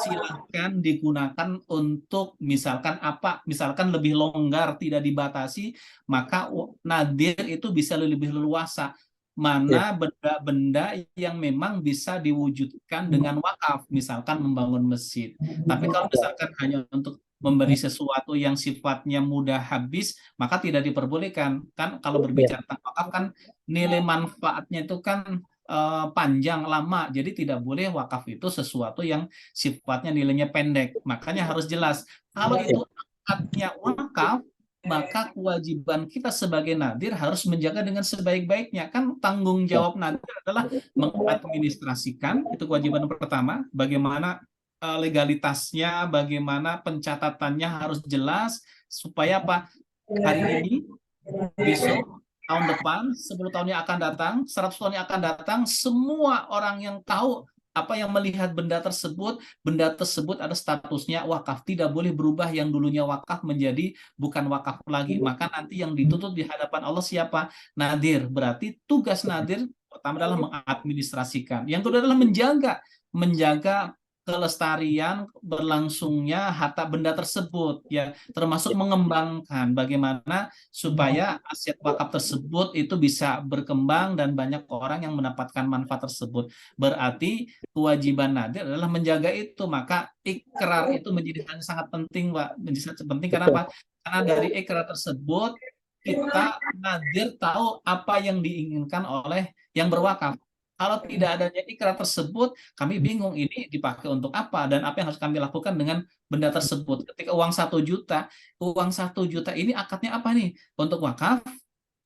silakan digunakan untuk misalkan lebih longgar, tidak dibatasi, maka nadir itu bisa lebih leluasa. Mana benda-benda yang memang bisa diwujudkan dengan wakaf, misalkan membangun masjid. Tapi kalau misalkan hanya untuk memberi sesuatu yang sifatnya mudah habis, maka tidak diperbolehkan. Kan kalau berbicara tentang wakaf kan nilai manfaatnya itu kan panjang, lama. Jadi tidak boleh wakaf itu sesuatu yang sifatnya nilainya pendek. Makanya harus jelas. Kalau itu akadnya wakaf, maka kewajiban kita sebagai nadir harus menjaga dengan sebaik-baiknya. Kan tanggung jawab nadir adalah mengadministrasikan, itu kewajiban pertama, bagaimana legalitasnya, bagaimana pencatatannya harus jelas, supaya apa? Hari ini, besok, tahun depan, 10 tahun yang akan datang, 100 tahun yang akan datang, semua orang yang tahu apa yang melihat benda tersebut ada statusnya wakaf, tidak boleh berubah yang dulunya wakaf menjadi bukan wakaf lagi. Maka nanti yang dituntut di hadapan Allah siapa? Nadir. Berarti tugas nadir pertama adalah mengadministrasikan. Yang kedua adalah menjaga kelestarian berlangsungnya harta benda tersebut, ya, termasuk mengembangkan bagaimana supaya aset wakaf tersebut itu bisa berkembang dan banyak orang yang mendapatkan manfaat tersebut. Berarti kewajiban nadir adalah menjaga itu. Maka ikrar itu menjadi sangat penting, Pak. Menjadi sangat penting karena apa? Karena dari ikrar tersebut kita nadir tahu apa yang diinginkan oleh yang berwakaf. Kalau tidak adanya ikrar tersebut, kami bingung ini dipakai untuk apa dan apa yang harus kami lakukan dengan benda tersebut. Ketika uang 1 juta, ini akadnya apa nih? Untuk wakaf,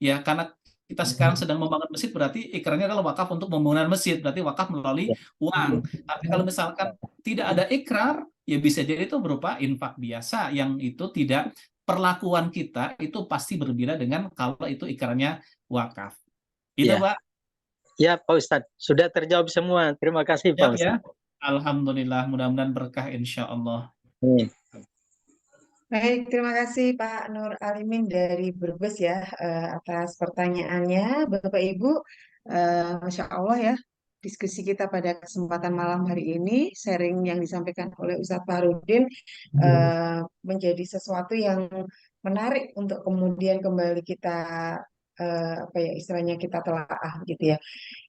ya, karena kita sekarang sedang membangun masjid, berarti ikrarnya adalah wakaf untuk pembangunan masjid, berarti wakaf melalui uang. Tapi kalau misalkan tidak ada ikrar, ya bisa jadi itu berupa infak biasa, yang itu tidak, perlakuan kita itu pasti berbeda dengan kalau itu ikrarnya wakaf. Itu, Ya. Pak. Ya, Pak Ustadz, sudah terjawab semua. Terima kasih, Pak Ya, Ustadz. Alhamdulillah, mudah-mudahan berkah insya Allah. Baik, terima kasih Pak Nur Alimin dari Brebes ya atas pertanyaannya. Bapak Ibu, Masya Allah ya, diskusi kita pada kesempatan malam hari ini, sharing yang disampaikan oleh Ustadz Fahrudin menjadi sesuatu yang menarik untuk kemudian kembali kita apa ya istilahnya kita telaah gitu ya.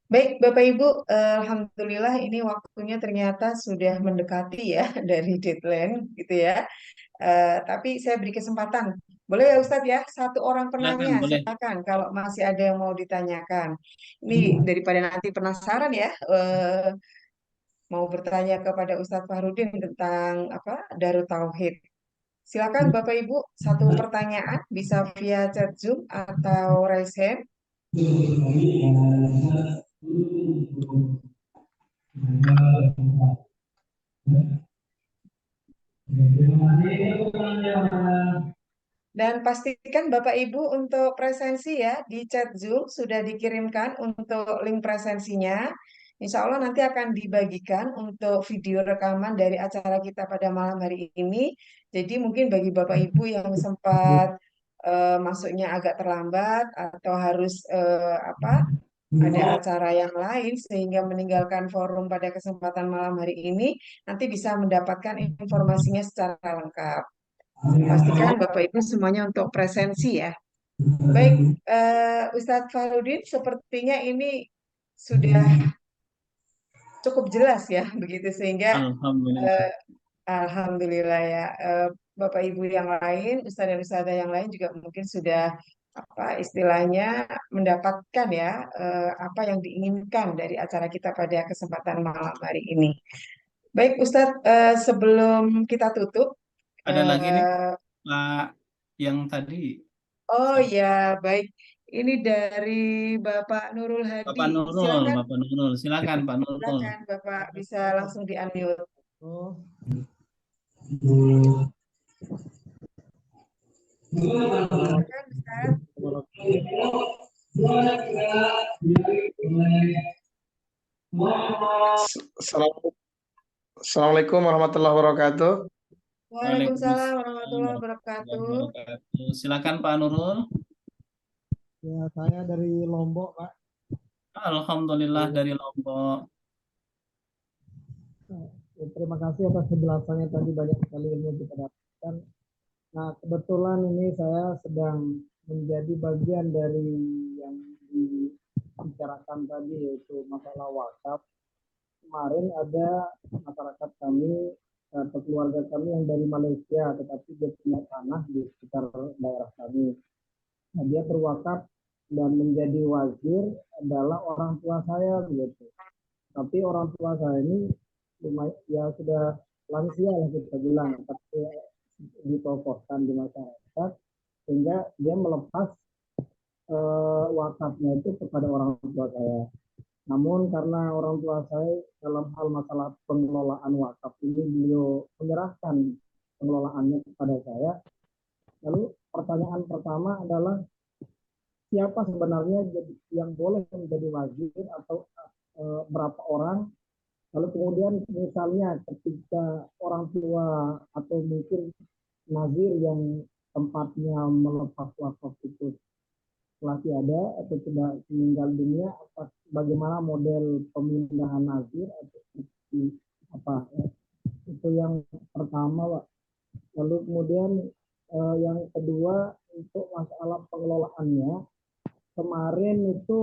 Baik, Bapak Ibu, Alhamdulillah ini waktunya ternyata sudah mendekati ya dari deadline gitu ya. Tapi saya beri kesempatan. Boleh ya Ustadz ya, satu orang Silakan, penanya, boleh. silakan kalau masih ada yang mau ditanyakan. Ini daripada nanti penasaran ya, mau bertanya kepada Ustadz Fahrudin tentang apa Darut Tauhid. Silakan Bapak Ibu, satu pertanyaan bisa via chat Zoom atau raise hand. Dan pastikan Bapak Ibu untuk presensi ya di chat Zoom sudah dikirimkan untuk link presensinya. Insya Allah nanti akan dibagikan untuk video rekaman dari acara kita pada malam hari ini. Jadi mungkin bagi Bapak Ibu yang sempat masuknya agak terlambat atau harus ada acara yang lain sehingga meninggalkan forum pada kesempatan malam hari ini, nanti bisa mendapatkan informasinya secara lengkap. Pastikan Bapak Ibu semuanya untuk presensi ya. Baik, Ustadz Fahrudin, sepertinya ini sudah cukup jelas ya, begitu sehingga Alhamdulillah. Alhamdulillah ya, Bapak Ibu yang lain, Ustadz dan Ustadzah yang lain juga mungkin sudah apa istilahnya mendapatkan ya apa yang diinginkan dari acara kita pada kesempatan malam hari ini. Baik, Ustadz, sebelum kita tutup. Ada lagi nih, Pak, yang tadi. Oh ya, baik. Ini dari Bapak Nurul Hadi. Silakan, Bapak Nurul, silakan Pak Nurul. silakan Bapak bisa langsung di-unmute. Silakan, Ustaz. Assalamualaikum warahmatullahi wabarakatuh. Waalaikumsalam warahmatullahi wabarakatuh. Silakan Pak Nurul. Ya, saya dari Lombok, Pak. Alhamdulillah dari Lombok. Ya, terima kasih atas penjelasannya tadi, banyak sekali ilmu yang kita dapatkan. Nah, kebetulan ini saya sedang menjadi bagian dari yang dibicarakan tadi, yaitu masalah wakaf. Kemarin ada masyarakat kami atau keluarga kami yang dari Malaysia, tetapi dia punya tanah di sekitar daerah kami. Nah, dia berwakaf dan menjadi wazir adalah orang tua saya begitu. Tapi orang tua saya ini ya sudah lansia lah kita bilang, tapi ditokohkan di masyarakat. sehingga dia melepas wakafnya itu kepada orang tua saya. Namun karena orang tua saya dalam hal masalah pengelolaan wakaf ini beliau menyerahkan pengelolaannya kepada saya. Lalu pertanyaan pertama adalah siapa sebenarnya yang boleh menjadi wazir atau berapa orang? Lalu kemudian misalnya ketika orang tua atau mungkin nazir yang tempatnya melepas wakaf itu telah tiada atau tidak meninggal dunia, bagaimana model pemindahan nazir atau seperti apa ya? Itu yang pertama, Pak. Lalu kemudian yang kedua untuk masalah pengelolaannya, kemarin itu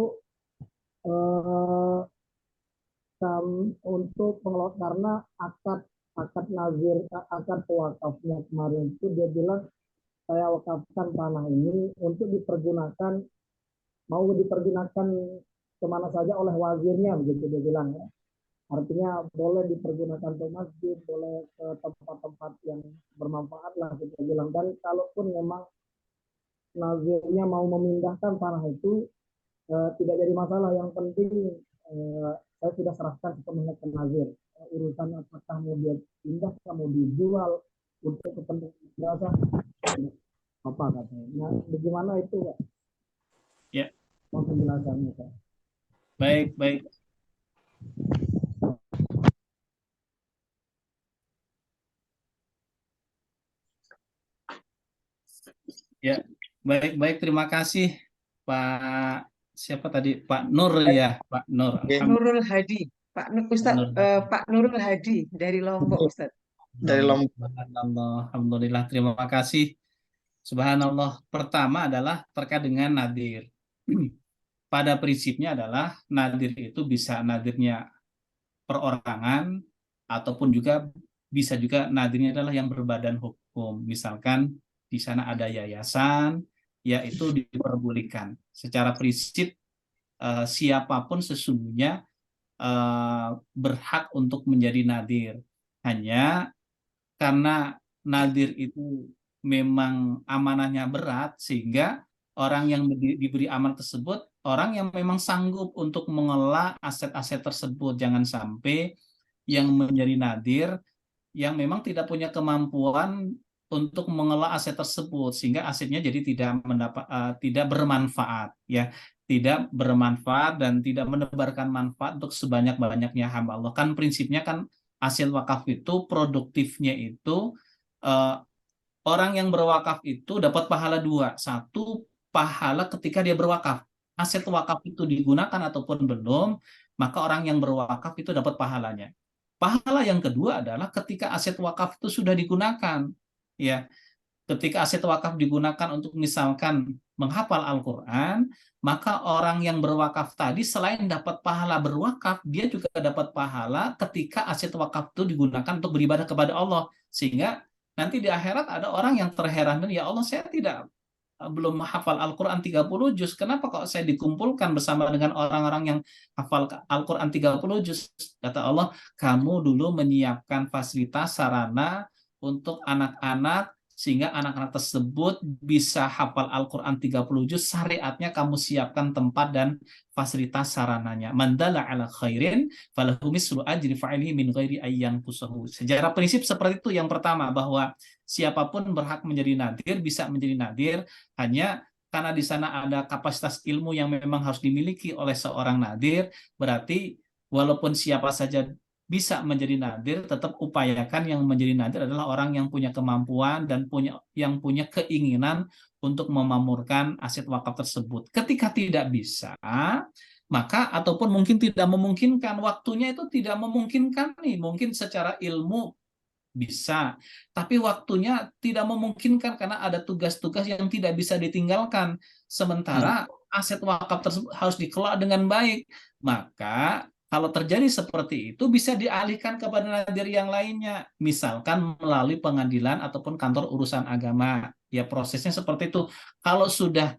untuk pengelola karena akad nazir, akad wakafnya kemarin itu dia bilang saya wakafkan tanah ini untuk dipergunakan, mau dipergunakan kemana saja oleh wazirnya, begitu dia bilang ya. Artinya boleh dipergunakan untuk masjid, boleh ke tempat-tempat yang bermanfaat lah kita bilang. Dan kalaupun memang nazirnya mau memindahkan tanah itu tidak jadi masalah. Yang penting saya sudah serahkan sepenuhnya ke nazir. Urusan apakah mau dia pindah, mau dijual untuk kepentingan biasa, apa katanya. Nah, bagaimana itu, Pak? Ya. Mau penjelasannya, Pak? Baik. Ya, baik. Terima kasih Pak. Siapa tadi? Pak Nur ya, Pak Nur. Nurul Hadi, Pak Ustadz, Pak Nurul Hadi dari Lombok, Ustadz. Dari Lombok. Alhamdulillah, terima kasih. Subhanallah. Pertama adalah terkait dengan nadir. Pada prinsipnya adalah nadir itu bisa nadirnya perorangan ataupun juga bisa juga nadirnya adalah yang berbadan hukum. Misalkan di sana ada yayasan, yaitu diperbolehkan. Secara prinsip siapapun sesungguhnya berhak untuk menjadi nadir. Hanya karena nadir itu memang amanahnya berat, sehingga orang yang diberi amanah tersebut, orang yang memang sanggup untuk mengelola aset-aset tersebut. Jangan sampai yang menjadi nadir, yang memang tidak punya kemampuan untuk mengelola aset tersebut, sehingga asetnya jadi tidak bermanfaat, ya, tidak bermanfaat dan tidak menebarkan manfaat untuk sebanyak-banyaknya hamba Allah. Kan prinsipnya kan hasil wakaf itu produktifnya itu orang yang berwakaf itu dapat pahala dua. Satu, pahala ketika dia berwakaf. Aset wakaf itu digunakan ataupun belum, maka orang yang berwakaf itu dapat pahalanya. Pahala yang kedua adalah ketika aset wakaf itu sudah digunakan. Ya, ketika aset wakaf digunakan untuk misalkan menghafal Al-Quran, maka orang yang berwakaf tadi selain dapat pahala berwakaf, dia juga dapat pahala ketika aset wakaf itu digunakan untuk beribadah kepada Allah. Sehingga nanti di akhirat ada orang yang terheran, ya Allah, saya belum hafal Al-Quran 30 juz, kenapa kok saya dikumpulkan bersama dengan orang-orang yang hafal Al-Quran 30 juz? Kata Allah, kamu dulu menyiapkan fasilitas sarana untuk anak-anak, sehingga anak-anak tersebut bisa hafal Al-Quran 30 juz, syariatnya kamu siapkan tempat dan fasilitas sarananya. Mandala ala khairin falahu mislu ajri fa'ilihi min ghairi ayyan kusahu. Secara prinsip seperti itu. Yang pertama, bahwa siapapun berhak menjadi nadir, bisa menjadi nadir, hanya karena di sana ada kapasitas ilmu yang memang harus dimiliki oleh seorang nadir, berarti walaupun siapa saja bisa menjadi nadir, tetap upayakan yang menjadi nadir adalah orang yang punya kemampuan dan yang punya keinginan untuk memamurkan aset wakaf tersebut. Ketika tidak bisa, maka ataupun mungkin tidak memungkinkan, waktunya itu tidak memungkinkan nih, mungkin secara ilmu bisa, tapi waktunya tidak memungkinkan karena ada tugas-tugas yang tidak bisa ditinggalkan. Sementara aset wakaf tersebut harus dikelola dengan baik. Maka kalau terjadi seperti itu bisa dialihkan kepada nadir yang lainnya, misalkan melalui pengadilan ataupun kantor urusan agama. Ya, prosesnya seperti itu. Kalau sudah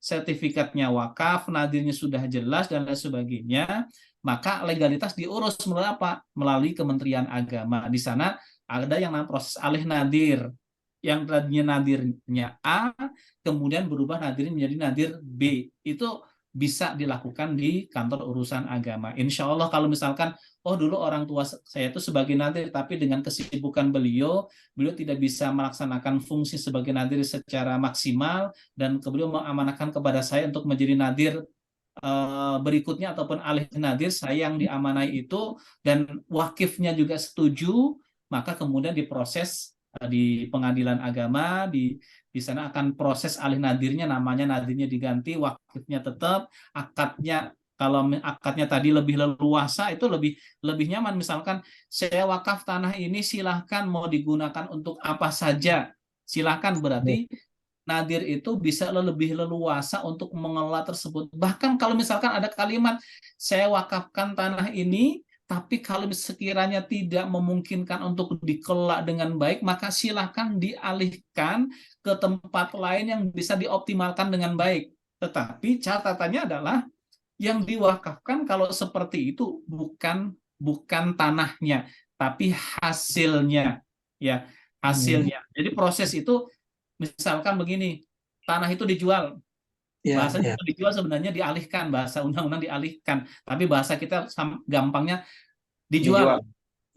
sertifikatnya wakaf, nadirnya sudah jelas dan lain sebagainya, maka legalitas diurus melalui apa? Melalui Kementerian Agama. Di sana ada yang namanya proses alih nadir. yang tadinya nadirnya A, kemudian berubah nadirnya menjadi nadir B. Itu bisa dilakukan di kantor urusan agama. Insya Allah kalau misalkan, oh dulu orang tua saya itu sebagai nadir, tapi dengan kesibukan beliau tidak bisa melaksanakan fungsi sebagai nadir secara maksimal, dan beliau mengamanahkan kepada saya untuk menjadi nadir berikutnya ataupun alih nadir saya yang diamanai itu, dan wakifnya juga setuju, maka kemudian diproses di pengadilan agama, di sana akan proses alih nadirnya, namanya nadirnya diganti, wakifnya tetap, akadnya kalau akadnya tadi lebih leluasa itu lebih nyaman. Misalkan saya wakaf tanah ini silahkan mau digunakan untuk apa saja, silahkan, berarti nadir itu bisa lebih leluasa untuk mengelola tersebut. Bahkan kalau misalkan ada kalimat, saya wakafkan tanah ini, tapi kalau sekiranya tidak memungkinkan untuk dikelola dengan baik, maka silakan dialihkan ke tempat lain yang bisa dioptimalkan dengan baik. Tetapi catatannya adalah yang diwakafkan kalau seperti itu bukan tanahnya, tapi hasilnya, ya, hasilnya. Jadi proses itu misalkan begini, tanah itu dijual, bahasanya dijual sebenarnya dialihkan, bahasa undang-undang dialihkan, tapi bahasa kita gampangnya dijual.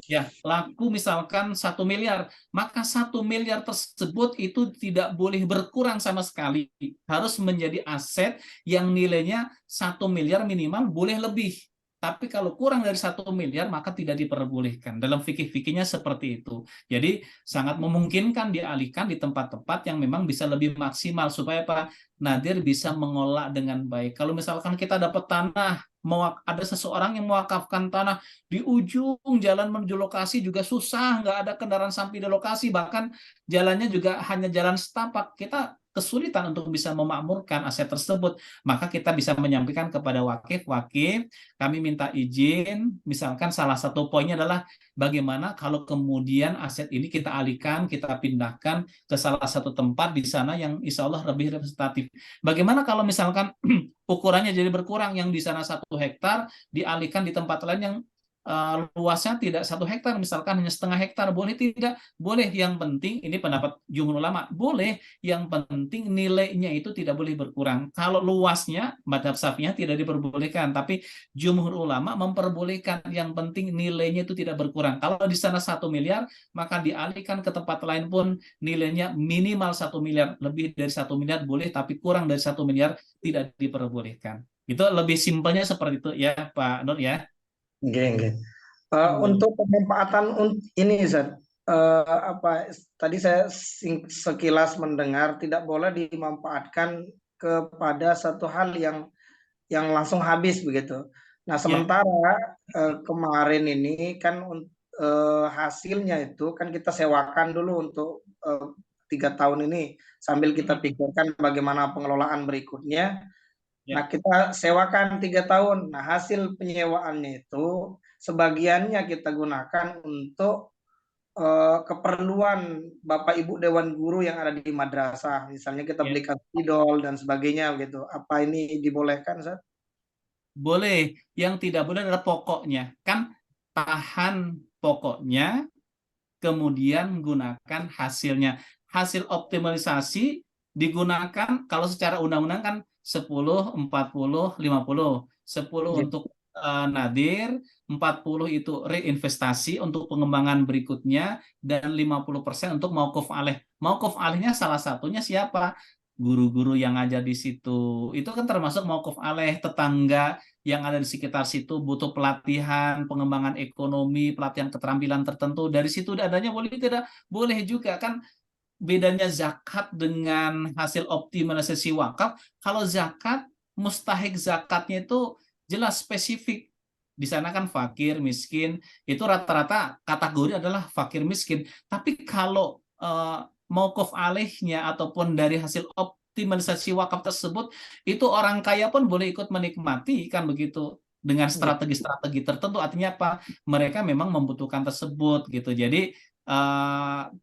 Ya, laku misalkan 1 miliar, maka 1 miliar tersebut itu tidak boleh berkurang sama sekali, harus menjadi aset yang nilainya 1 miliar minimal, boleh lebih. Tapi kalau kurang dari 1 miliar maka tidak diperbolehkan. Dalam fikih-fikihnya seperti itu. Jadi sangat memungkinkan dialihkan di tempat-tempat yang memang bisa lebih maksimal supaya Pak nadir bisa mengolah dengan baik. Kalau misalkan kita dapat tanah, ada seseorang yang mewakafkan tanah di ujung jalan menuju lokasi juga susah, nggak ada kendaraan sampai di lokasi, bahkan jalannya juga hanya jalan setapak, kita kesulitan untuk bisa memakmurkan aset tersebut, maka kita bisa menyampaikan kepada wakif, kami minta izin, misalkan salah satu poinnya adalah bagaimana kalau kemudian aset ini kita alihkan, kita pindahkan ke salah satu tempat di sana yang insya Allah lebih representatif. Bagaimana kalau misalkan ukurannya jadi berkurang, yang di sana 1 hektar dialihkan di tempat lain yang luasnya tidak 1 hektar, misalkan hanya setengah hektar, boleh tidak? Boleh, yang penting, ini pendapat jumhur ulama, boleh, yang penting nilainya itu tidak boleh berkurang. Kalau luasnya, madzhab Syafi'iyah tidak diperbolehkan, tapi jumhur ulama memperbolehkan, yang penting nilainya itu tidak berkurang. Kalau di sana 1 miliar, maka dialihkan ke tempat lain pun nilainya minimal 1 miliar, lebih dari 1 miliar boleh, tapi kurang dari 1 miliar tidak diperbolehkan. Itu lebih simpelnya seperti itu ya Pak Nur ya. Untuk pemanfaatan ini, Zat, tadi saya sekilas mendengar tidak boleh dimanfaatkan kepada satu hal yang langsung habis begitu. Nah, sementara kemarin ini kan hasilnya itu kan kita sewakan dulu untuk 3 tahun ini sambil kita pikirkan bagaimana pengelolaan berikutnya. Nah, kita sewakan 3 tahun. Nah, hasil penyewaannya itu sebagiannya kita gunakan untuk keperluan Bapak Ibu Dewan Guru yang ada di madrasah. Misalnya kita belikan spidol dan sebagainya gitu. Apa ini dibolehkan, Ustaz? Boleh. Yang tidak boleh adalah pokoknya. Kan tahan pokoknya, kemudian gunakan hasilnya. Hasil optimalisasi digunakan kalau secara undang-undang kan 10, 40, 50. 10 untuk nadir, 40 itu reinvestasi untuk pengembangan berikutnya, dan 50% untuk mauquf alaih. Mauquf alaihnya salah satunya siapa? Guru-guru yang ngajar di situ. Itu kan termasuk mauquf alaih. Tetangga yang ada di sekitar situ butuh pelatihan, pengembangan ekonomi, pelatihan keterampilan tertentu. Dari situ adanya boleh tidak? Boleh juga. Kan bedanya zakat dengan hasil optimalisasi wakaf, kalau zakat, mustahik zakatnya itu jelas spesifik. Di sana kan fakir, miskin, itu rata-rata kategori adalah fakir, miskin. Tapi kalau mauquf alaihnya ataupun dari hasil optimalisasi wakaf tersebut, itu orang kaya pun boleh ikut menikmati, kan begitu, dengan strategi-strategi tertentu. Artinya apa? Mereka memang membutuhkan tersebut gitu. Jadi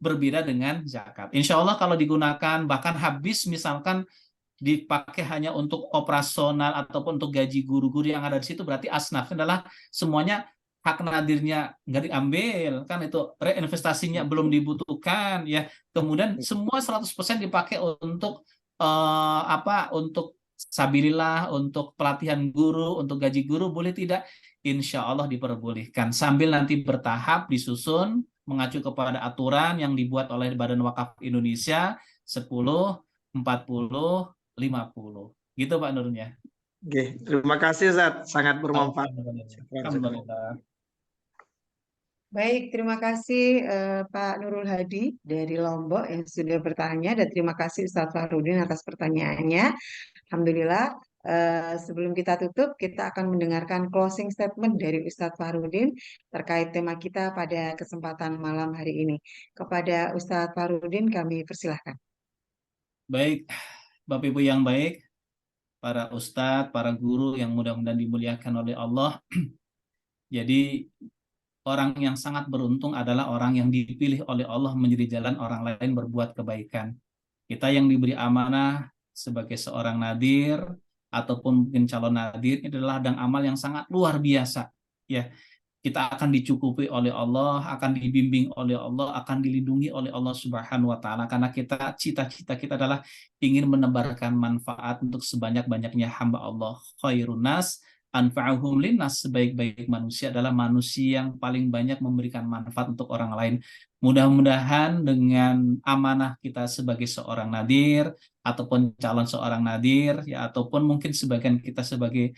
berbeda dengan zakat. Insya Allah kalau digunakan bahkan habis, misalkan dipakai hanya untuk operasional ataupun untuk gaji guru-guru yang ada di situ, berarti asnafnya adalah semuanya hak nadirnya nggak diambil, kan itu reinvestasinya belum dibutuhkan ya. Kemudian semua 100% dipakai untuk untuk sabilillah, untuk pelatihan guru, untuk gaji guru, boleh tidak? Insya Allah diperbolehkan. Sambil nanti bertahap disusun mengacu kepada aturan yang dibuat oleh Badan Wakaf Indonesia 10, 40, 50. Gitu Pak Nurnya. Oke, terima kasih Ustaz, sangat bermanfaat. Alhamdulillah. Baik, terima kasih Pak Nurul Hadi dari Lombok yang sudah bertanya, dan terima kasih Ustadz Farudin atas pertanyaannya. Alhamdulillah, sebelum kita tutup, kita akan mendengarkan closing statement dari Ustadz Farudin terkait tema kita pada kesempatan malam hari ini. Kepada Ustadz Farudin kami persilahkan. Baik, Bapak Ibu yang baik, para ustadz, para guru yang mudah-mudahan dimuliakan oleh Allah. Jadi orang yang sangat beruntung adalah orang yang dipilih oleh Allah menjadi jalan orang lain berbuat kebaikan. Kita yang diberi amanah sebagai seorang nadir ataupun mungkin calon nadir, ini adalah ladang amal yang sangat luar biasa. Ya, kita akan dicukupi oleh Allah, akan dibimbing oleh Allah, akan dilindungi oleh Allah Subhanahu wa taala, karena cita-cita kita adalah ingin menebarkan manfaat untuk sebanyak-banyaknya hamba Allah. Khairun nas anfa'uhum linnas, sebaik-baik manusia adalah manusia yang paling banyak memberikan manfaat untuk orang lain. Mudah-mudahan dengan amanah kita sebagai seorang nadir ataupun calon seorang nadir ya, ataupun mungkin sebagian kita sebagai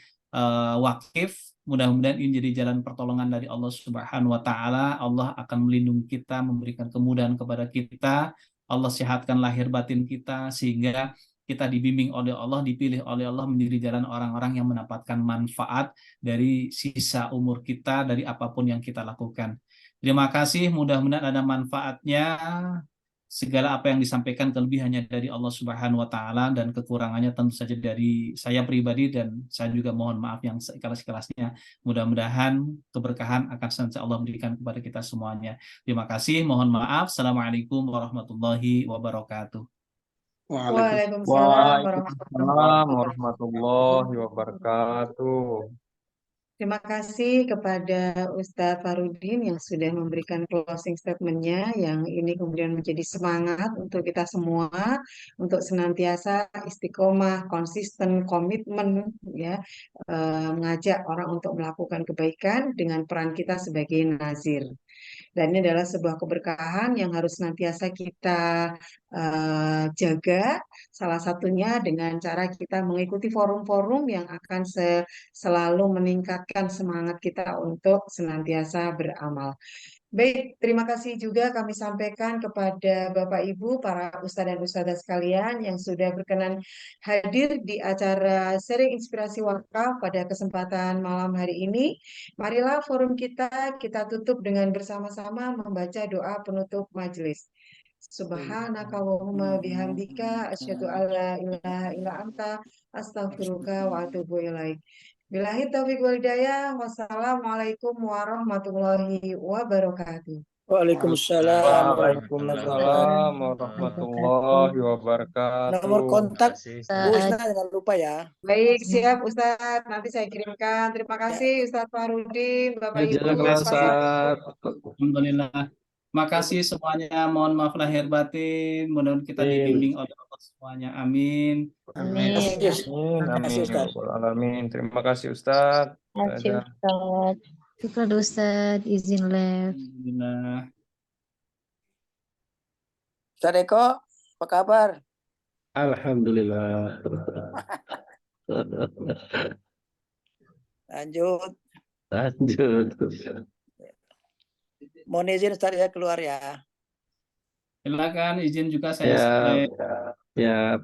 wakif, mudah-mudahan ini jadi jalan pertolongan dari Allah Subhanahu wa taala. Allah akan melindungi kita, memberikan kemudahan kepada kita. Allah sehatkan lahir batin kita sehingga kita dibimbing oleh Allah, dipilih oleh Allah menjadi jalan orang-orang yang mendapatkan manfaat dari sisa umur kita, dari apapun yang kita lakukan. Terima kasih, mudah-mudahan ada manfaatnya. Segala apa yang disampaikan kelebihannya dari Allah Subhanahu wa taala dan kekurangannya tentu saja dari saya pribadi, dan saya juga mohon maaf yang seikhlas-ikhlasnya. Mudah-mudahan keberkahan akan senantiasa Allah berikan kepada kita semuanya. Terima kasih, mohon maaf. Assalamualaikum warahmatullahi wabarakatuh. Waalaikumsalam Waalaikumsalam warahmatullahi wabarakatuh. Terima kasih kepada Ustadz Farudin yang sudah memberikan closing statement-nya, yang ini kemudian menjadi semangat untuk kita semua untuk senantiasa istiqomah, konsisten, komitmen ya, mengajak orang untuk melakukan kebaikan dengan peran kita sebagai nazir. Dan ini adalah sebuah keberkahan yang harus senantiasa kita jaga, salah satunya dengan cara kita mengikuti forum-forum yang akan selalu meningkatkan semangat kita untuk senantiasa beramal. Baik, terima kasih juga kami sampaikan kepada Bapak Ibu, para ustadz dan ustadzah sekalian yang sudah berkenan hadir di acara sharing inspirasi wakaf pada kesempatan malam hari ini. Marilah forum kita tutup dengan bersama-sama membaca doa penutup majelis. Subhanaka Allahumma bihamdika asyhadu alla ilaha illa anta astaghfiruka wa atubu ilaik. Billahi taufiq wal hidayah. Wassalamualaikum warahmatullahi wabarakatuh. Waalaikumsalam Waalaikumsalam warahmatullahi wabarakatuh. Nomor kontak Bu Ustaz. Isna jangan lupa ya. Baik, siap Ustadz. Nanti saya kirimkan. Terima kasih Ustadz Farudin, Bapak Ibu. Jazakallah Ustaz. Alhamdulillah. Makasih semuanya. Mohon maaf lahir batin. Mudah-mudahan kita dibimbing oleh Allah semuanya. Amin. Amin. Terima kasih Ustaz. Amin. Terima kasih Ustaz. Terima kasih Ustaz. Syukur Ustaz, izin live. Alhamdulillah. Ustaz Eko, apa kabar? Alhamdulillah. Lanjut. Lanjut. Mohon izin Ustaz ya keluar ya. Silakan izin juga saya. Ya.